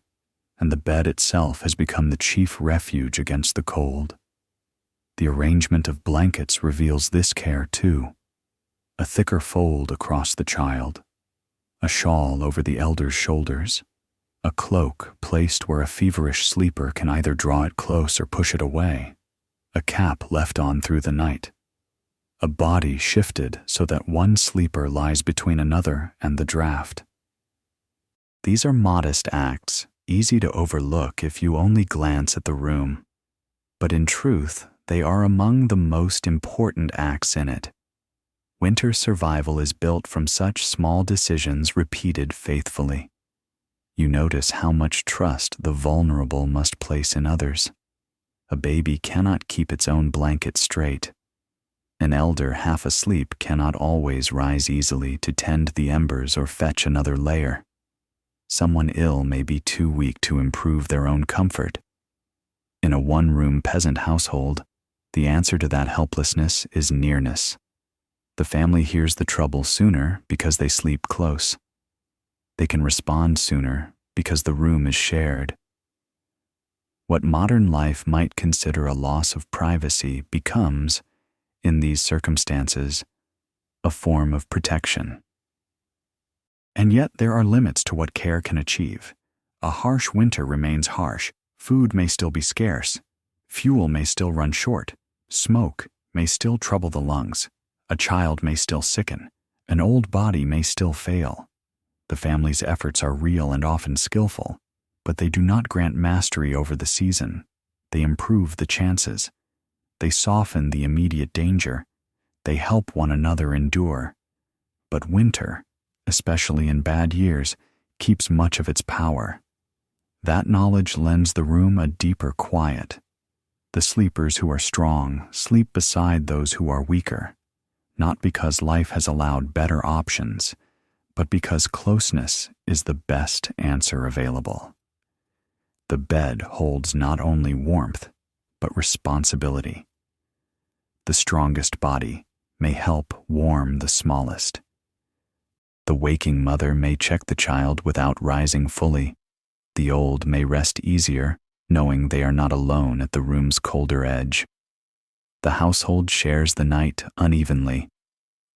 A: and the bed itself has become the chief refuge against the cold. The arrangement of blankets reveals this care too. A thicker fold across the child, a shawl over the elder's shoulders, a cloak placed where a feverish sleeper can either draw it close or push it away, a cap left on through the night, a body shifted so that one sleeper lies between another and the draft. These are modest acts, easy to overlook if you only glance at the room. But in truth, they are among the most important acts in it. Winter survival is built from such small decisions repeated faithfully. You notice how much trust the vulnerable must place in others. A baby cannot keep its own blanket straight. An elder half asleep cannot always rise easily to tend the embers or fetch another layer. Someone ill may be too weak to improve their own comfort. In a one-room peasant household, the answer to that helplessness is nearness. The family hears the trouble sooner because they sleep close. They can respond sooner because the room is shared. What modern life might consider a loss of privacy becomes, in these circumstances, a form of protection. And yet there are limits to what care can achieve. A harsh winter remains harsh. Food may still be scarce. Fuel may still run short. Smoke may still trouble the lungs. A child may still sicken. An old body may still fail. The family's efforts are real and often skillful, but they do not grant mastery over the season. They improve the chances. They soften the immediate danger. They help one another endure. But winter, especially in bad years, keeps much of its power. That knowledge lends the room a deeper quiet. The sleepers who are strong sleep beside those who are weaker, not because life has allowed better options, but because closeness is the best answer available. The bed holds not only warmth, but responsibility. The strongest body may help warm the smallest. The waking mother may check the child without rising fully. The old may rest easier, knowing they are not alone at the room's colder edge. The household shares the night unevenly,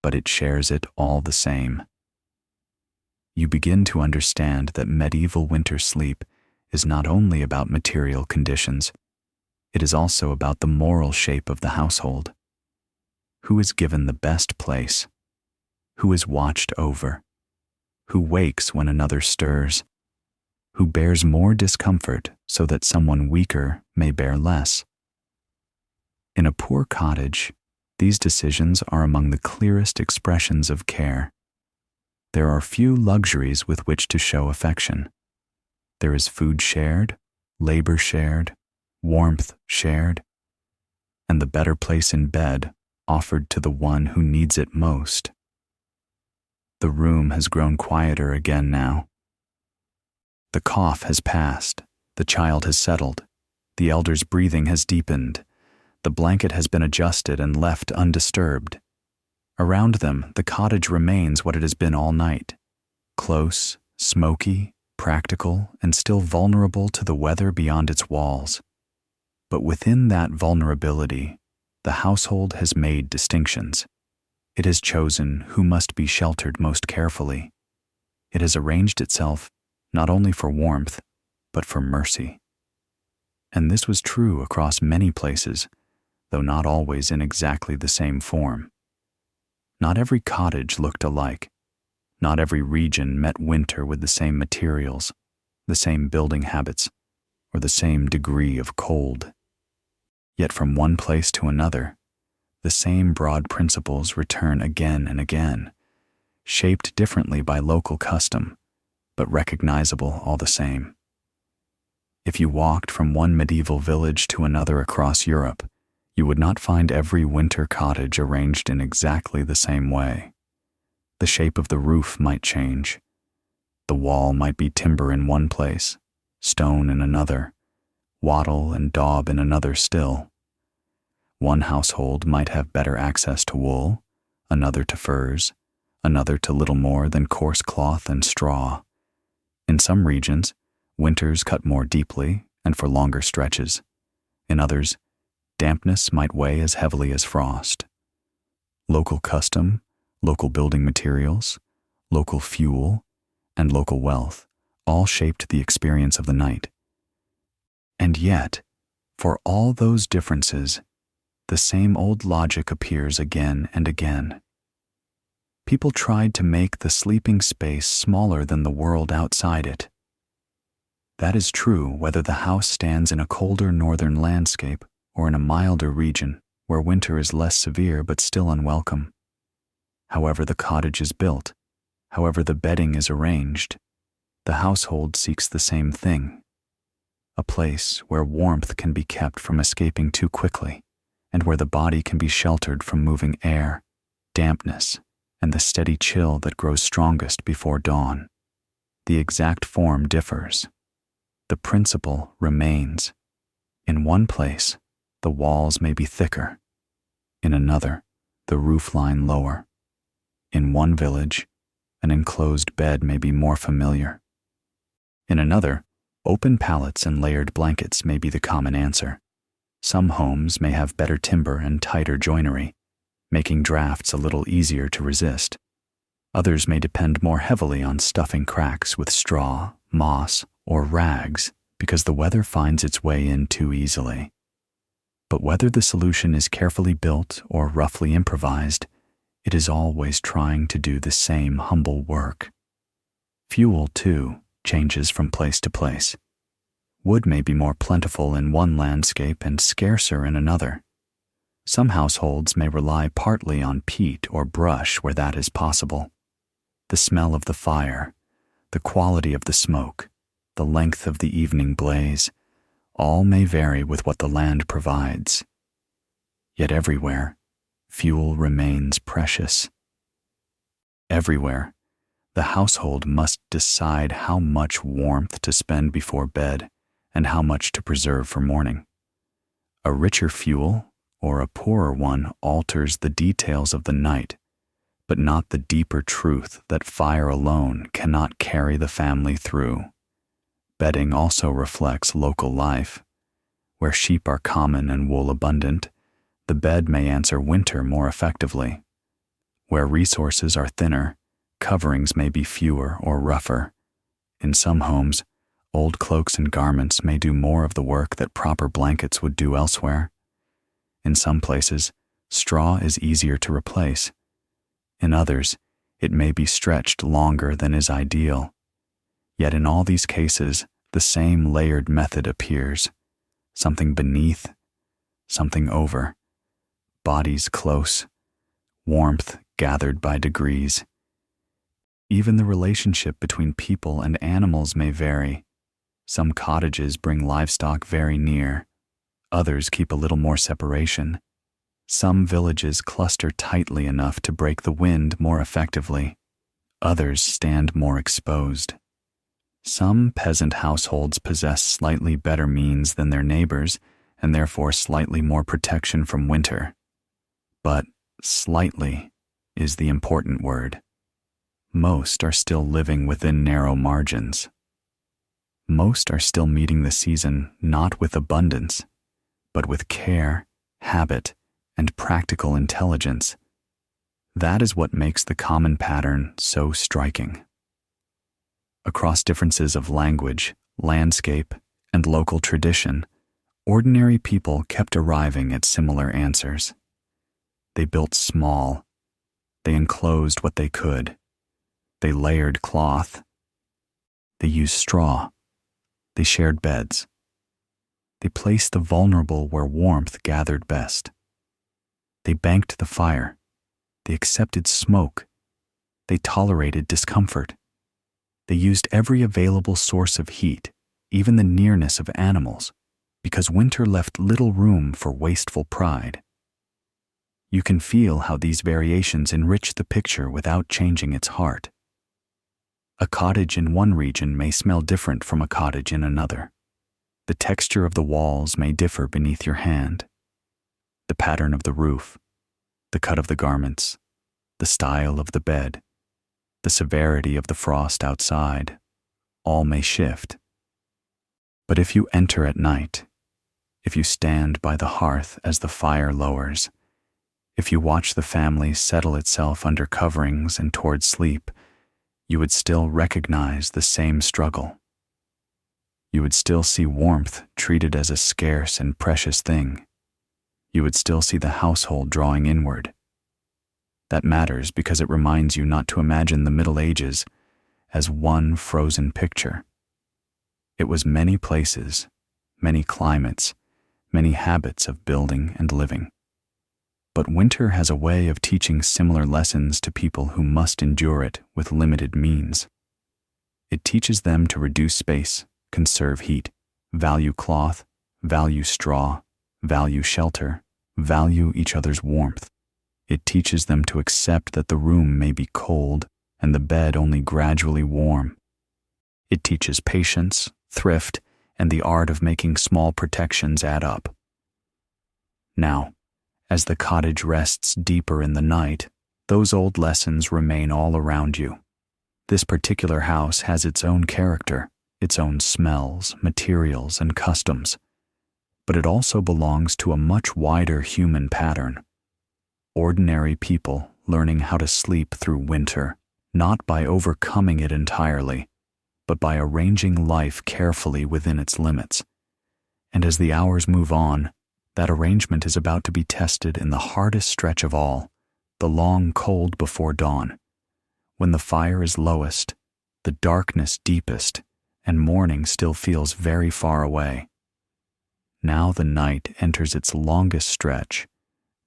A: but it shares it all the same. You begin to understand that medieval winter sleep is not only about material conditions, it is also about the moral shape of the household. Who is given the best place? Who is watched over? Who wakes when another stirs? Who bears more discomfort so that someone weaker may bear less? In a poor cottage, these decisions are among the clearest expressions of care. There are few luxuries with which to show affection. There is food shared, labor shared, warmth shared, and the better place in bed offered to the one who needs it most. The room has grown quieter again now. The cough has passed, the child has settled, the elder's breathing has deepened, the blanket has been adjusted and left undisturbed. Around them, the cottage remains what it has been all night, close, smoky, practical, and still vulnerable to the weather beyond its walls. But within that vulnerability, the household has made distinctions. It has chosen who must be sheltered most carefully. It has arranged itself not only for warmth, but for mercy. And this was true across many places, though not always in exactly the same form. Not every cottage looked alike. Not every region met winter with the same materials, the same building habits, or the same degree of cold. Yet from one place to another, the same broad principles return again and again, shaped differently by local custom, but recognizable all the same. If you walked from one medieval village to another across Europe, you would not find every winter cottage arranged in exactly the same way. The shape of the roof might change. The wall might be timber in one place, stone in another, wattle and daub in another still. One household might have better access to wool, another to furs, another to little more than coarse cloth and straw. In some regions, winters cut more deeply and for longer stretches. In others, dampness might weigh as heavily as frost. Local custom, local building materials, local fuel, and local wealth all shaped the experience of the night. And yet, for all those differences, the same old logic appears again and again. People tried to make the sleeping space smaller than the world outside it. That is true whether the house stands in a colder northern landscape or in a milder region where winter is less severe but still unwelcome. However the cottage is built, however the bedding is arranged, the household seeks the same thing: a place where warmth can be kept from escaping too quickly, and where the body can be sheltered from moving air, dampness, and the steady chill that grows strongest before dawn. The exact form differs. The principle remains. In one place, the walls may be thicker. In another, the roof line lower. In one village, an enclosed bed may be more familiar. In another, open pallets and layered blankets may be the common answer. Some homes may have better timber and tighter joinery, making drafts a little easier to resist. Others may depend more heavily on stuffing cracks with straw, moss, or rags because the weather finds its way in too easily. But whether the solution is carefully built or roughly improvised, it is always trying to do the same humble work. Fuel, too, changes from place to place. Wood may be more plentiful in one landscape and scarcer in another. Some households may rely partly on peat or brush where that is possible. The smell of the fire, the quality of the smoke, the length of the evening blaze, all may vary with what the land provides. Yet everywhere, fuel remains precious. Everywhere, the household must decide how much warmth to spend before bed and how much to preserve for morning. A richer fuel or a poorer one alters the details of the night, but not the deeper truth that fire alone cannot carry the family through. Bedding also reflects local life. Where sheep are common and wool abundant, the bed may answer winter more effectively. Where resources are thinner, coverings may be fewer or rougher. In some homes, old cloaks and garments may do more of the work that proper blankets would do elsewhere. In some places, straw is easier to replace. In others, it may be stretched longer than is ideal. Yet in all these cases, the same layered method appears. Something beneath, something over. Bodies close, warmth gathered by degrees. Even the relationship between people and animals may vary. Some cottages bring livestock very near. Others keep a little more separation. Some villages cluster tightly enough to break the wind more effectively. Others stand more exposed. Some peasant households possess slightly better means than their neighbors and therefore slightly more protection from winter. But slightly is the important word. Most are still living within narrow margins. Most are still meeting the season not with abundance, but with care, habit, and practical intelligence. That is what makes the common pattern so striking. Across differences of language, landscape, and local tradition, ordinary people kept arriving at similar answers. They built small. They enclosed what they could. They layered cloth. They used straw. They shared beds. They placed the vulnerable where warmth gathered best. They banked the fire. They accepted smoke. They tolerated discomfort. They used every available source of heat, even the nearness of animals, because winter left little room for wasteful pride. You can feel how these variations enrich the picture without changing its heart. A cottage in one region may smell different from a cottage in another. The texture of the walls may differ beneath your hand. The pattern of the roof, the cut of the garments, the style of the bed, the severity of the frost outside, all may shift. But if you enter at night, if you stand by the hearth as the fire lowers, if you watch the family settle itself under coverings and toward sleep, you would still recognize the same struggle. You would still see warmth treated as a scarce and precious thing. You would still see the household drawing inward. That matters because it reminds you not to imagine the Middle Ages as one frozen picture. It was many places, many climates, many habits of building and living. But winter has a way of teaching similar lessons to people who must endure it with limited means. It teaches them to reduce space, conserve heat, value cloth, value straw, value shelter, value each other's warmth. It teaches them to accept that the room may be cold and the bed only gradually warm. It teaches patience, thrift, and the art of making small protections add up. Now, as the cottage rests deeper in the night, those old lessons remain all around you. This particular house has its own character, its own smells, materials, and customs, but it also belongs to a much wider human pattern. Ordinary people learning how to sleep through winter, not by overcoming it entirely, but by arranging life carefully within its limits. And as the hours move on, that arrangement is about to be tested in the hardest stretch of all, the long cold before dawn, when the fire is lowest, the darkness deepest, and morning still feels very far away. Now the night enters its longest stretch,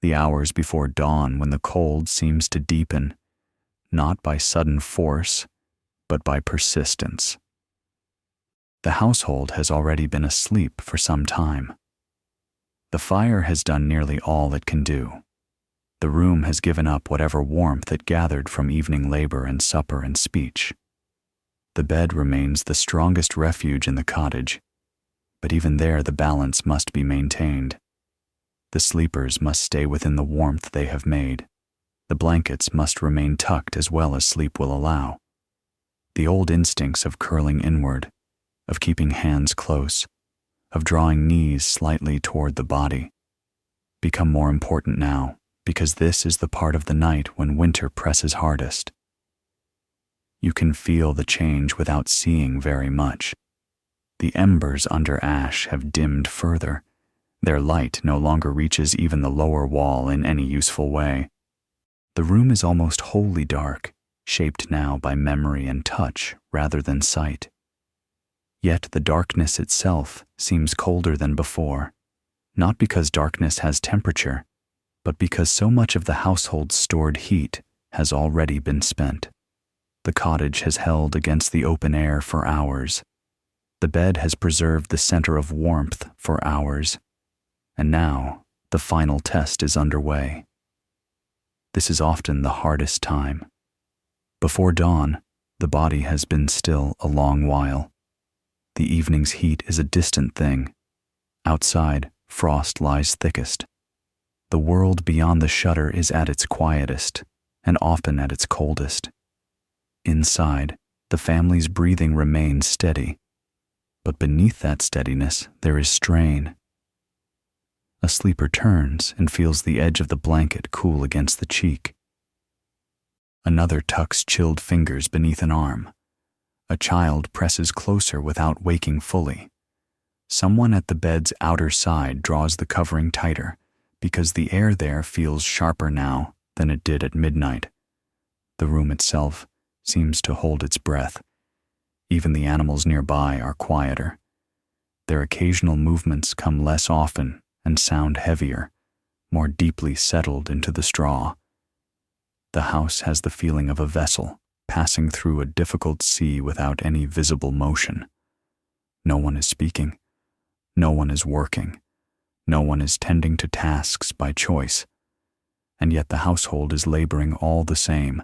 A: the hours before dawn when the cold seems to deepen, not by sudden force, but by persistence. The household has already been asleep for some time. The fire has done nearly all it can do. The room has given up whatever warmth it gathered from evening labor and supper and speech. The bed remains the strongest refuge in the cottage, but even there the balance must be maintained. The sleepers must stay within the warmth they have made. The blankets must remain tucked as well as sleep will allow. The old instincts of curling inward, of keeping hands close, of drawing knees slightly toward the body, become more important now, because this is the part of the night when winter presses hardest. You can feel the change without seeing very much. The embers under ash have dimmed further. Their light no longer reaches even the lower wall in any useful way. The room is almost wholly dark, shaped now by memory and touch rather than sight. Yet the darkness itself seems colder than before, not because darkness has temperature, but because so much of the household's stored heat has already been spent. The cottage has held against the open air for hours. The bed has preserved the center of warmth for hours. And now, the final test is underway. This is often the hardest time. Before dawn, the body has been still a long while. The evening's heat is a distant thing. Outside, frost lies thickest. The world beyond the shutter is at its quietest, and often at its coldest. Inside, the family's breathing remains steady, but beneath that steadiness there is strain. A sleeper turns and feels the edge of the blanket cool against the cheek. Another tucks chilled fingers beneath an arm. A child presses closer without waking fully. Someone at the bed's outer side draws the covering tighter, because the air there feels sharper now than it did at midnight. The room itself seems to hold its breath. Even the animals nearby are quieter. Their occasional movements come less often and sound heavier, more deeply settled into the straw. The house has the feeling of a vessel passing through a difficult sea without any visible motion. No one is speaking. No one is working. No one is tending to tasks by choice. And yet the household is laboring all the same,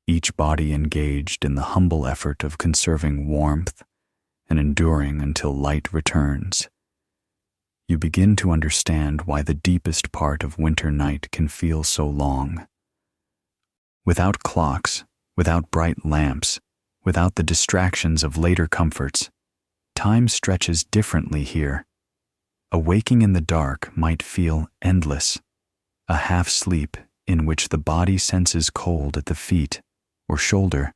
A: each body engaged in the humble effort of conserving warmth and enduring until light returns. You begin to understand why the deepest part of winter night can feel so long. Without clocks, without bright lamps, without the distractions of later comforts, time stretches differently here. A waking in the dark might feel endless, a half-sleep in which the body senses cold at the feet or shoulder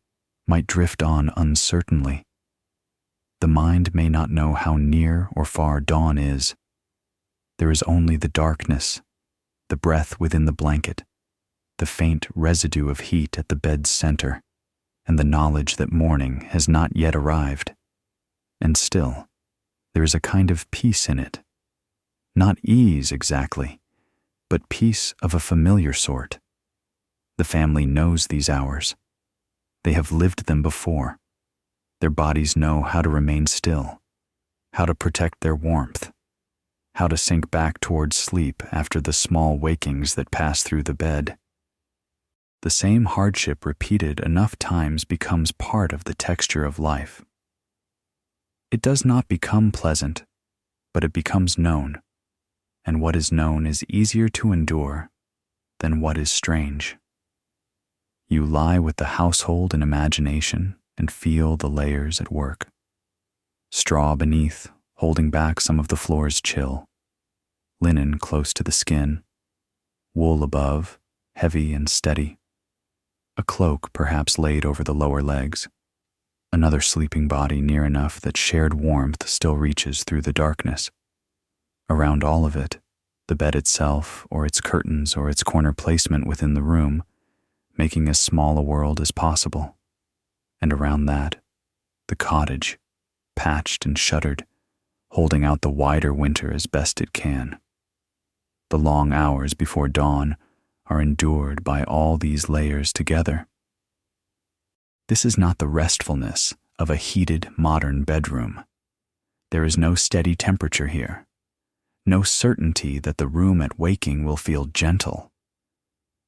A: might drift on uncertainly. The mind may not know how near or far dawn is. There is only the darkness, the breath within the blanket, the faint residue of heat at the bed's center, and the knowledge that morning has not yet arrived. And still, there is a kind of peace in it. Not ease exactly, but peace of a familiar sort. The family knows these hours. They have lived them before. Their bodies know how to remain still, how to protect their warmth, how to sink back towards sleep after the small wakings that pass through the bed. The same hardship repeated enough times becomes part of the texture of life. It does not become pleasant, but it becomes known, and what is known is easier to endure than what is strange. You lie with the household in imagination and feel the layers at work. Straw beneath, holding back some of the floor's chill. Linen close to the skin. Wool above, heavy and steady. A cloak perhaps laid over the lower legs. Another sleeping body near enough that shared warmth still reaches through the darkness. Around all of it, the bed itself, or its curtains, or its corner placement within the room, making as small a world as possible. And around that, the cottage, patched and shuttered, holding out the wider winter as best it can. The long hours before dawn are endured by all these layers together. This is not the restfulness of a heated modern bedroom. There is no steady temperature here, no certainty that the room at waking will feel gentle,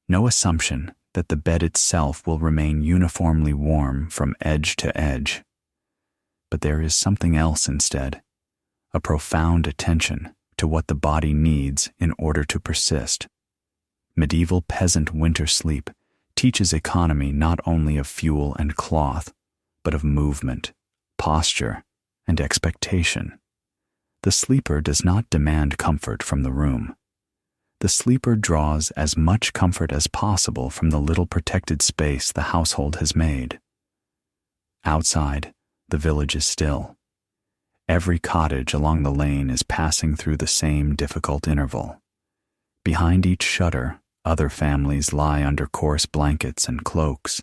A: no assumption that the bed itself will remain uniformly warm from edge to edge. But there is something else instead, a profound attention to what the body needs in order to persist. Medieval peasant winter sleep teaches economy not only of fuel and cloth, but of movement, posture, and expectation. The sleeper does not demand comfort from the room. The sleeper draws as much comfort as possible from the little protected space the household has made. Outside, the village is still. Every cottage along the lane is passing through the same difficult interval. Behind each shutter, other families lie under coarse blankets and cloaks.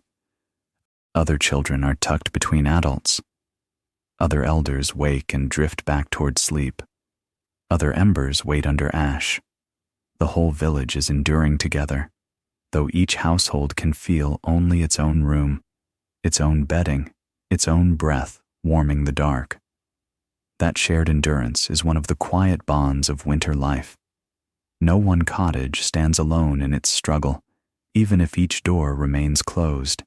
A: Other children are tucked between adults. Other elders wake and drift back toward sleep. Other embers wait under ash. The whole village is enduring together, though each household can feel only its own room, its own bedding, its own breath warming the dark. That shared endurance is one of the quiet bonds of winter life. No one cottage stands alone in its struggle, even if each door remains closed.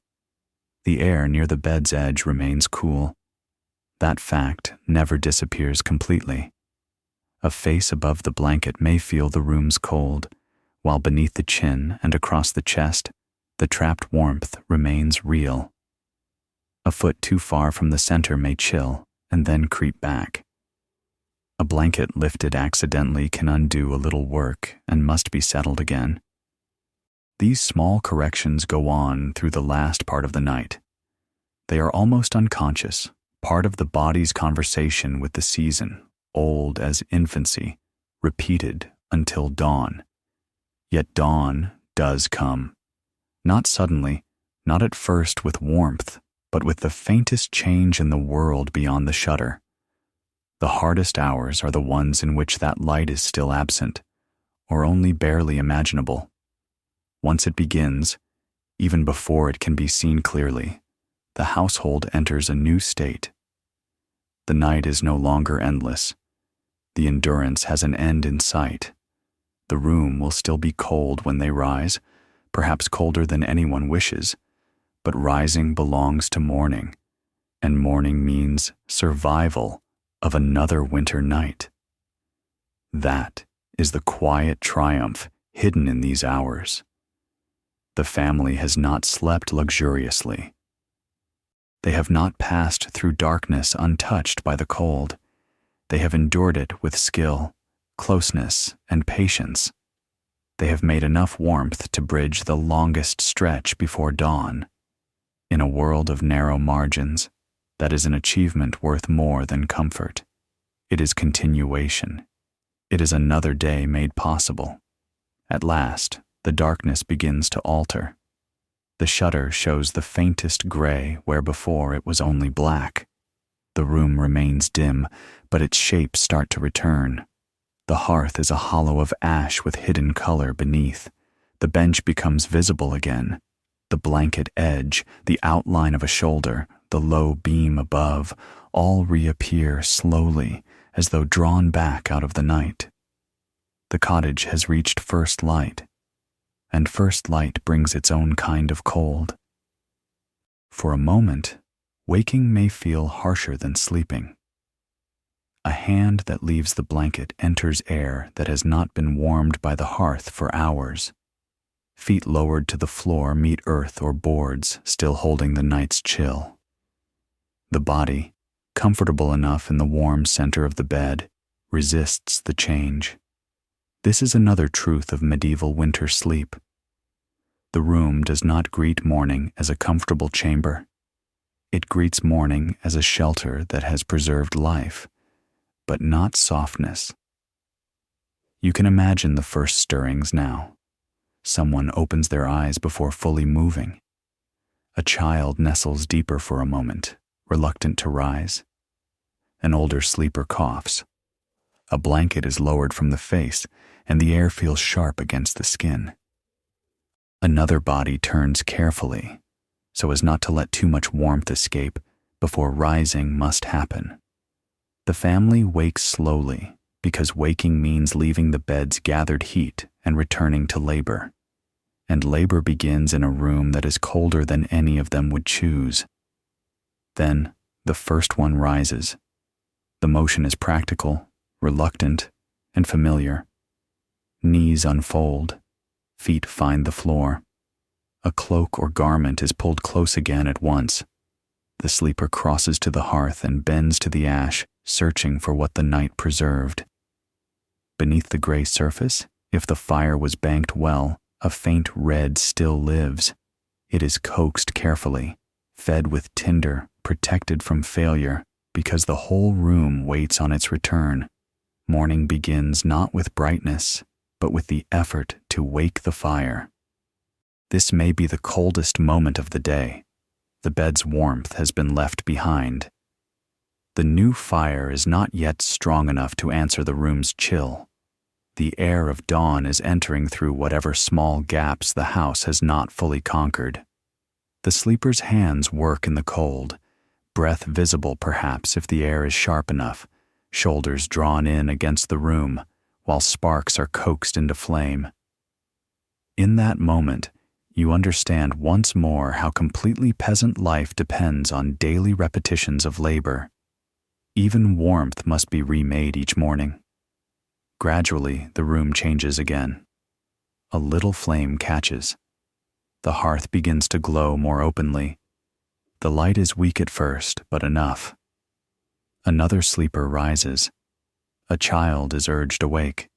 A: The air near the bed's edge remains cool. That fact never disappears completely. A face above the blanket may feel the room's cold, while beneath the chin and across the chest, the trapped warmth remains real. A foot too far from the center may chill and then creep back. A blanket lifted accidentally can undo a little work and must be settled again. These small corrections go on through the last part of the night. They are almost unconscious, part of the body's conversation with the season, old as infancy, repeated until dawn. Yet dawn does come. Not suddenly, not at first with warmth, but with the faintest change in the world beyond the shutter. The hardest hours are the ones in which that light is still absent, or only barely imaginable. Once it begins, even before it can be seen clearly, the household enters a new state. The night is no longer endless. The endurance has an end in sight. The room will still be cold when they rise, perhaps colder than anyone wishes, but rising belongs to morning, and morning means survival of another winter night. That is the quiet triumph hidden in these hours. The family has not slept luxuriously. They have not passed through darkness untouched by the cold. They have endured it with skill, closeness, and patience. They have made enough warmth to bridge the longest stretch before dawn. In a world of narrow margins, that is an achievement worth more than comfort. It is continuation. It is another day made possible. At last, the darkness begins to alter. The shutter shows the faintest gray where before it was only black. The room remains dim, but its shapes start to return. The hearth is a hollow of ash with hidden color beneath. The bench becomes visible again. The blanket edge, the outline of a shoulder, the low beam above, all reappear slowly, as though drawn back out of the night. The cottage has reached first light, and first light brings its own kind of cold. For a moment, waking may feel harsher than sleeping. A hand that leaves the blanket enters air that has not been warmed by the hearth for hours. Feet lowered to the floor meet earth or boards, still holding the night's chill. The body, comfortable enough in the warm center of the bed, resists the change. This is another truth of medieval winter sleep. The room does not greet morning as a comfortable chamber. It greets morning as a shelter that has preserved life, but not softness. You can imagine the first stirrings now. Someone opens their eyes before fully moving. A child nestles deeper for a moment, reluctant to rise. An older sleeper coughs. A blanket is lowered from the face, and the air feels sharp against the skin. Another body turns carefully, so as not to let too much warmth escape before rising must happen. The family wakes slowly, because waking means leaving the bed's gathered heat and returning to labor. And labor begins in a room that is colder than any of them would choose. Then the first one rises. The motion is practical, reluctant, and familiar. Knees unfold, feet find the floor. A cloak or garment is pulled close again at once. The sleeper crosses to the hearth and bends to the ash, searching for what the night preserved. Beneath the gray surface, if the fire was banked well, a faint red still lives. It is coaxed carefully, fed with tinder, protected from failure, because the whole room waits on its return. Morning begins not with brightness, but with the effort to wake the fire. This may be the coldest moment of the day. The bed's warmth has been left behind. The new fire is not yet strong enough to answer the room's chill. The air of dawn is entering through whatever small gaps the house has not fully conquered. The sleeper's hands work in the cold, breath visible perhaps if the air is sharp enough, shoulders drawn in against the room, while sparks are coaxed into flame. In that moment, you understand once more how completely peasant life depends on daily repetitions of labor. Even warmth must be remade each morning. Gradually, the room changes again. A little flame catches. The hearth begins to glow more openly. The light is weak at first, but enough. Another sleeper rises. A child is urged awake.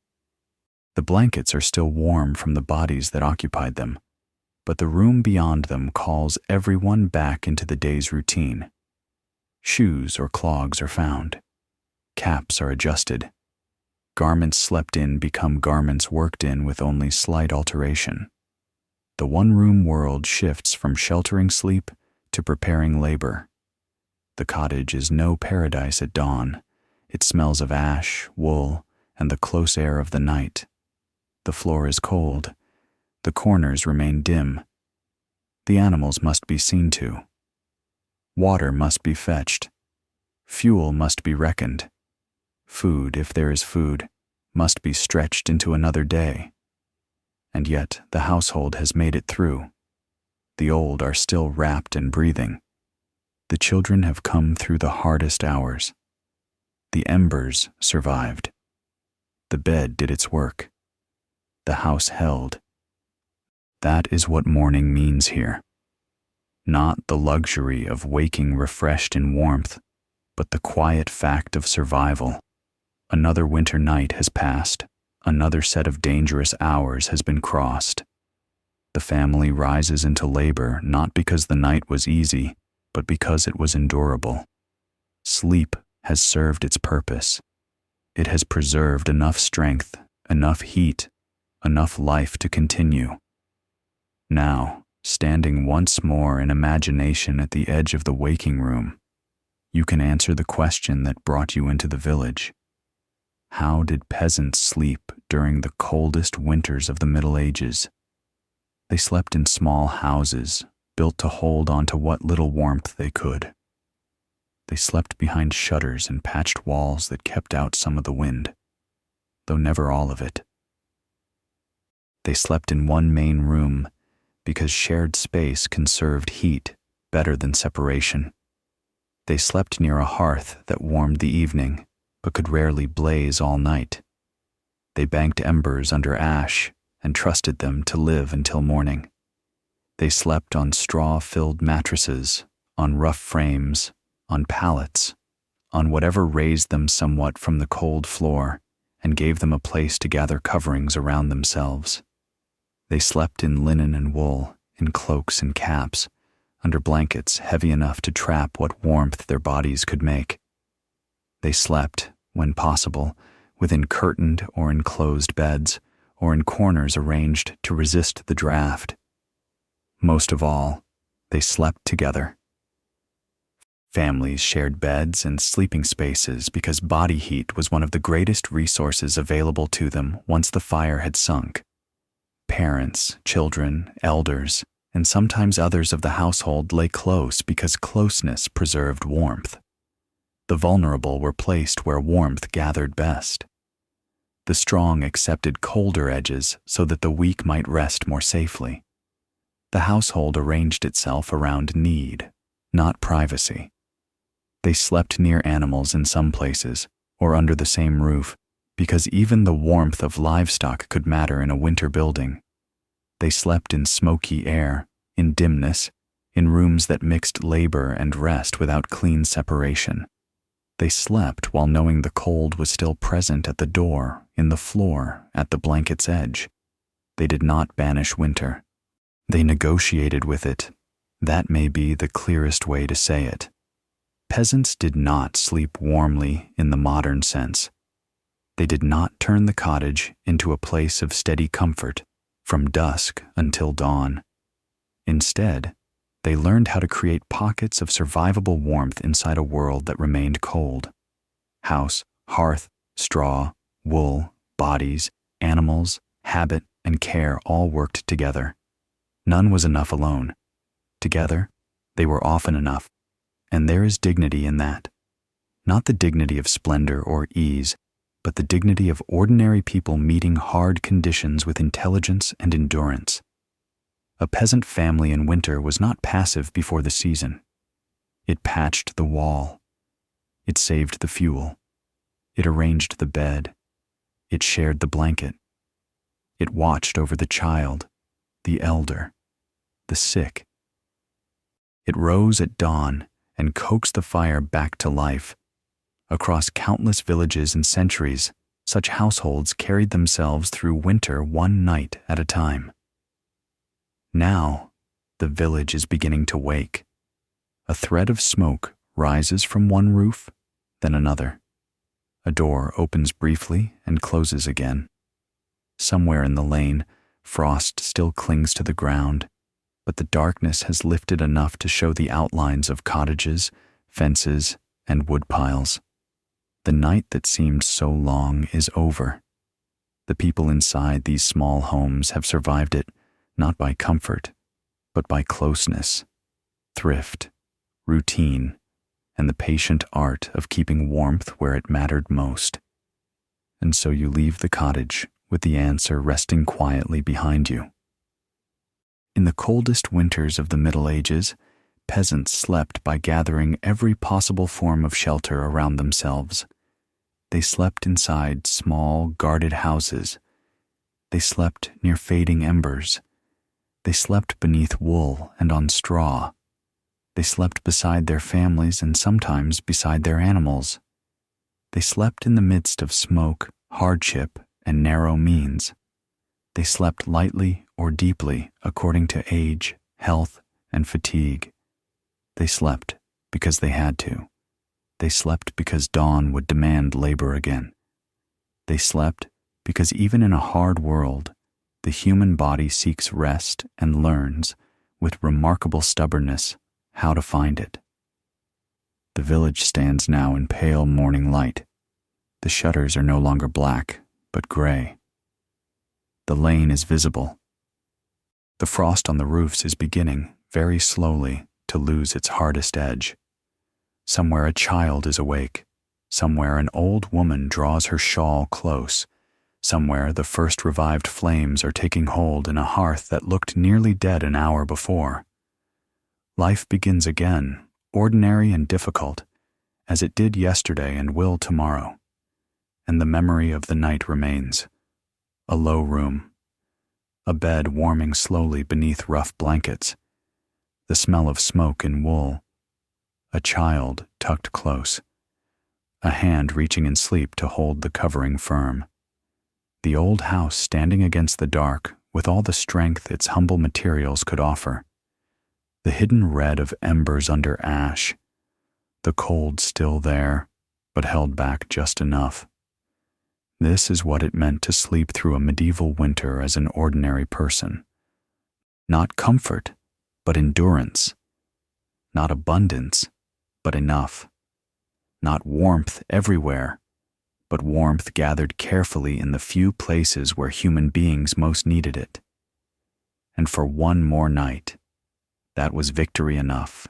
A: The blankets are still warm from the bodies that occupied them, but the room beyond them calls everyone back into the day's routine. Shoes or clogs are found. Caps are adjusted. Garments slept in become garments worked in with only slight alteration. The one-room world shifts from sheltering sleep to preparing labor. The cottage is no paradise at dawn. It smells of ash, wool, and the close air of the night. The floor is cold. The corners remain dim. The animals must be seen to. Water must be fetched. Fuel must be reckoned. Food, if there is food, must be stretched into another day. And yet the household has made it through. The old are still wrapped and breathing. The children have come through the hardest hours. The embers survived. The bed did its work. The house held. That is what morning means here. Not the luxury of waking refreshed in warmth, but the quiet fact of survival. Another winter night has passed. Another set of dangerous hours has been crossed. The family rises into labor not because the night was easy, but because it was endurable. Sleep has served its purpose. It has preserved enough strength, enough heat, enough life to continue. Now, standing once more in imagination at the edge of the waking room, you can answer the question that brought you into the village. How did peasants sleep during the coldest winters of the Middle Ages? They slept in small houses, built to hold on to what little warmth they could. They slept behind shutters and patched walls that kept out some of the wind, though never all of it. They slept in one main room because shared space conserved heat better than separation. They slept near a hearth that warmed the evening, but could rarely blaze all night. They banked embers under ash and trusted them to live until morning. They slept on straw-filled mattresses, on rough frames, on pallets, on whatever raised them somewhat from the cold floor and gave them a place to gather coverings around themselves. They slept in linen and wool, in cloaks and caps, under blankets heavy enough to trap what warmth their bodies could make. They slept, when possible, within curtained or enclosed beds, or in corners arranged to resist the draft. Most of all, they slept together. Families shared beds and sleeping spaces because body heat was one of the greatest resources available to them once the fire had sunk. Parents, children, elders, and sometimes others of the household lay close because closeness preserved warmth. The vulnerable were placed where warmth gathered best. The strong accepted colder edges so that the weak might rest more safely. The household arranged itself around need, not privacy. They slept near animals in some places, or under the same roof, because even the warmth of livestock could matter in a winter building. They slept in smoky air, in dimness, in rooms that mixed labor and rest without clean separation. They slept while knowing the cold was still present at the door, in the floor, at the blanket's edge. They did not banish winter. They negotiated with it. That may be the clearest way to say it. Peasants did not sleep warmly in the modern sense. They did not turn the cottage into a place of steady comfort from dusk until dawn. Instead, they learned how to create pockets of survivable warmth inside a world that remained cold. House, hearth, straw, wool, bodies, animals, habit, and care all worked together. None was enough alone. together, they were often enough, and there is dignity in that. Not the dignity of splendor or ease, but the dignity of ordinary people meeting hard conditions with intelligence and endurance. A peasant family in winter was not passive before the season. It patched the wall. It saved the fuel. It arranged the bed. It shared the blanket. It watched over the child, the elder, the sick. It rose at dawn and coaxed the fire back to life. Across countless villages and centuries, such households carried themselves through winter one night at a time. Now, the village is beginning to wake. A thread of smoke rises from one roof, then another. A door opens briefly and closes again. Somewhere in the lane, frost still clings to the ground, but the darkness has lifted enough to show the outlines of cottages, fences, and woodpiles. The night that seemed so long is over. The people inside these small homes have survived it, not by comfort, but by closeness, thrift, routine, and the patient art of keeping warmth where it mattered most. And so you leave the cottage with the answer resting quietly behind you. In the coldest winters of the Middle Ages, peasants slept by gathering every possible form of shelter around themselves. They slept inside small, guarded houses. They slept near fading embers. They slept beneath wool and on straw. They slept beside their families and sometimes beside their animals. They slept in the midst of smoke, hardship, and narrow means. They slept lightly or deeply according to age, health, and fatigue. They slept because they had to. They slept because dawn would demand labor again. They slept because even in a hard world, the human body seeks rest and learns, with remarkable stubbornness, how to find it. The village stands now in pale morning light. The shutters are no longer black, but gray. The lane is visible. The frost on the roofs is beginning, very slowly, to lose its hardest edge. Somewhere a child is awake. Somewhere an old woman draws her shawl close. Somewhere the first revived flames are taking hold in a hearth that looked nearly dead an hour before. Life begins again, ordinary and difficult, as it did yesterday and will tomorrow. And the memory of the night remains. A low room. A bed warming slowly beneath rough blankets. The smell of smoke and wool. A child tucked close. A hand reaching in sleep to hold the covering firm. The old house standing against the dark with all the strength its humble materials could offer. The hidden red of embers under ash. The cold still there, but held back just enough. This is what it meant to sleep through a medieval winter as an ordinary person. Not comfort, but endurance. Not abundance, but enough. Not warmth everywhere, but warmth gathered carefully in the few places where human beings most needed it. And for one more night, that was victory enough.